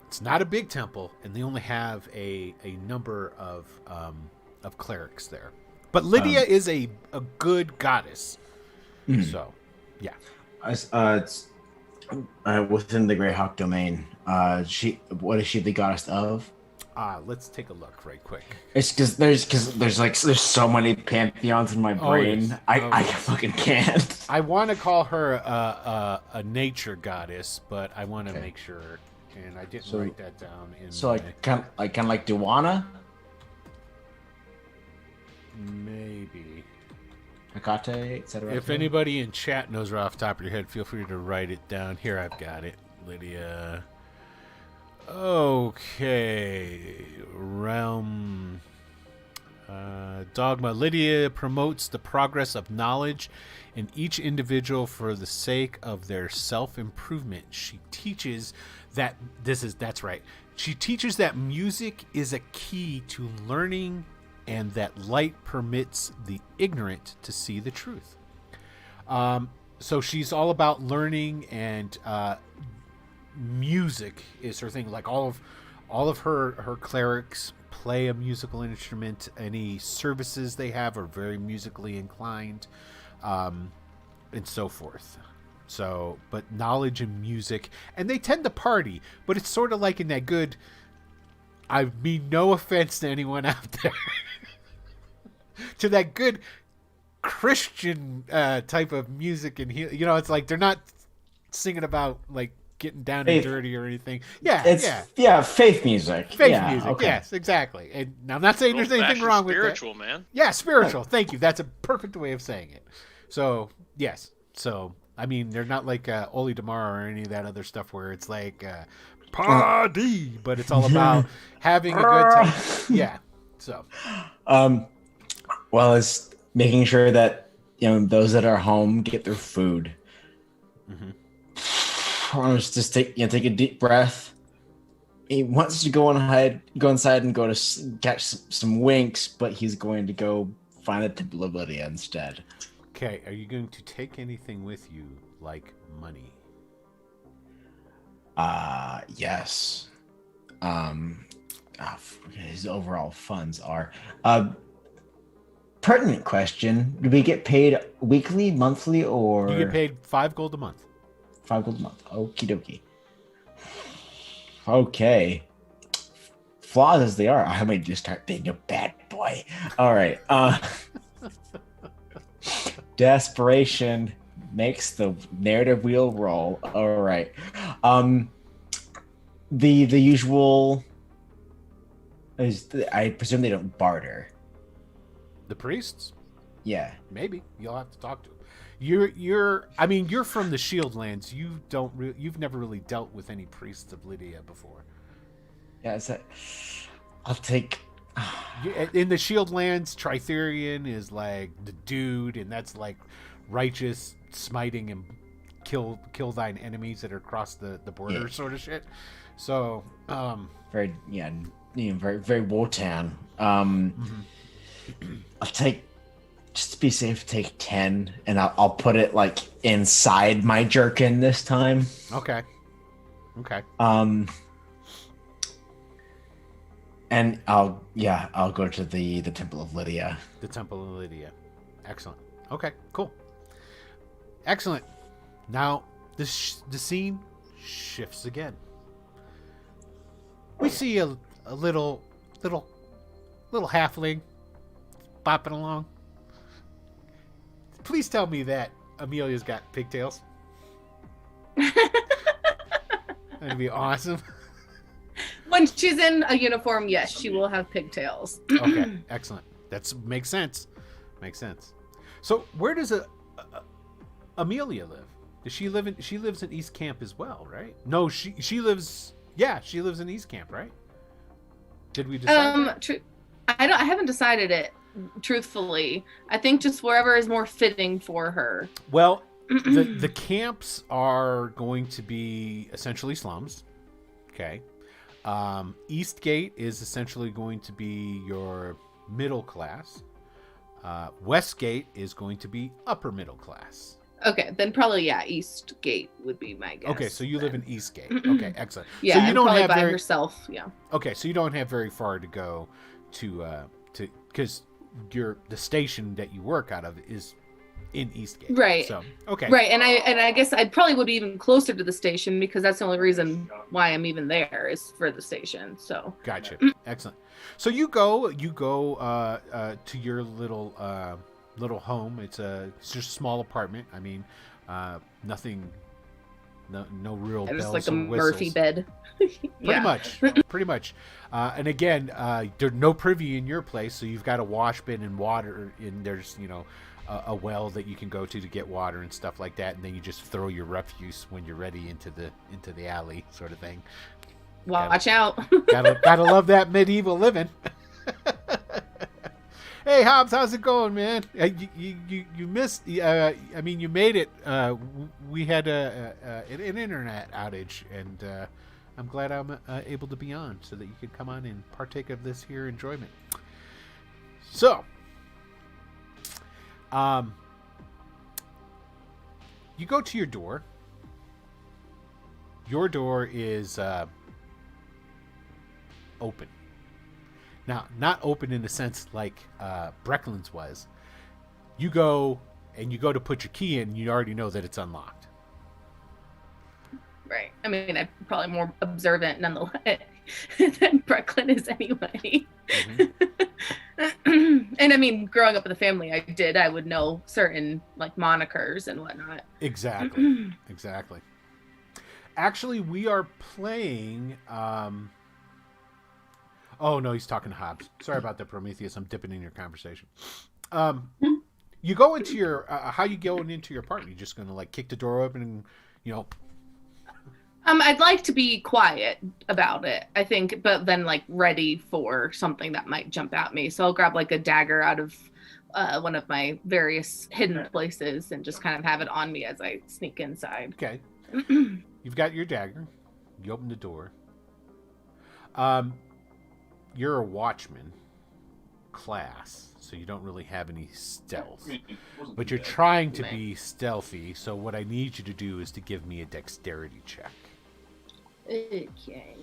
Speaker 2: it's not a big temple, and they only have a number of clerics there. But Lydia is a good goddess. So, yeah.
Speaker 5: It's within the Greyhawk domain. What is she the goddess of?
Speaker 2: Let's take a look right quick.
Speaker 5: It's because there's so many pantheons in my brain.
Speaker 2: Yes.
Speaker 5: I fucking can't.
Speaker 2: I want to call her a nature goddess, but I want to make sure, and I didn't write that down.
Speaker 5: Kind of like Duana.
Speaker 2: Maybe.
Speaker 5: Hecate, etc.
Speaker 2: If anybody in chat knows right off the top of your head, feel free to write it down. Here, I've got it. Lydia. Okay. Realm. Dogma. Lydia promotes the progress of knowledge in each individual for the sake of their self-improvement. She teaches that that's right. She teaches that music is a key to learning and that light permits the ignorant to see the truth. So she's all about learning, and music is her thing. Like all of her clerics play a musical instrument. Any services they have are very musically inclined, and so forth. So, but knowledge and music, and they tend to party, but it's sort of like in that good, I mean no offense to anyone out there, to that good Christian type of music, and it's like they're not singing about like getting down and dirty or anything.
Speaker 5: Faith music. Okay.
Speaker 2: Yes, exactly. And I'm not saying there's anything wrong with that.
Speaker 6: Spiritual, man.
Speaker 2: Yeah, spiritual. Thank you. That's a perfect way of saying it. So yes. So I mean, they're not like Oli Damara or any of that other stuff where it's like party, but it's all about having a good time. Yeah. So.
Speaker 5: Well, it's making sure that those that are home get their food. Just take a deep breath. He wants to go inside and go to catch some winks, but he's going to go find the Temple of Lydia instead.
Speaker 2: Okay, are you going to take anything with you, like money?
Speaker 5: Yes. His overall funds are. Pertinent question: do we get paid weekly, monthly, or
Speaker 2: you get paid 5 gold a month?
Speaker 5: 5 gold a month. Okie dokie. Okay. Flaws as they are, I might just start being a bad boy. All right. Desperation makes the narrative wheel roll. All right. The usual is I presume they don't barter.
Speaker 2: The priests?
Speaker 5: Yeah.
Speaker 2: Maybe. You'll have to talk to them. You're from the Shieldlands. You've never really dealt with any priests of Lydia before.
Speaker 5: Yeah, I'll take.
Speaker 2: In the Shieldlands, Tritherian is like the dude, and that's like righteous smiting and kill thine enemies that are across the border sort of shit. So,
Speaker 5: very very Wotan. I'll take, just to be safe, take 10, and I'll put it like inside my jerkin this time.
Speaker 2: Okay.
Speaker 5: And I'll go to the Temple of Lydia.
Speaker 2: The Temple of Lydia. Excellent. Okay, cool. Excellent. Now the scene shifts again. We see a little halfling bopping along. Please tell me that Amelia's got pigtails. That'd be awesome.
Speaker 3: When she's in a uniform, yes, she will have pigtails.
Speaker 2: Okay, excellent. That makes sense. So where does Amelia live? Does she live in? She lives in East Camp as well, right? No, she lives. Yeah, she lives in East Camp, right? Did we decide?
Speaker 3: I haven't decided it. Truthfully, I think just wherever is more fitting for her.
Speaker 2: Well, the camps are going to be essentially slums. Okay. Eastgate is essentially going to be your middle class. Westgate is going to be upper middle class.
Speaker 3: Okay, then probably Eastgate would be my guess.
Speaker 2: Okay, so you live in Eastgate. Okay, excellent.
Speaker 3: Yeah,
Speaker 2: so you don't
Speaker 3: probably
Speaker 2: have
Speaker 3: by herself. Yeah.
Speaker 2: Okay, so you don't have very far to go to because the station that you work out of is in Eastgate.
Speaker 3: Right.
Speaker 2: So okay.
Speaker 3: Right, and I guess I probably would be even closer to the station because that's the only reason why I'm even there is for the station. So.
Speaker 2: Gotcha. Excellent. So you go to your little home. It's just a small apartment. I mean, nothing. No real bells
Speaker 3: just like a
Speaker 2: or whistles.
Speaker 3: Murphy bed.
Speaker 2: Pretty much. And again, there's no privy in your place, so you've got a wash bin and water, and there's a well that you can go to get water and stuff like that, and then you just throw your refuse when you're ready into the alley, sort of thing.
Speaker 3: Watch out.
Speaker 2: gotta love that medieval living. Hey Hobbs, how's it going, man? You missed. I mean, you made it. We had an internet outage, and I'm glad I'm able to be on so that you can come on and partake of this here enjoyment. So, you go to your door. Your door is open. Now, not open in the sense like Brecklin's was. You go to put your key in, you already know that it's unlocked.
Speaker 3: Right. I mean, I'm probably more observant nonetheless than Brecklin is anyway.
Speaker 2: Mm-hmm.
Speaker 3: And I mean, growing up in the family, I would know certain like monikers and whatnot.
Speaker 2: Exactly. Exactly. Actually, we are playing. Oh no, he's talking to Hobbs. Sorry about that, Prometheus. I'm dipping in your conversation. You go into your. How you going into your apartment? You just gonna like kick the door open and
Speaker 3: I'd like to be quiet about it, I think, but then like ready for something that might jump at me. So I'll grab like a dagger out of one of my various hidden places and just kind of have it on me as I sneak inside.
Speaker 2: Okay. You've got your dagger. You open the door. You're a watchman class, so you don't really have any stealth. But you're trying to be stealthy, so what I need you to do is to give me a dexterity check.
Speaker 3: Okay.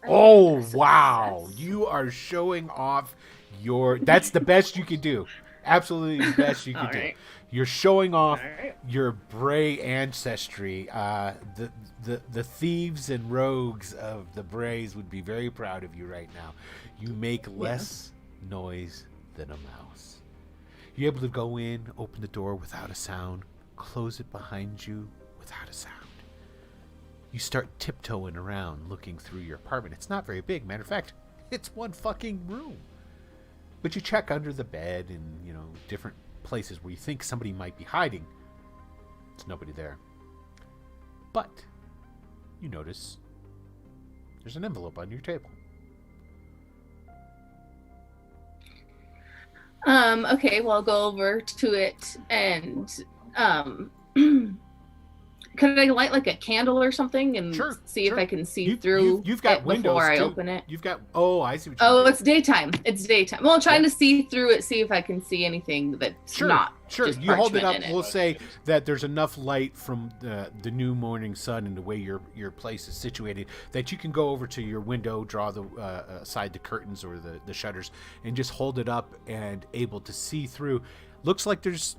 Speaker 2: Oh, wow. You are showing off your... That's the best you could do. Absolutely the best you could do.
Speaker 3: Right.
Speaker 2: You're showing off your Bray ancestry. The thieves and rogues of the Brays would be very proud of you right now. You make less noise than a mouse. You're able to go in, open the door without a sound, close it behind you without a sound. You start tiptoeing around, looking through your apartment. It's not very big. Matter of fact, it's one fucking room. But you check under the bed and, different places where you think somebody might be hiding. There's nobody there. But you notice there's an envelope on your table.
Speaker 3: Okay, well, I'll go over to it and could I light like a candle or something and see if I can see through
Speaker 2: you've got
Speaker 3: it
Speaker 2: windows
Speaker 3: before I
Speaker 2: too.
Speaker 3: open it?
Speaker 2: You've got I see what you
Speaker 3: Oh, it's daytime. It's daytime. Well, I'm trying to see through it, see if I can see anything that's not just
Speaker 2: you hold it up.
Speaker 3: parchment in
Speaker 2: We'll say that there's enough light from the new morning sun and the way your place is situated that you can go over to your window, draw the aside the curtains or the shutters, and just hold it up and able to see through. Looks like there's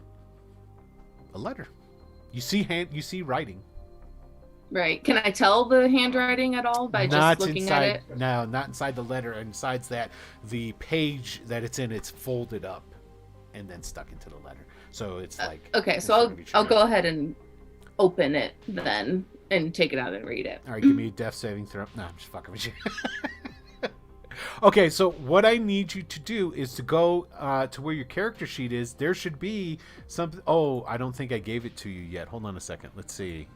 Speaker 2: a letter. You see writing.
Speaker 3: Right. Can I tell the handwriting at all by just looking at it?
Speaker 2: No, not inside the letter. And besides that, the page that it's in, it's folded up and then stuck into the letter. So it's like...
Speaker 3: okay, so I'll go ahead and open it then and take it out and read it.
Speaker 2: All right, give me a death saving throw. No, I'm just fucking with you. Okay, so what I need you to do is to go to where your character sheet is. There should be something. Oh, I don't think I gave it to you yet. Hold on a second. Let's see.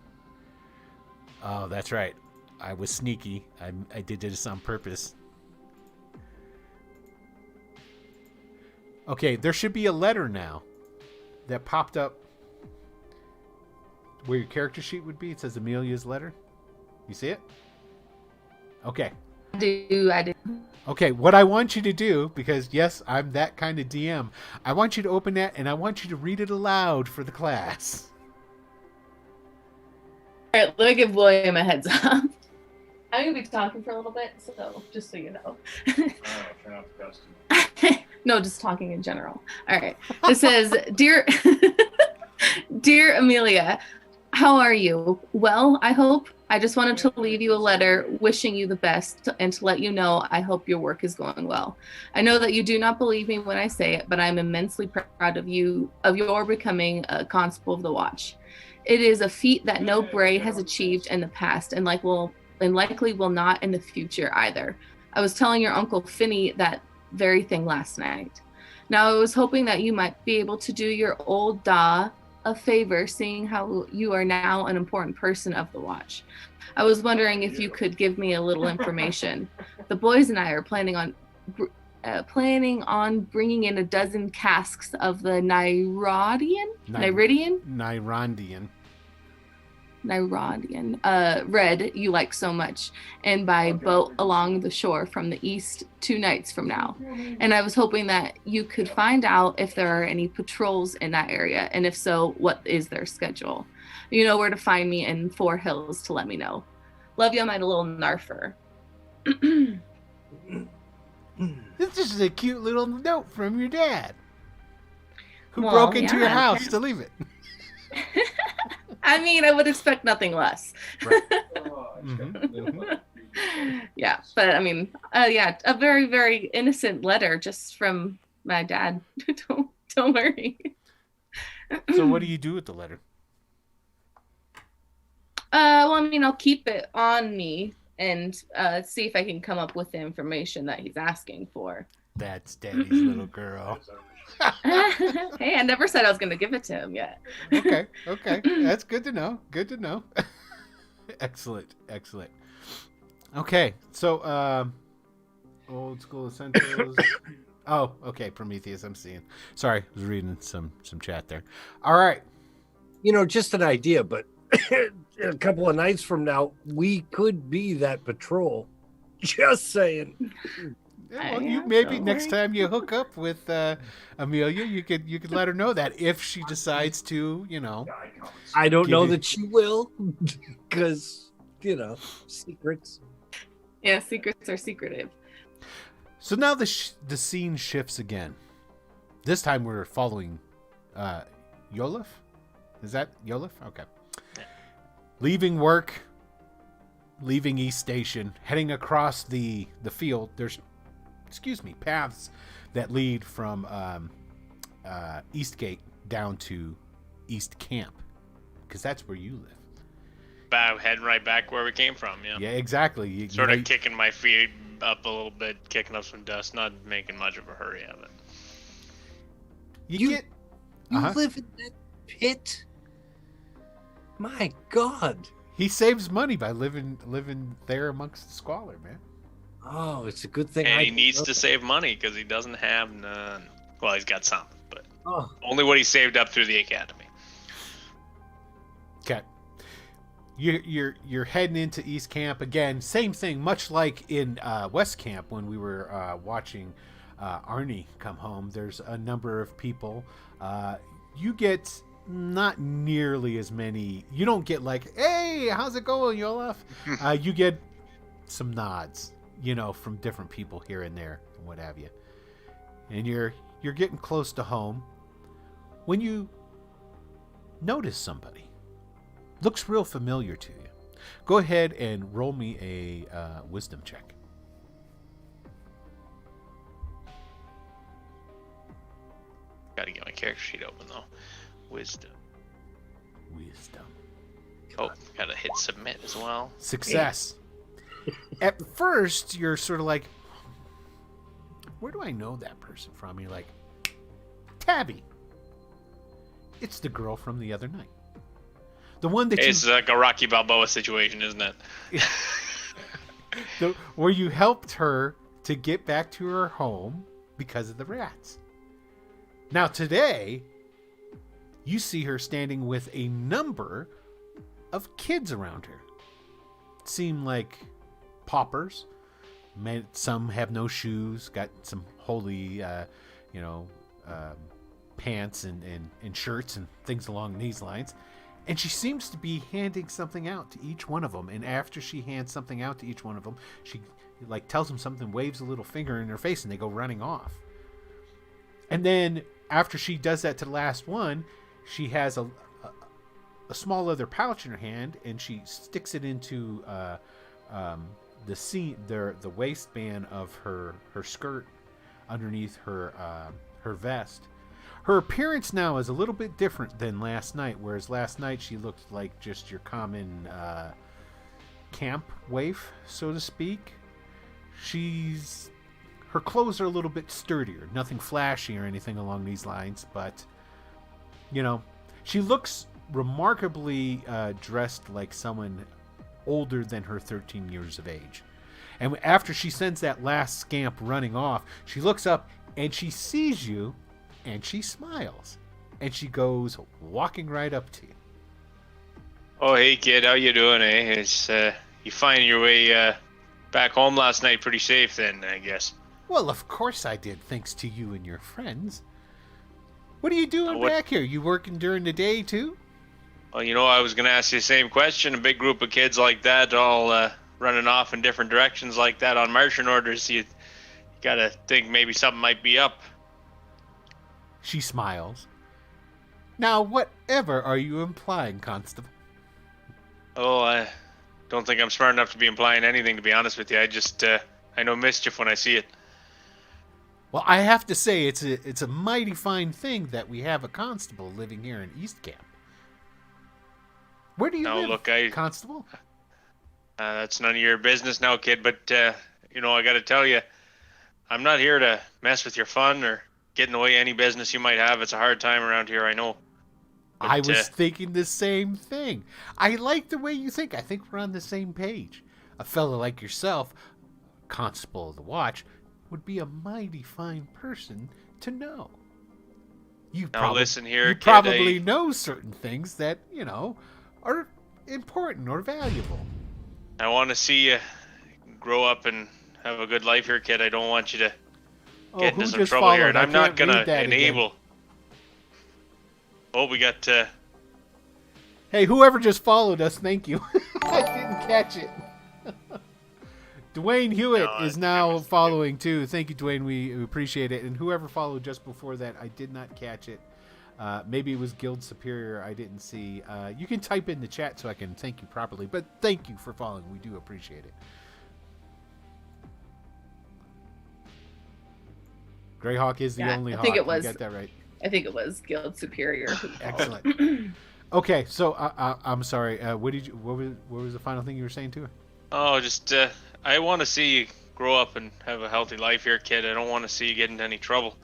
Speaker 2: Oh, that's right. I was sneaky. I did this on purpose. Okay, there should be a letter now that popped up where your character sheet would be. It says Amelia's letter. You see it? Okay.
Speaker 3: I do.
Speaker 2: Okay, what I want you to do, because yes, I'm that kind of DM, I want you to open that and I want you to read it aloud for the class.
Speaker 3: All right, let me give William a heads up. I'm going to be talking for a little bit, so just so you know. No, just talking in general. All right. It says, Dear Amelia, how are you? Well, I hope. I just wanted to leave you a letter wishing you the best and to let you know I hope your work is going well. I know that you do not believe me when I say it, but I'm immensely proud of your becoming a constable of the watch. It is a feat that no Bray has achieved in the past and likely will not in the future either. I was telling your Uncle Finney that very thing last night. Now I was hoping that you might be able to do your old Da a favor, seeing how you are now an important person of the watch. I was wondering if you could give me a little information. The boys and I are planning on planning on bringing in a dozen casks of the Nyrondian red you like so much, and by boat along the shore from the east 2 nights from now. And I was hoping that you could find out if there are any patrols in that area, and if so, what is their schedule. You know where to find me in 4 Hills to let me know. Love you, my little narfer.
Speaker 2: This is a cute little note from your dad, who broke into your house to leave it.
Speaker 3: I mean, I would expect nothing less.
Speaker 2: Right.
Speaker 3: Yeah, but I mean, yeah, a very, very innocent letter just from my dad. Don't worry.
Speaker 2: So what do you do with the letter?
Speaker 3: Well, I mean, I'll keep it on me and see if I can come up with the information that he's asking for.
Speaker 2: That's Daddy's little girl.
Speaker 3: Hey, I never said I was going to give it to him yet.
Speaker 2: Okay. That's good to know. Good to know. Excellent. Okay, so old school essentials. Oh, okay, Prometheus, I'm seeing. Sorry, I was reading some chat there. All right.
Speaker 7: You know, just an idea, but a couple of nights from now, we could be that patrol. Just saying.
Speaker 2: Yeah, well, you maybe next time you hook up with Amelia, you could let her know that if she decides to, you know.
Speaker 7: I don't know that she will, because secrets.
Speaker 3: Yeah, secrets are secretive.
Speaker 2: So now the scene shifts again. This time we're following Yolif. Is that Yolif? Okay. Leaving work, leaving East Station, heading across the field. There's paths that lead from Eastgate down to East Camp, because that's where you live.
Speaker 6: Heading right back where we came from, yeah.
Speaker 2: Yeah, exactly. You
Speaker 6: sort of kicking my feet up a little bit, kicking up some dust, not making much of a hurry of it.
Speaker 7: You live in that pit? My God.
Speaker 2: He saves money by living there amongst the squalor, man.
Speaker 7: Oh, it's a good thing.
Speaker 6: And he needs to save money because he doesn't have none. Well, he's got some, but only what he saved up through the academy.
Speaker 2: Okay. You're heading into East Camp again. Same thing, much like in West Camp when we were watching Arnie come home. There's a number of people. You get not nearly as many. You don't get like, "Hey, how's it going, Yolaf?" You get some nods, from different people here and there and what have you. And you're getting close to home when you notice somebody. Looks real familiar to you. Go ahead and roll me a wisdom check.
Speaker 6: Gotta get my character sheet open though. Wisdom. Oh, gotta hit submit as well.
Speaker 2: Success. At first, you're sort of like, where do I know that person from? You're like, Tabby. It's the girl from the other night. The one that
Speaker 6: it's like a Rocky Balboa situation, isn't it?
Speaker 2: Where you helped her to get back to her home because of the rats. Now today, you see her standing with a number of kids around her. Seem like paupers. Some have no shoes, got some holy, pants and shirts and things along these lines. And she seems to be handing something out to each one of them. And after she hands something out to each one of them, she tells them something, waves a little finger in their face, and they go running off. And then after she does that to the last one, she has a small leather pouch in her hand, and she sticks it into the waistband of her skirt underneath her vest. Her appearance now is a little bit different than last night, whereas last night she looked like just your common camp waif, so to speak. Her clothes are a little bit sturdier, nothing flashy or anything along these lines, but she looks remarkably dressed like someone older than her 13 years of age. And after she sends that last scamp running off, she looks up and she sees you and she smiles. And she goes walking right up to you.
Speaker 6: Oh, hey kid, how you doing? Is you finding your way back home last night pretty safe then, I guess?
Speaker 2: Well, of course I did, thanks to you and your friends. What are you doing
Speaker 6: what-
Speaker 2: back here? You working during the day too?
Speaker 6: Well, I was gonna ask you the same question. A big group of kids like that, all running off in different directions like that on marching orders. You gotta think maybe something might be up.
Speaker 2: She smiles. Now, whatever are you implying, Constable?
Speaker 6: Oh, I don't think I'm smart enough to be implying anything, to be honest with you. I know mischief when I see it.
Speaker 2: Well, I have to say, it's a mighty fine thing that we have a constable living here in East Camp. Where do you
Speaker 6: Now,
Speaker 2: live,
Speaker 6: look,
Speaker 2: Constable?
Speaker 6: That's none of your business now, kid, but, I gotta tell you, I'm not here to mess with your fun or get in the way of any business you might have. It's a hard time around here, I know. But,
Speaker 2: I was thinking the same thing. I like the way you think. I think we're on the same page. A fellow like yourself, Constable of the Watch, would be a mighty fine person to know. You
Speaker 6: Now listen here,
Speaker 2: you
Speaker 6: kid,
Speaker 2: probably know certain things that, are important or valuable.
Speaker 6: I want to see you grow up and have a good life here, kid. I don't want you to get
Speaker 2: who
Speaker 6: into some
Speaker 2: just
Speaker 6: trouble here,
Speaker 2: followed?
Speaker 6: and
Speaker 2: I
Speaker 6: I'm not
Speaker 2: can't read
Speaker 6: gonna
Speaker 2: that again.
Speaker 6: enable. Oh, we got
Speaker 2: Hey, whoever just followed us, thank you. I didn't catch it. Dwayne Hewitt
Speaker 6: No,
Speaker 2: is
Speaker 6: it
Speaker 2: now
Speaker 6: was-
Speaker 2: following too. Thank you, Dwayne. We appreciate it. And whoever followed just before that, I did not catch it. Maybe it was Guild Superior. I didn't see. You can type in the chat so I can thank you properly. But thank you for following. We do appreciate it. Greyhawk is the
Speaker 3: Yeah,
Speaker 2: only
Speaker 3: I
Speaker 2: hawk.
Speaker 3: think it was.
Speaker 2: You got that right.
Speaker 3: I think it was Guild Superior.
Speaker 2: Excellent. Okay, so I'm sorry. What was the final thing you were saying to her?
Speaker 6: Oh, just I want to see you grow up and have a healthy life here, kid. I don't want to see you get into any trouble.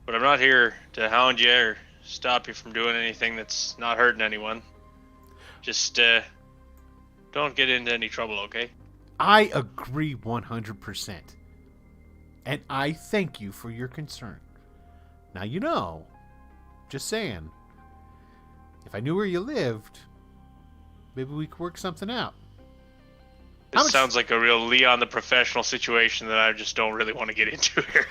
Speaker 6: But I'm not here to hound you or stop you from doing anything that's not hurting anyone. Just don't get into any trouble, okay?
Speaker 2: I agree 100%. And I thank you for your concern. Now, just saying, if I knew where you lived, maybe we could work something out. How
Speaker 6: This
Speaker 2: much-
Speaker 6: sounds like a real Leon the Professional situation that I just don't really want to get into here.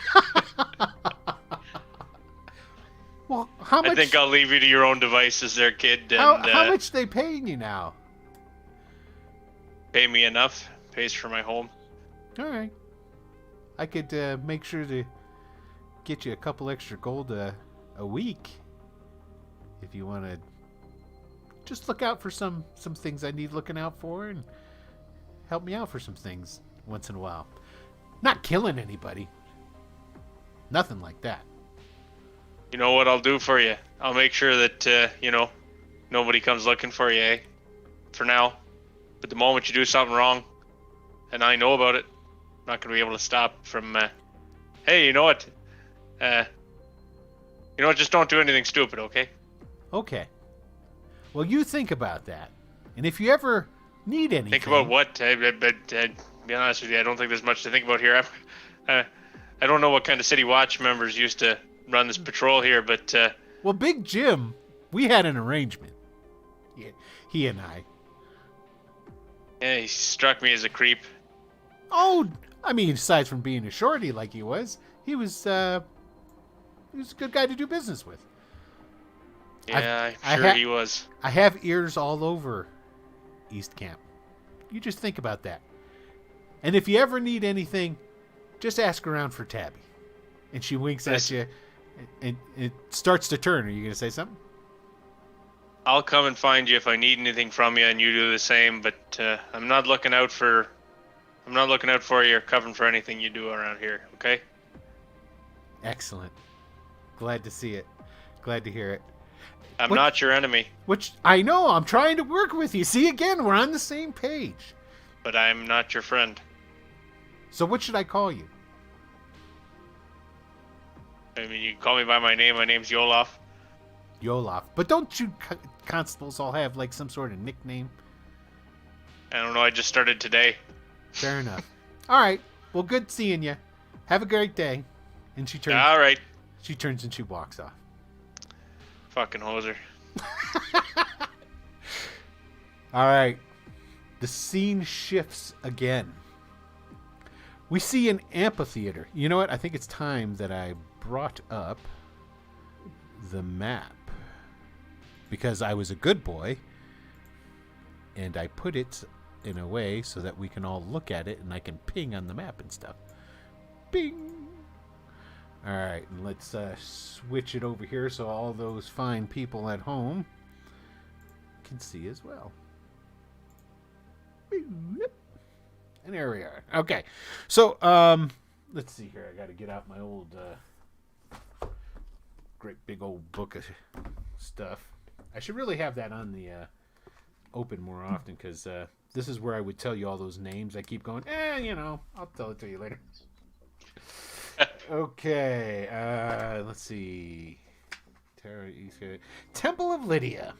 Speaker 2: Well, how much?
Speaker 6: I think I'll leave you to your own devices there, kid. And
Speaker 2: how much they paying you now?
Speaker 6: pay me enough. Pays for my home.
Speaker 2: All right, I could make sure to get you a couple extra gold a week if you want to. Just look out for some things I need looking out for, and help me out for some things once in a while. Not killing anybody. Nothing like that.
Speaker 6: You know what I'll do for you? I'll make sure that, nobody comes looking for you, eh? For now. But the moment you do something wrong, and I know about it, I'm not going to be able to stop from, hey, you know what? Just don't do anything stupid, okay?
Speaker 2: Okay. Well, you think about that. And if you ever need anything...
Speaker 6: Think about what? Be honest with you, I don't think there's much to think about here. I don't know what kind of City Watch members used to run this patrol here, but
Speaker 2: Well, Big Jim, we had an arrangement. He and I.
Speaker 6: yeah, he struck me as a creep.
Speaker 2: Oh, I mean, aside from being a shorty like he was a good guy to do business with.
Speaker 6: Yeah,
Speaker 2: I
Speaker 6: I'm sure he was.
Speaker 2: I have ears all over East Camp. You just think about that. And if you ever need anything, just ask around for Tabby. And she winks at you, and it starts to turn. Are you going to say something?
Speaker 6: I'll come and find you if I need anything from you, and you do the same. But I'm not looking out for you or covering for anything you do around here. Okay?
Speaker 2: Excellent. Glad to see it. Glad to hear it.
Speaker 6: I'm
Speaker 2: What-
Speaker 6: not your enemy,
Speaker 2: Which I know. I'm trying to work with you. See, again, we're on the same page.
Speaker 6: but I'm not your friend.
Speaker 2: So what should I call you?
Speaker 6: I mean, you can call me by my name. My name's Yolof.
Speaker 2: Yolof. But don't you constables all have like some sort of nickname?
Speaker 6: I don't know. I just started today.
Speaker 2: Fair enough. All right. Well, good seeing you. Have a great day. And she turns.
Speaker 6: All right.
Speaker 2: She turns and she walks off.
Speaker 6: Fucking hoser.
Speaker 2: All right. The scene shifts again. We see an amphitheater. You know what? I think it's time that I brought up the map. Because I was a good boy. And I put it in a way so that we can all look at it and I can ping on the map and stuff. Bing! All right, and let's switch it over here so all those fine people at home can see as well. And there we are. Okay, so let's see here. I got to get out my old, great big old book of stuff. I should really have that on the open more often because this is where I would tell you all those names. I keep going, I'll tell it to you later. Okay, let's see. Temple of Lydia.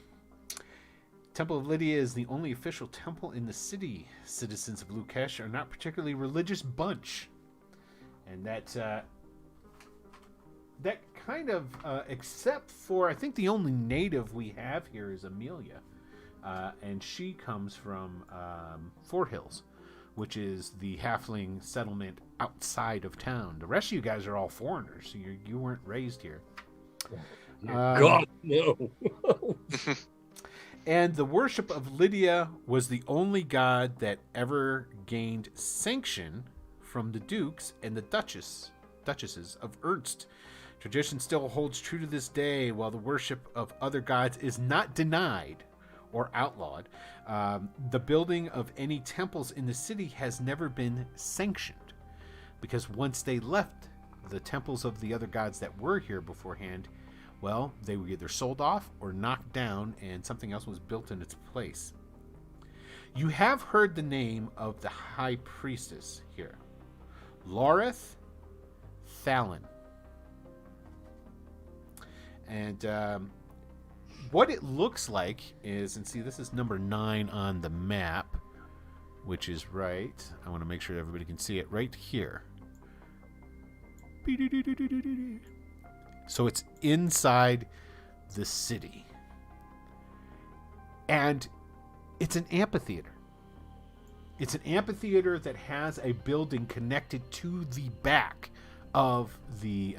Speaker 2: Temple of Lydia is the only official temple in the city. Citizens of Leukish are not particularly religious bunch. And that kind of, except for, I think the only native we have here is Amelia. And she comes from Fort Hills, which is the halfling settlement outside of town. The rest of you guys are all foreigners, so you weren't raised here.
Speaker 7: God, no.
Speaker 2: And the worship of Lydia was the only god that ever gained sanction from the dukes and the duchesses of Ernst. Tradition still holds true to this day, while the worship of other gods is not denied or outlawed. The building of any temples in the city has never been sanctioned, because once they left the temples of the other gods that were here beforehand, well, they were either sold off or knocked down and something else was built in its place. You have heard the name of the high priestess here, Laureth Fallon. And what it looks like is, and see, this is number 9 on the map, which is right. I want to make sure everybody can see it right here. So it's inside the city. And it's an amphitheater. It's an amphitheater that has a building connected to the back of the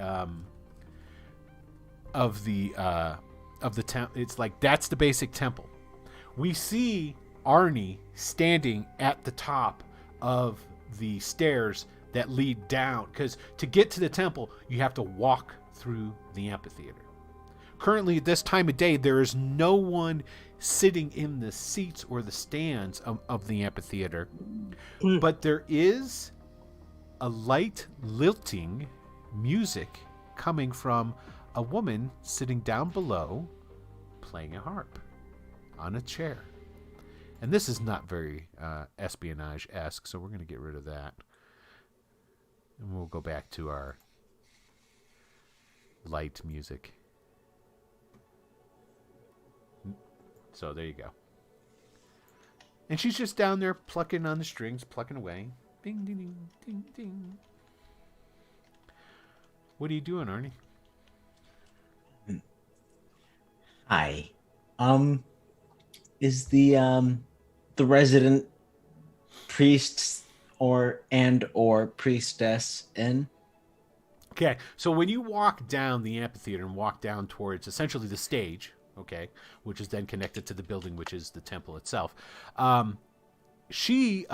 Speaker 2: town. It's like that's the basic temple. We see Arnie standing at the top of the stairs that lead down, because to get to the temple you have to walk through the amphitheater. Currently at this time of day there is no one sitting in the seats or the stands of the amphitheater, but there is a light lilting music coming from a woman sitting down below playing a harp on a chair. And this is not very espionage-esque, so we're going to get rid of that. And we'll go back to our light music. So there you go. And she's just down there plucking on the strings, plucking away. Ding, ding, ding, ding, ding. What are you doing, Arnie?
Speaker 5: Hi. Is the resident priest or priestess in?
Speaker 2: Okay, so when you walk down the amphitheater and walk down towards essentially the stage, okay, which is then connected to the building, which is the temple itself, she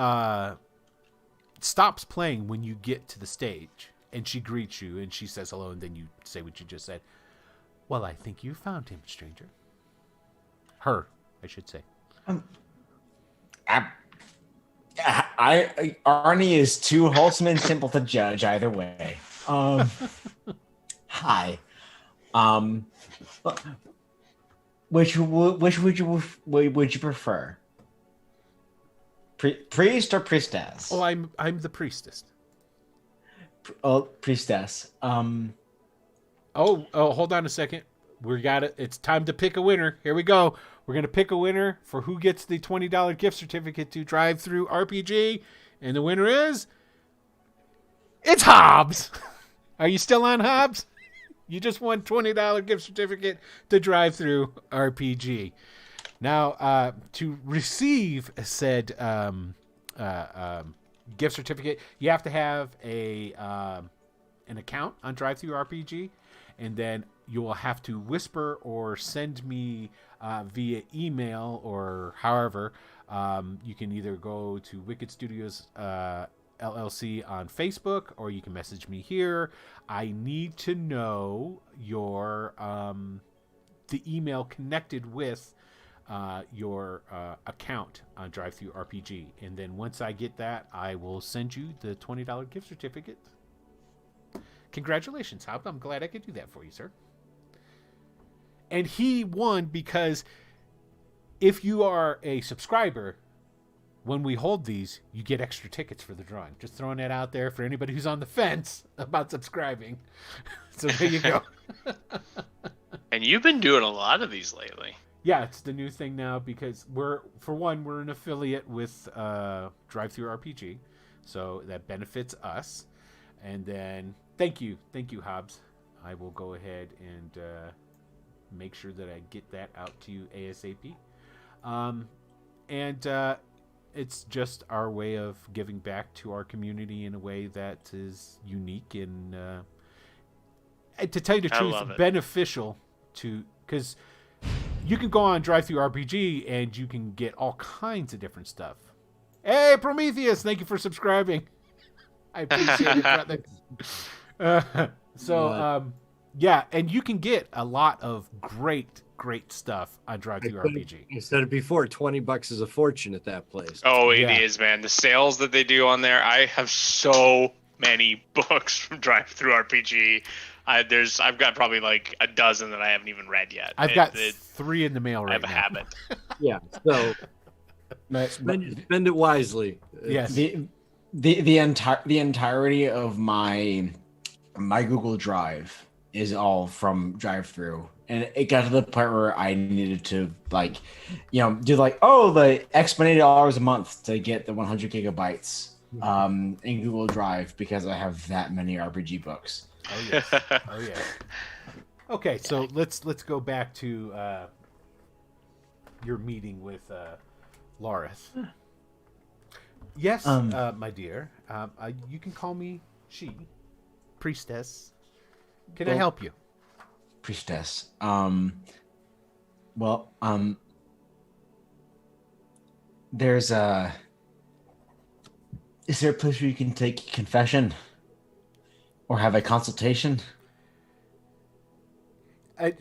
Speaker 2: stops playing when you get to the stage, and she greets you, and she says hello, and then you say what you just said. Well, I think you found him, stranger. Her, I should say.
Speaker 5: Arnie is too wholesome and simple to judge either way. Hi. Which would you prefer? Priest or priestess?
Speaker 2: Oh, I'm the priestess.
Speaker 5: Priestess.
Speaker 2: Oh, hold on a second. We got it. It's time to pick a winner. Here we go. We're going to pick a winner for who gets the $20 gift certificate to Drive Through RPG. And the winner is It's Hobbs. Are you still on, Hobbs? You just won $20 gift certificate to Drive Through RPG. Now, to receive said gift certificate, you have to have an account on Drive Through RPG, and then you will have to whisper or send me via email or however. You can either go to Wicked Studios LLC on Facebook, or you can message me here. I need to know your the email connected with your account on Drive Through RPG, and then once I get that, I will send you the $20 gift certificate. Congratulations, Hop. I'm glad I could do that for you, sir. And he won because if you are a subscriber, when we hold these, you get extra tickets for the drawing. Just throwing that out there for anybody who's on the fence about subscribing. So there you go.
Speaker 6: And you've been doing a lot of these lately.
Speaker 2: Yeah, it's the new thing now because we're an affiliate with Drive Through RPG, so that benefits us. And then thank you, Hobbs. I will go ahead and make sure that I get that out to you ASAP. And it's just our way of giving back to our community in a way that is unique and to tell you the truth, beneficial to, because you can go on Drive Through RPG and you can get all kinds of different stuff. Hey, Prometheus, thank you for subscribing. I appreciate it, brother. Yeah, and you can get a lot of great stuff on Drive Through RPG.
Speaker 7: You said it before, $20 is a fortune at that place.
Speaker 6: Oh, it is, man. The sales that they do on there. I have so many books from Drive Through RPG. I've got probably like a dozen that I haven't even read yet.
Speaker 2: I've got 3 in the mail right now.
Speaker 6: I have a habit.
Speaker 7: Yeah, so spend it wisely.
Speaker 2: Yes.
Speaker 5: The entirety of my Google Drive is all from Drive Through, and it got to the point where I needed to do the X many dollars a month to get the 100 gigabytes in Google Drive because I have that many RPG books.
Speaker 2: Oh yes. Oh yeah. Okay, so let's go back to your meeting with Laurith. Yes, my dear. You can call me she, priestess. Can I help you?
Speaker 5: Priestess. Is there a place where you can take confession or have a consultation?
Speaker 2: Where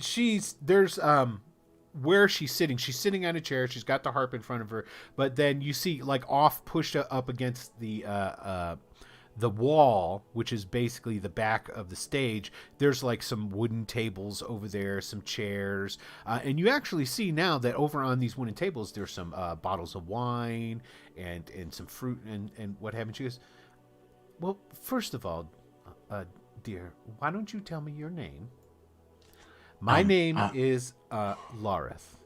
Speaker 2: she's sitting on a chair. She's got the harp in front of her, but then you see pushed up against the wall, which is basically the back of the stage. There's some wooden tables over there, some chairs, and you actually see now that over on these wooden tables there's some bottles of wine and some fruit and what haven't you. Well, first of all, dear, why don't you tell me your name? My name is Laurith.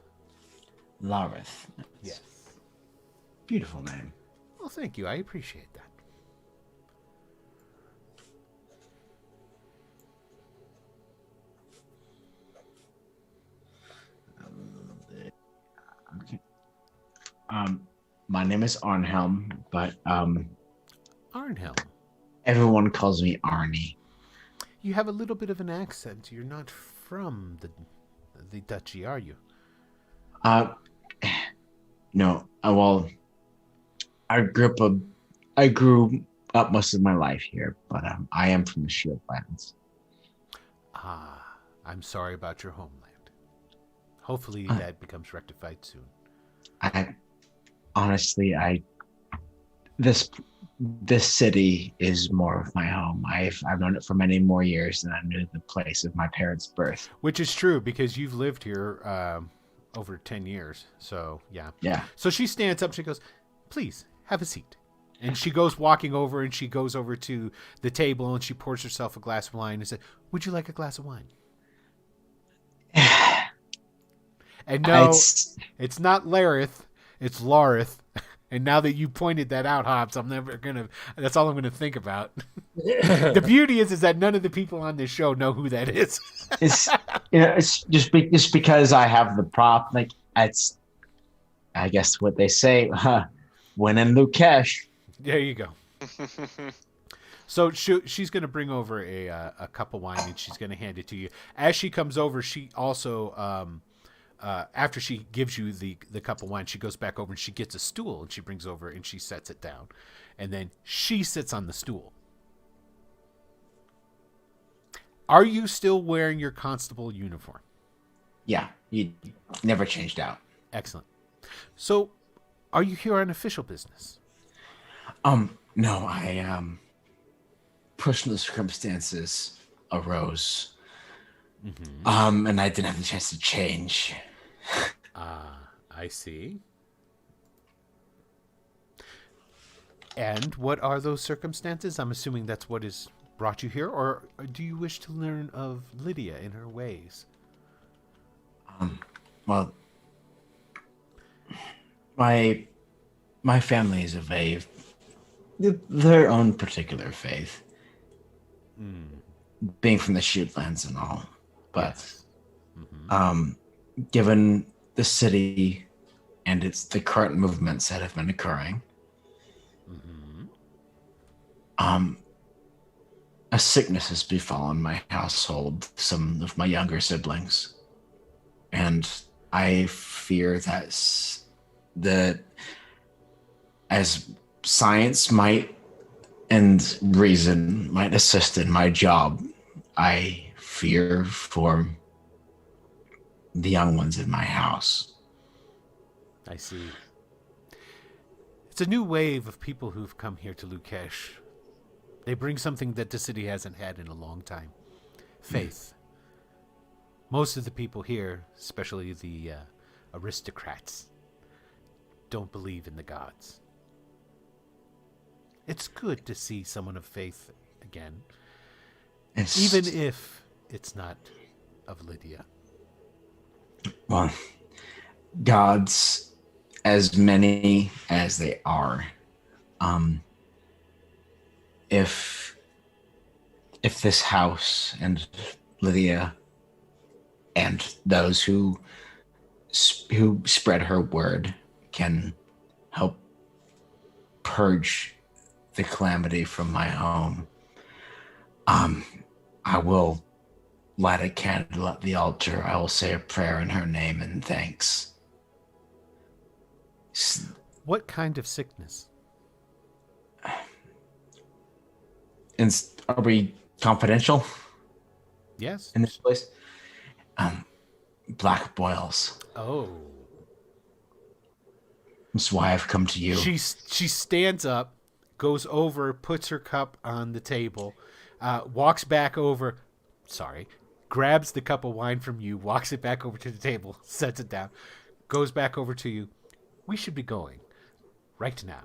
Speaker 5: Laurith.
Speaker 2: Yes.
Speaker 5: Beautiful name.
Speaker 2: Well, thank you. I appreciate that.
Speaker 5: Okay. My name is Arnhelm, but
Speaker 2: Arnhelm.
Speaker 5: Everyone calls me Arnie.
Speaker 2: You have a little bit of an accent. You're not from the duchy, are you?
Speaker 5: No. Well, I grew up most of my life here, but I am from the Shieldlands.
Speaker 2: I'm sorry about your homeland. Hopefully that becomes rectified soon.
Speaker 5: This city is more of my home. I've known it for many more years than I knew the place of my parents' birth.
Speaker 2: Which is true because you've lived here over 10 years. So yeah.
Speaker 5: Yeah.
Speaker 2: So she stands up. She goes, "Please have a seat." And she goes walking over and she goes over to the table and she pours herself a glass of wine and said, "Would you like a glass of wine?" And no, it's not Larith, it's Laurith. And now that you pointed that out, Hobbs, that's all I'm gonna think about. The beauty is that none of the people on this show know who that is.
Speaker 5: It's it's just because I have the prop. Like it's, I guess what they say, when in Leukish.
Speaker 2: There you go. So she's going to bring over a cup of wine, and she's going to hand it to you. As she comes over, she also, after she gives you the cup of wine, she goes back over and she gets a stool, and she brings over and she sets it down. And then she sits on the stool. Are you still wearing your constable uniform?
Speaker 5: Yeah, you never changed out.
Speaker 2: Excellent. So, are you here on official business?
Speaker 5: No, I personal circumstances arose.
Speaker 2: Mm-hmm.
Speaker 5: And I didn't have the chance to change.
Speaker 2: I see. And what are those circumstances? I'm assuming that's what has brought you here, or do you wish to learn of Lydia and her ways?
Speaker 5: Well, my family is of their own particular faith, being from the shootlands and all. But
Speaker 2: Yes. Mm-hmm.
Speaker 5: Given the city and the current movements that have been occurring, a sickness has befallen my household, some of my younger siblings, and I fear that as science might and reason might assist in my job, I fear for the young ones in my house.
Speaker 2: I see. It's a new wave of people who've come here to Leukish. They bring something that the city hasn't had in a long time. Faith. Most of the people here, especially the aristocrats, don't believe in the gods. It's good to see someone of faith again, even if it's not of Lydia.
Speaker 5: Well, gods, as many as they are, if this house and Lydia and those who spread her word can help purge the calamity from my home, I will light a candle at the altar. I will say a prayer in her name and thanks.
Speaker 2: What kind of sickness?
Speaker 5: Are we confidential
Speaker 2: Yes.
Speaker 5: in this place? Black boils.
Speaker 2: Oh.
Speaker 5: That's why I've come to you.
Speaker 2: She stands up, goes over, puts her cup on the table, walks back over, grabs the cup of wine from you, walks it back over to the table, sets it down, goes back over to you. We should be going right now.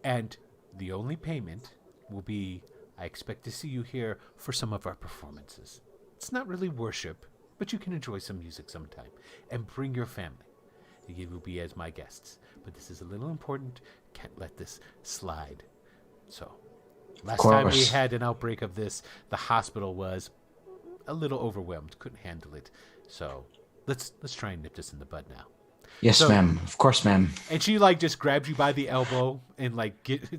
Speaker 2: And the only payment will be, I expect to see you here for some of our performances. It's not really worship, but you can enjoy some music sometime. And bring your family. You will be as my guests. But this is a little important. Can't let this slide. So, last time we had an outbreak of this, the hospital was a little overwhelmed. Couldn't handle it. So, let's try and nip this in the bud now.
Speaker 5: Yes, ma'am. Of course, ma'am.
Speaker 2: And she just grabs you by the elbow and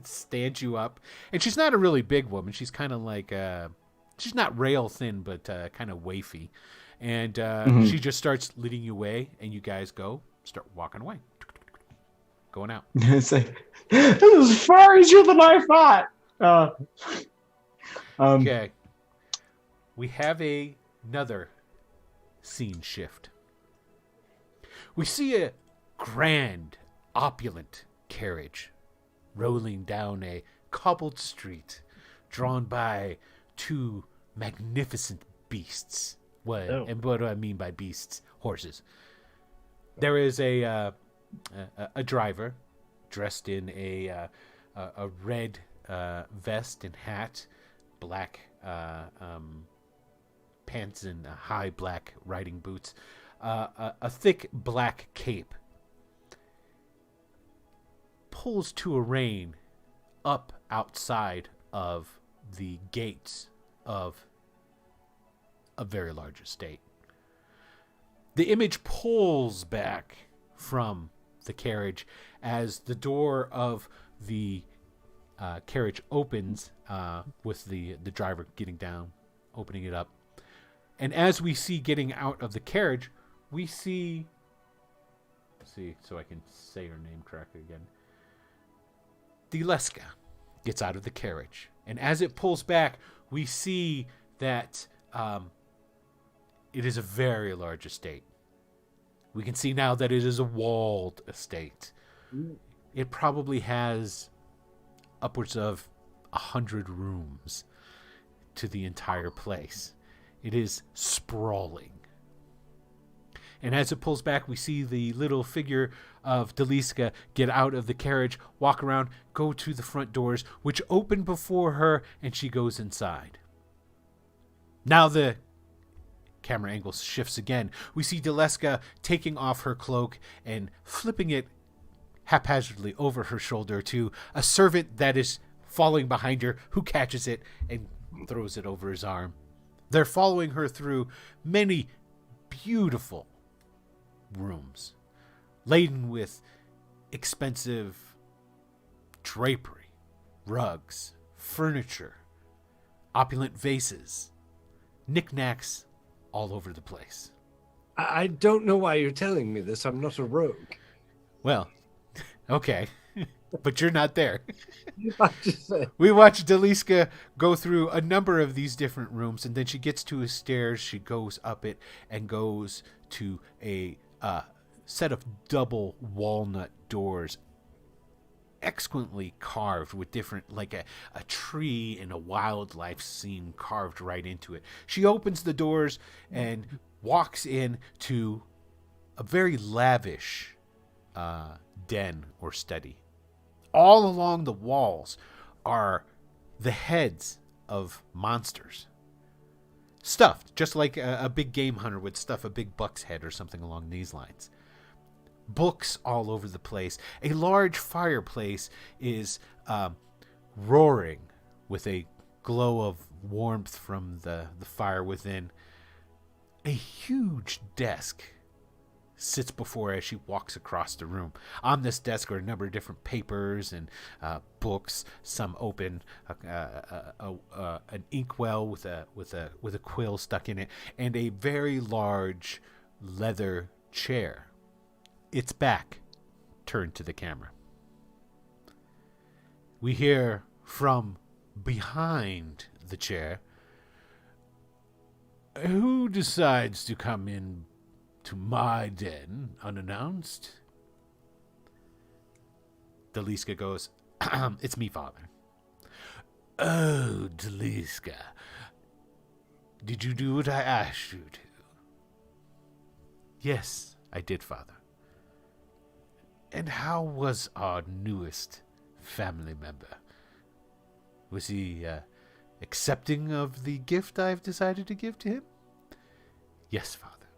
Speaker 2: stands you up. And she's not a really big woman. She's kind of she's not rail thin, but kind of wafy. And she just starts leading you away, and you guys start walking away, going out.
Speaker 5: It's like, this is far easier than I thought.
Speaker 2: Okay, we have another scene shift. We see a grand, opulent carriage rolling down a cobbled street, drawn by two magnificent beasts. And what do I mean by beasts? Horses. There is a driver dressed in a red vest and hat, black pants and high black riding boots, a thick black cape. pulls to a rein up outside of the gates of a very large estate. The image pulls back from the carriage as the door of the carriage opens with the driver getting down, opening it up. And as we see getting out of the carriage, we see... Let's see, so I can say her name correctly again. Dileska gets out of the carriage. And as it pulls back, we see that it is a very large estate. We can see now that it is a walled estate. It probably has upwards of 100 rooms to the entire place. It is sprawling. And as it pulls back, we see the little figure of Deliska get out of the carriage, walk around, go to the front doors, which open before her, and she goes inside. Now the camera angle shifts again. We see Deliska taking off her cloak and flipping it haphazardly over her shoulder to a servant that is following behind her, who catches it and throws it over his arm. They're following her through many beautiful rooms laden with expensive drapery, rugs, furniture, opulent vases, knickknacks all over the place.
Speaker 7: I don't know why you're telling me this. I'm not a rogue.
Speaker 2: Well, okay, but you're not there.
Speaker 7: I'm just saying.
Speaker 2: We watch Deliska go through a number of these different rooms, and then she gets to a stairs. She goes up it and goes to a set of double walnut doors, exquisitely carved with different, like a tree and a wildlife scene carved right into it. She opens the doors and walks in to a very lavish den or study. All along the walls are the heads of monsters, stuffed just like a big game hunter would stuff a big buck's head or something along these lines. Books all over the place. A large fireplace is roaring with a glow of warmth from the fire within. A huge desk sits before her as she walks across the room. On this desk are a number of different papers and books, some open, an inkwell with a quill stuck in it, and a very large leather chair. Its back turned to the camera. We hear from behind the chair, "Who decides to come in to my den unannounced?" Deliska goes, "It's me, Father." "Oh, Deliska, did you do what I asked you to?" "Yes, I did, Father." "And how was our newest family member? Was he accepting of the gift I've decided to give to him?" "Yes, Father."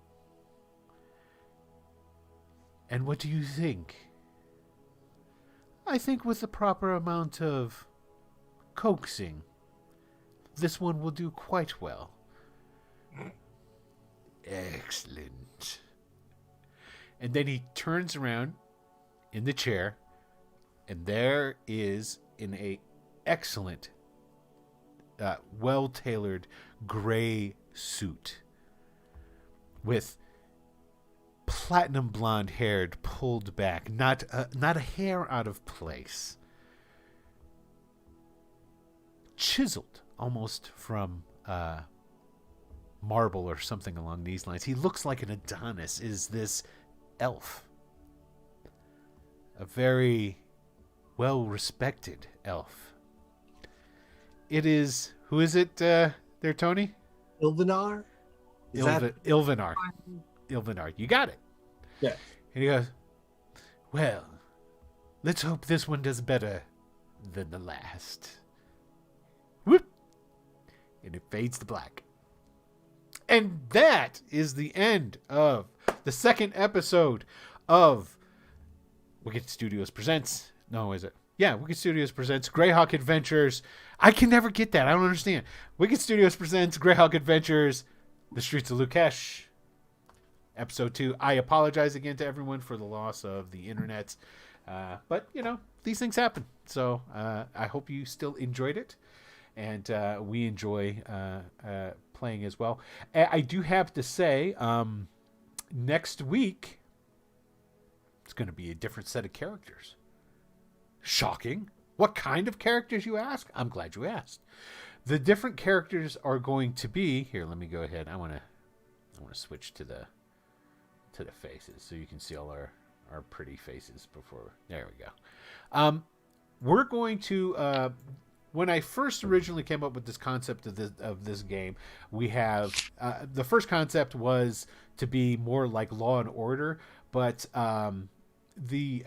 Speaker 2: "And what do you think?" "I think with the proper amount of coaxing, this one will do quite well." "Excellent." And then he turns around in the chair, and there is in a excellent, well-tailored gray suit with platinum blonde hair pulled back, not a hair out of place, chiseled almost from marble or something along these lines. He looks like an Adonis. Is this elf? A very well-respected elf. It is... Who is it there, Tony?
Speaker 7: Ilvanar?
Speaker 2: Ilvanar. Ilvanar. You got it.
Speaker 7: Yeah.
Speaker 2: And he goes, "Well, let's hope this one does better than the last." Whoop! And it fades to black. And that is the end of the second episode of Wicked Studios Presents No, is it? Yeah, Wicked Studios presents Greyhawk Adventures. I can never get that. I don't understand. Wicked Studios presents Greyhawk Adventures, The Streets of Leukish, Episode 2. I apologize again to everyone for the loss of the internet. But, these things happen. So I hope you still enjoyed it. And we enjoy playing as well. I do have to say, next week, it's going to be a different set of characters. Shocking. What kind of characters, you ask? I'm glad you asked. The different characters are going to be here. Let me go ahead. I want to switch to the faces so you can see all our pretty faces before. There we go. We're going to. When I first originally came up with this concept of this game, we have the first concept was to be more like Law and Order, but the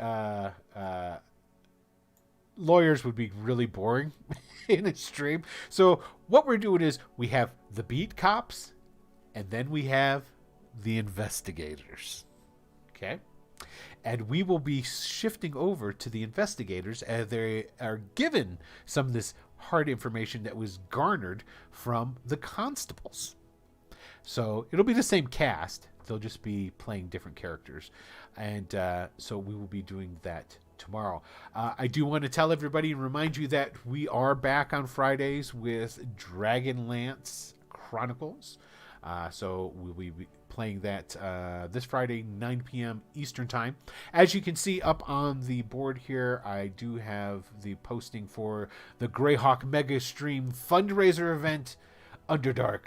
Speaker 2: lawyers would be really boring in a stream. So what we're doing is we have the beat cops, and then we have the investigators. Okay? And we will be shifting over to the investigators as they are given some of this hard information that was garnered from the constables. So it'll be the same cast. They'll just be playing different characters. And so we will be doing that tomorrow. I do want to tell everybody and remind you that we are back on Fridays with Dragonlance Chronicles. So we'll be playing that this Friday, 9 p.m. Eastern Time. As you can see up on the board here, I do have the posting for the Greyhawk Mega Stream fundraiser event, Underdark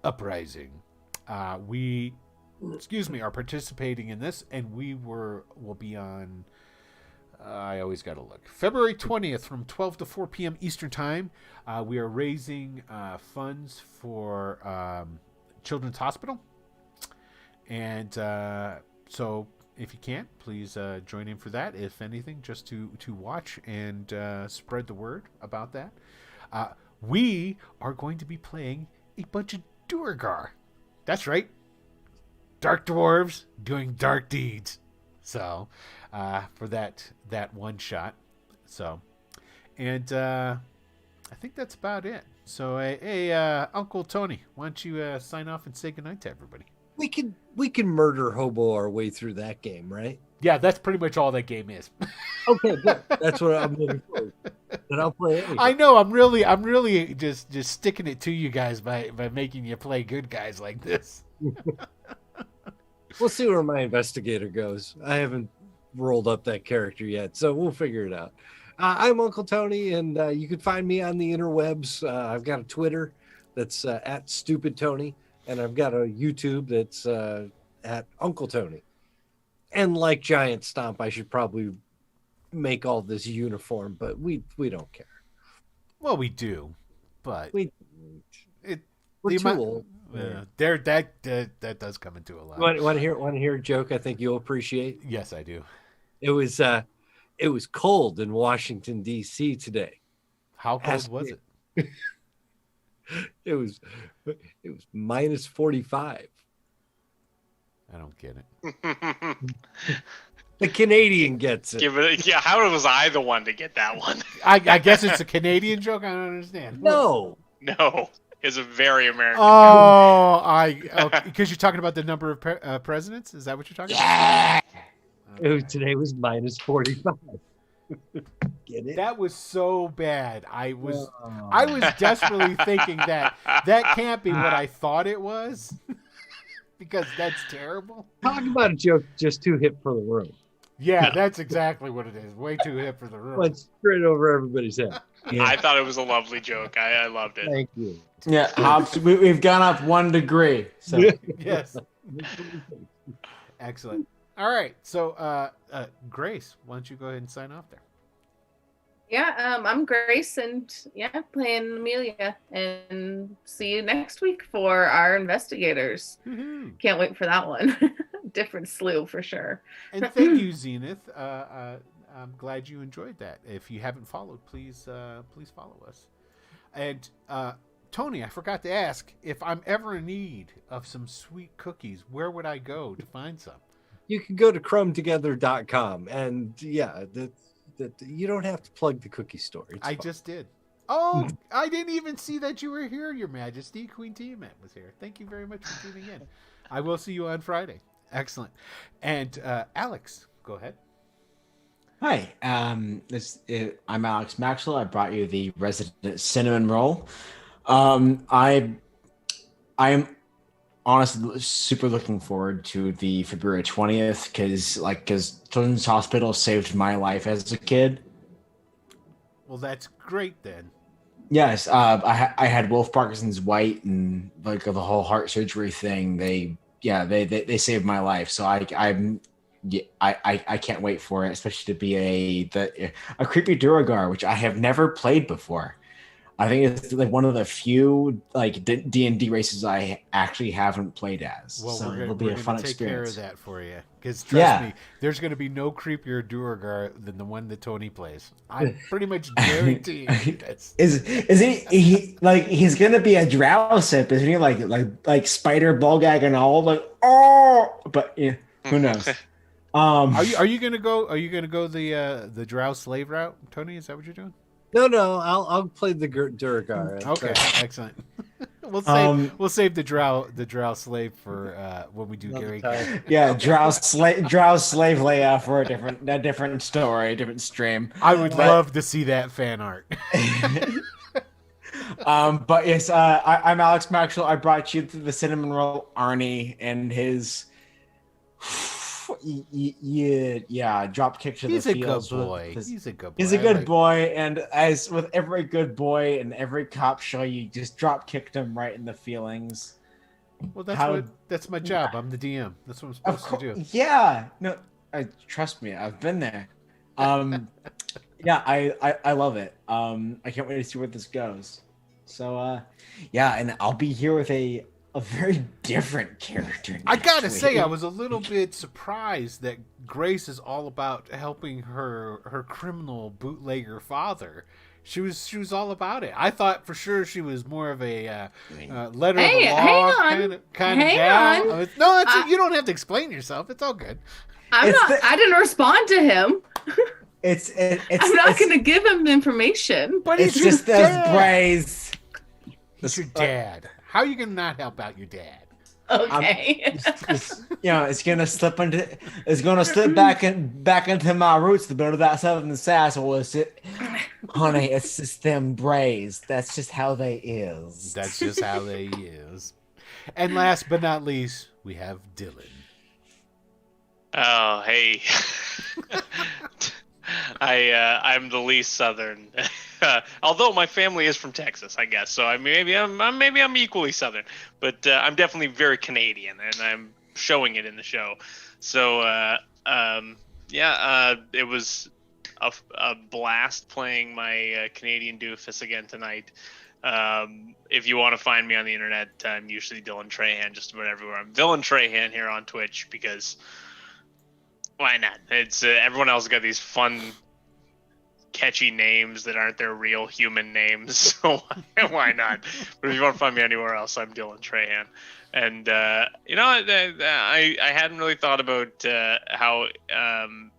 Speaker 2: Uprising. We are participating in this, and will be on, I always got to look, February 20th from 12 to 4 p.m. Eastern Time. We are raising funds for Children's Hospital. And so if you can, please join in for that, if anything, just to watch and spread the word about that. We are going to be playing a bunch of Duergar. That's right. Dark dwarves doing dark deeds. So for that one shot. So, and I think that's about it. So hey, Uncle Tony, why don't you sign off and say goodnight to everybody?
Speaker 4: We can murder hobo our way through that game, right?
Speaker 2: Yeah, that's pretty much all that game is.
Speaker 4: Okay, good. That's what I'm looking for. Then I'll play anything.
Speaker 2: I know. I'm really just sticking it to you guys by making you play good guys like this.
Speaker 4: We'll see where my investigator goes. I haven't rolled up that character yet, so we'll figure it out. I'm Uncle Tony, and you can find me on the interwebs. I've got a Twitter that's at Stupid Tony, and I've got a YouTube that's at Uncle Tony. And like Giant Stomp, I should probably make all this uniform, but we don't care.
Speaker 2: Well, we do, but
Speaker 4: we're too old.
Speaker 2: That does come into a lot.
Speaker 4: Want to hear a joke? I think you'll appreciate.
Speaker 2: Yes, I do.
Speaker 4: It was cold in Washington D.C. today.
Speaker 2: How cold was it?
Speaker 4: It was minus 45.
Speaker 2: I don't get it.
Speaker 4: The Canadian gets it.
Speaker 6: How was I the one to get that one?
Speaker 2: I guess it's a Canadian joke. I don't understand.
Speaker 4: No,
Speaker 6: it's a very American.
Speaker 2: Because you're talking about the number of presidents. Is that what you're talking about?
Speaker 4: Today was minus 45. Get it?
Speaker 2: That was so bad. I was desperately thinking that can't be what I thought it was. Because that's terrible.
Speaker 4: Talk about a joke just too hip for the room.
Speaker 2: Yeah, that's exactly what it is. Way too hip for the room.
Speaker 4: Went straight over everybody's head.
Speaker 6: Yeah. I thought it was a lovely joke. I loved it.
Speaker 4: Thank you.
Speaker 5: Yeah, Hobbs, we've gone up 1 degree. So
Speaker 2: yes. Excellent. All right. So, Grace, why don't you go ahead and sign off there?
Speaker 3: Yeah, I'm Grace, and playing Amelia, and see you next week for our investigators.
Speaker 2: Mm-hmm.
Speaker 3: Can't wait for that one. Different slew for sure.
Speaker 2: And thank you, Zenith. I'm glad you enjoyed that. If you haven't followed, please follow us. And Tony, I forgot to ask, if I'm ever in need of some sweet cookies, where would I go to find some?
Speaker 4: You can go to crumbtogether.com, and
Speaker 7: You don't have to plug the cookie store. It's
Speaker 2: I
Speaker 7: fine.
Speaker 2: just did. Oh, I didn't even see that you were here, Your Majesty. Queen Tiamat was here. Thank you very much for tuning in. I will see you on Friday. Excellent. And Alex, go ahead.
Speaker 5: Hi, I'm Alex Maxwell. I brought you the resident cinnamon roll. I'm honestly super looking forward to the February 20th because Children's Hospital saved my life as a kid.
Speaker 2: Well, that's great then.
Speaker 5: Yes, I had Wolf Parkinson's White and like the whole heart surgery thing. They saved my life. So I can't wait for it, especially to be a creepy Duragar, which I have never played before. I think it's like one of the few like D&D races I actually haven't played as.
Speaker 2: Well,
Speaker 5: so
Speaker 2: we're
Speaker 5: it'll be a fun
Speaker 2: take
Speaker 5: experience.
Speaker 2: care of that for you. Because trust me, there's going to be no creepier Duragar than the one that Tony plays. I'm pretty much guaranteeing that's...
Speaker 5: Is he like he's gonna be a Drowsip, isn't he? Like Spider Bulgag and all like but yeah, who knows?
Speaker 2: Are you gonna go? Are you gonna go the Drow slave route, Tony? Is that what you're doing?
Speaker 7: No, I'll play the Duragar.
Speaker 2: Okay, excellent. We'll save the Drow slave for when we do Gary.
Speaker 5: Yeah, Drow slave Leia for a different story, different stream.
Speaker 2: I would love to see that fan art.
Speaker 5: But yes, I'm Alex Maxwell. I brought you the cinnamon roll Arnie and his drop kick to
Speaker 2: He's
Speaker 5: the
Speaker 2: a good
Speaker 5: fields.
Speaker 2: boy. He's a good boy.
Speaker 5: He's a good boy, and as with every good boy and every cop show, you just drop kicked him right in the feelings.
Speaker 2: Well, that's my job. I'm the DM. That's what I'm supposed to do.
Speaker 5: Yeah, no, trust me, I've been there. Yeah, I love it. I can't wait to see where this goes. So, yeah, and I'll be here with a very different character.
Speaker 2: I gotta
Speaker 5: week.
Speaker 2: say, I was a little bit surprised that Grace is all about helping her criminal bootlegger father. She was all about it. I thought for sure she was more of a letter of the law kind of gal. No, you don't have to explain yourself. It's all good.
Speaker 3: I didn't respond to him. I'm not going to give him information.
Speaker 2: But
Speaker 5: it's just those braids.
Speaker 2: He's your dad. How are you gonna not help out your dad?
Speaker 3: Okay.
Speaker 5: It's gonna slip back into my roots to build that southern sass. Honey, it's just them braids. That's just how they is.
Speaker 2: That's just how they is. And last but not least, we have Dylan.
Speaker 6: Oh, hey. I'm the least southern, although my family is from Texas, I guess. So maybe I'm equally southern, but I'm definitely very Canadian, and I'm showing it in the show. So it was a blast playing my Canadian doofus again tonight. If you want to find me on the internet, I'm usually Dylan Trahan just about everywhere. I'm Dylan Trahan here on Twitch because. Why not? It's everyone else got these fun, catchy names that aren't their real human names. So why not? But if you want to find me anywhere else, I'm Dylan Trahan. And I hadn't really thought about how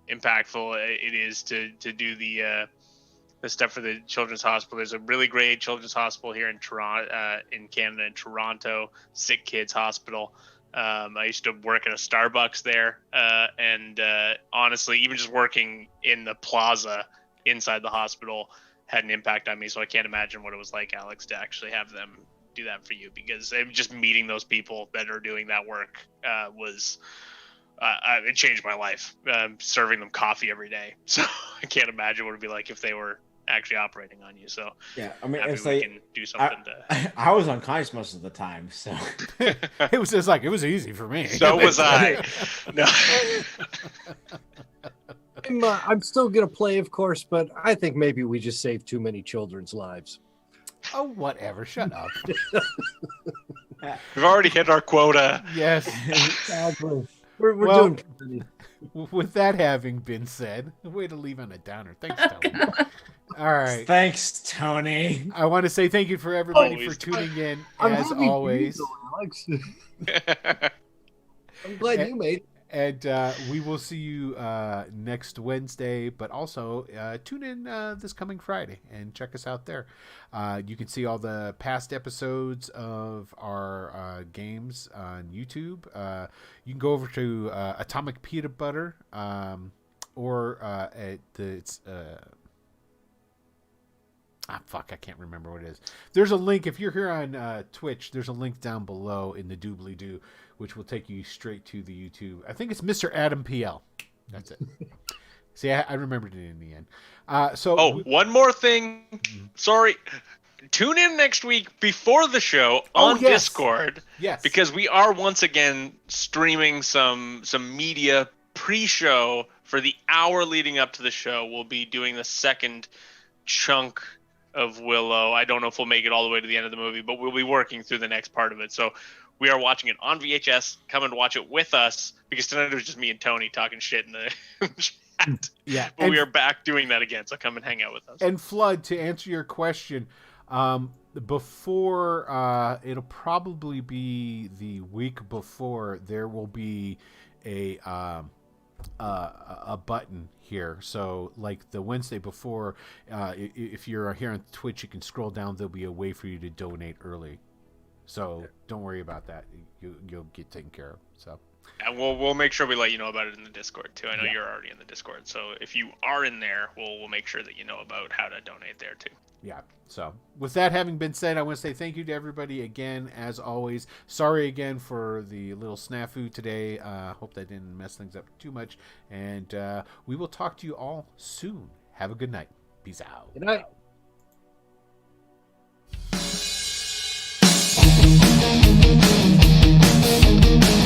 Speaker 6: impactful it is to do the stuff for the Children's Hospital. There's a really great Children's Hospital here in Toronto, in Canada, in Toronto, Sick Kids Hospital. I used to work at a Starbucks there, and honestly, even just working in the plaza inside the hospital had an impact on me. So I can't imagine what it was like, Alex, to actually have them do that for you, because just meeting those people that are doing that work it changed my life. Serving them coffee every day, so I can't imagine what it'd be like if they were actually operating on you. So
Speaker 5: yeah, I mean,
Speaker 6: it's like can do something
Speaker 5: I was unconscious most of the time, so
Speaker 2: it was just like it was easy for me.
Speaker 6: So was I. No.
Speaker 7: I'm still gonna play, of course, but I think maybe we just saved too many children's lives.
Speaker 2: Oh, whatever. Shut up.
Speaker 6: We've already hit our quota.
Speaker 2: Yes.
Speaker 7: Exactly. We're doing plenty.
Speaker 2: With that having been said, way to leave on a downer. Thanks, Tony. All right.
Speaker 5: Thanks, Tony.
Speaker 2: I want to say thank you for everybody for tuning in, as always.
Speaker 7: Alex. I'm glad you made it.
Speaker 2: And we will see you next Wednesday, but also tune in this coming Friday and check us out there. You can see all the past episodes of our games on YouTube. You can go over to Atomic Peanut Butter or I can't remember what it is. There's a link. If you're here on Twitch, there's a link down below in the doobly-doo, which will take you straight to the YouTube. I think it's Mr. Adam PL. That's it. See, I remembered it in the end.
Speaker 6: One more thing. Sorry. Tune in next week before the show on Discord.
Speaker 2: Yes.
Speaker 6: Because we are once again streaming some media pre-show for the hour leading up to the show. We'll be doing the second chunk of Willow. I don't know if we'll make it all the way to the end of the movie, but we'll be working through the next part of it. So we are watching it on VHS. Come and watch it with us, because tonight it was just me and Tony talking shit in the chat.
Speaker 2: Yeah.
Speaker 6: But we are back doing that again, so come and hang out with us.
Speaker 2: And Flood, to answer your question, before it'll probably be the week before, there will be a button here. So like the Wednesday before, if you're here on Twitch, you can scroll down. There'll be a way for you to donate early. So don't worry about that. You'll get taken care of. So.
Speaker 6: And we'll make sure we let you know about it in the Discord too. I know you're already in the Discord, so if you are in there, we'll make sure that you know about how to donate there too.
Speaker 2: Yeah. So with that having been said, I want to say thank you to everybody again, as always. Sorry again for the little snafu today. Hope that didn't mess things up too much. And we will talk to you all soon. Have a good night. Peace out.
Speaker 4: Good night.
Speaker 8: Thank you.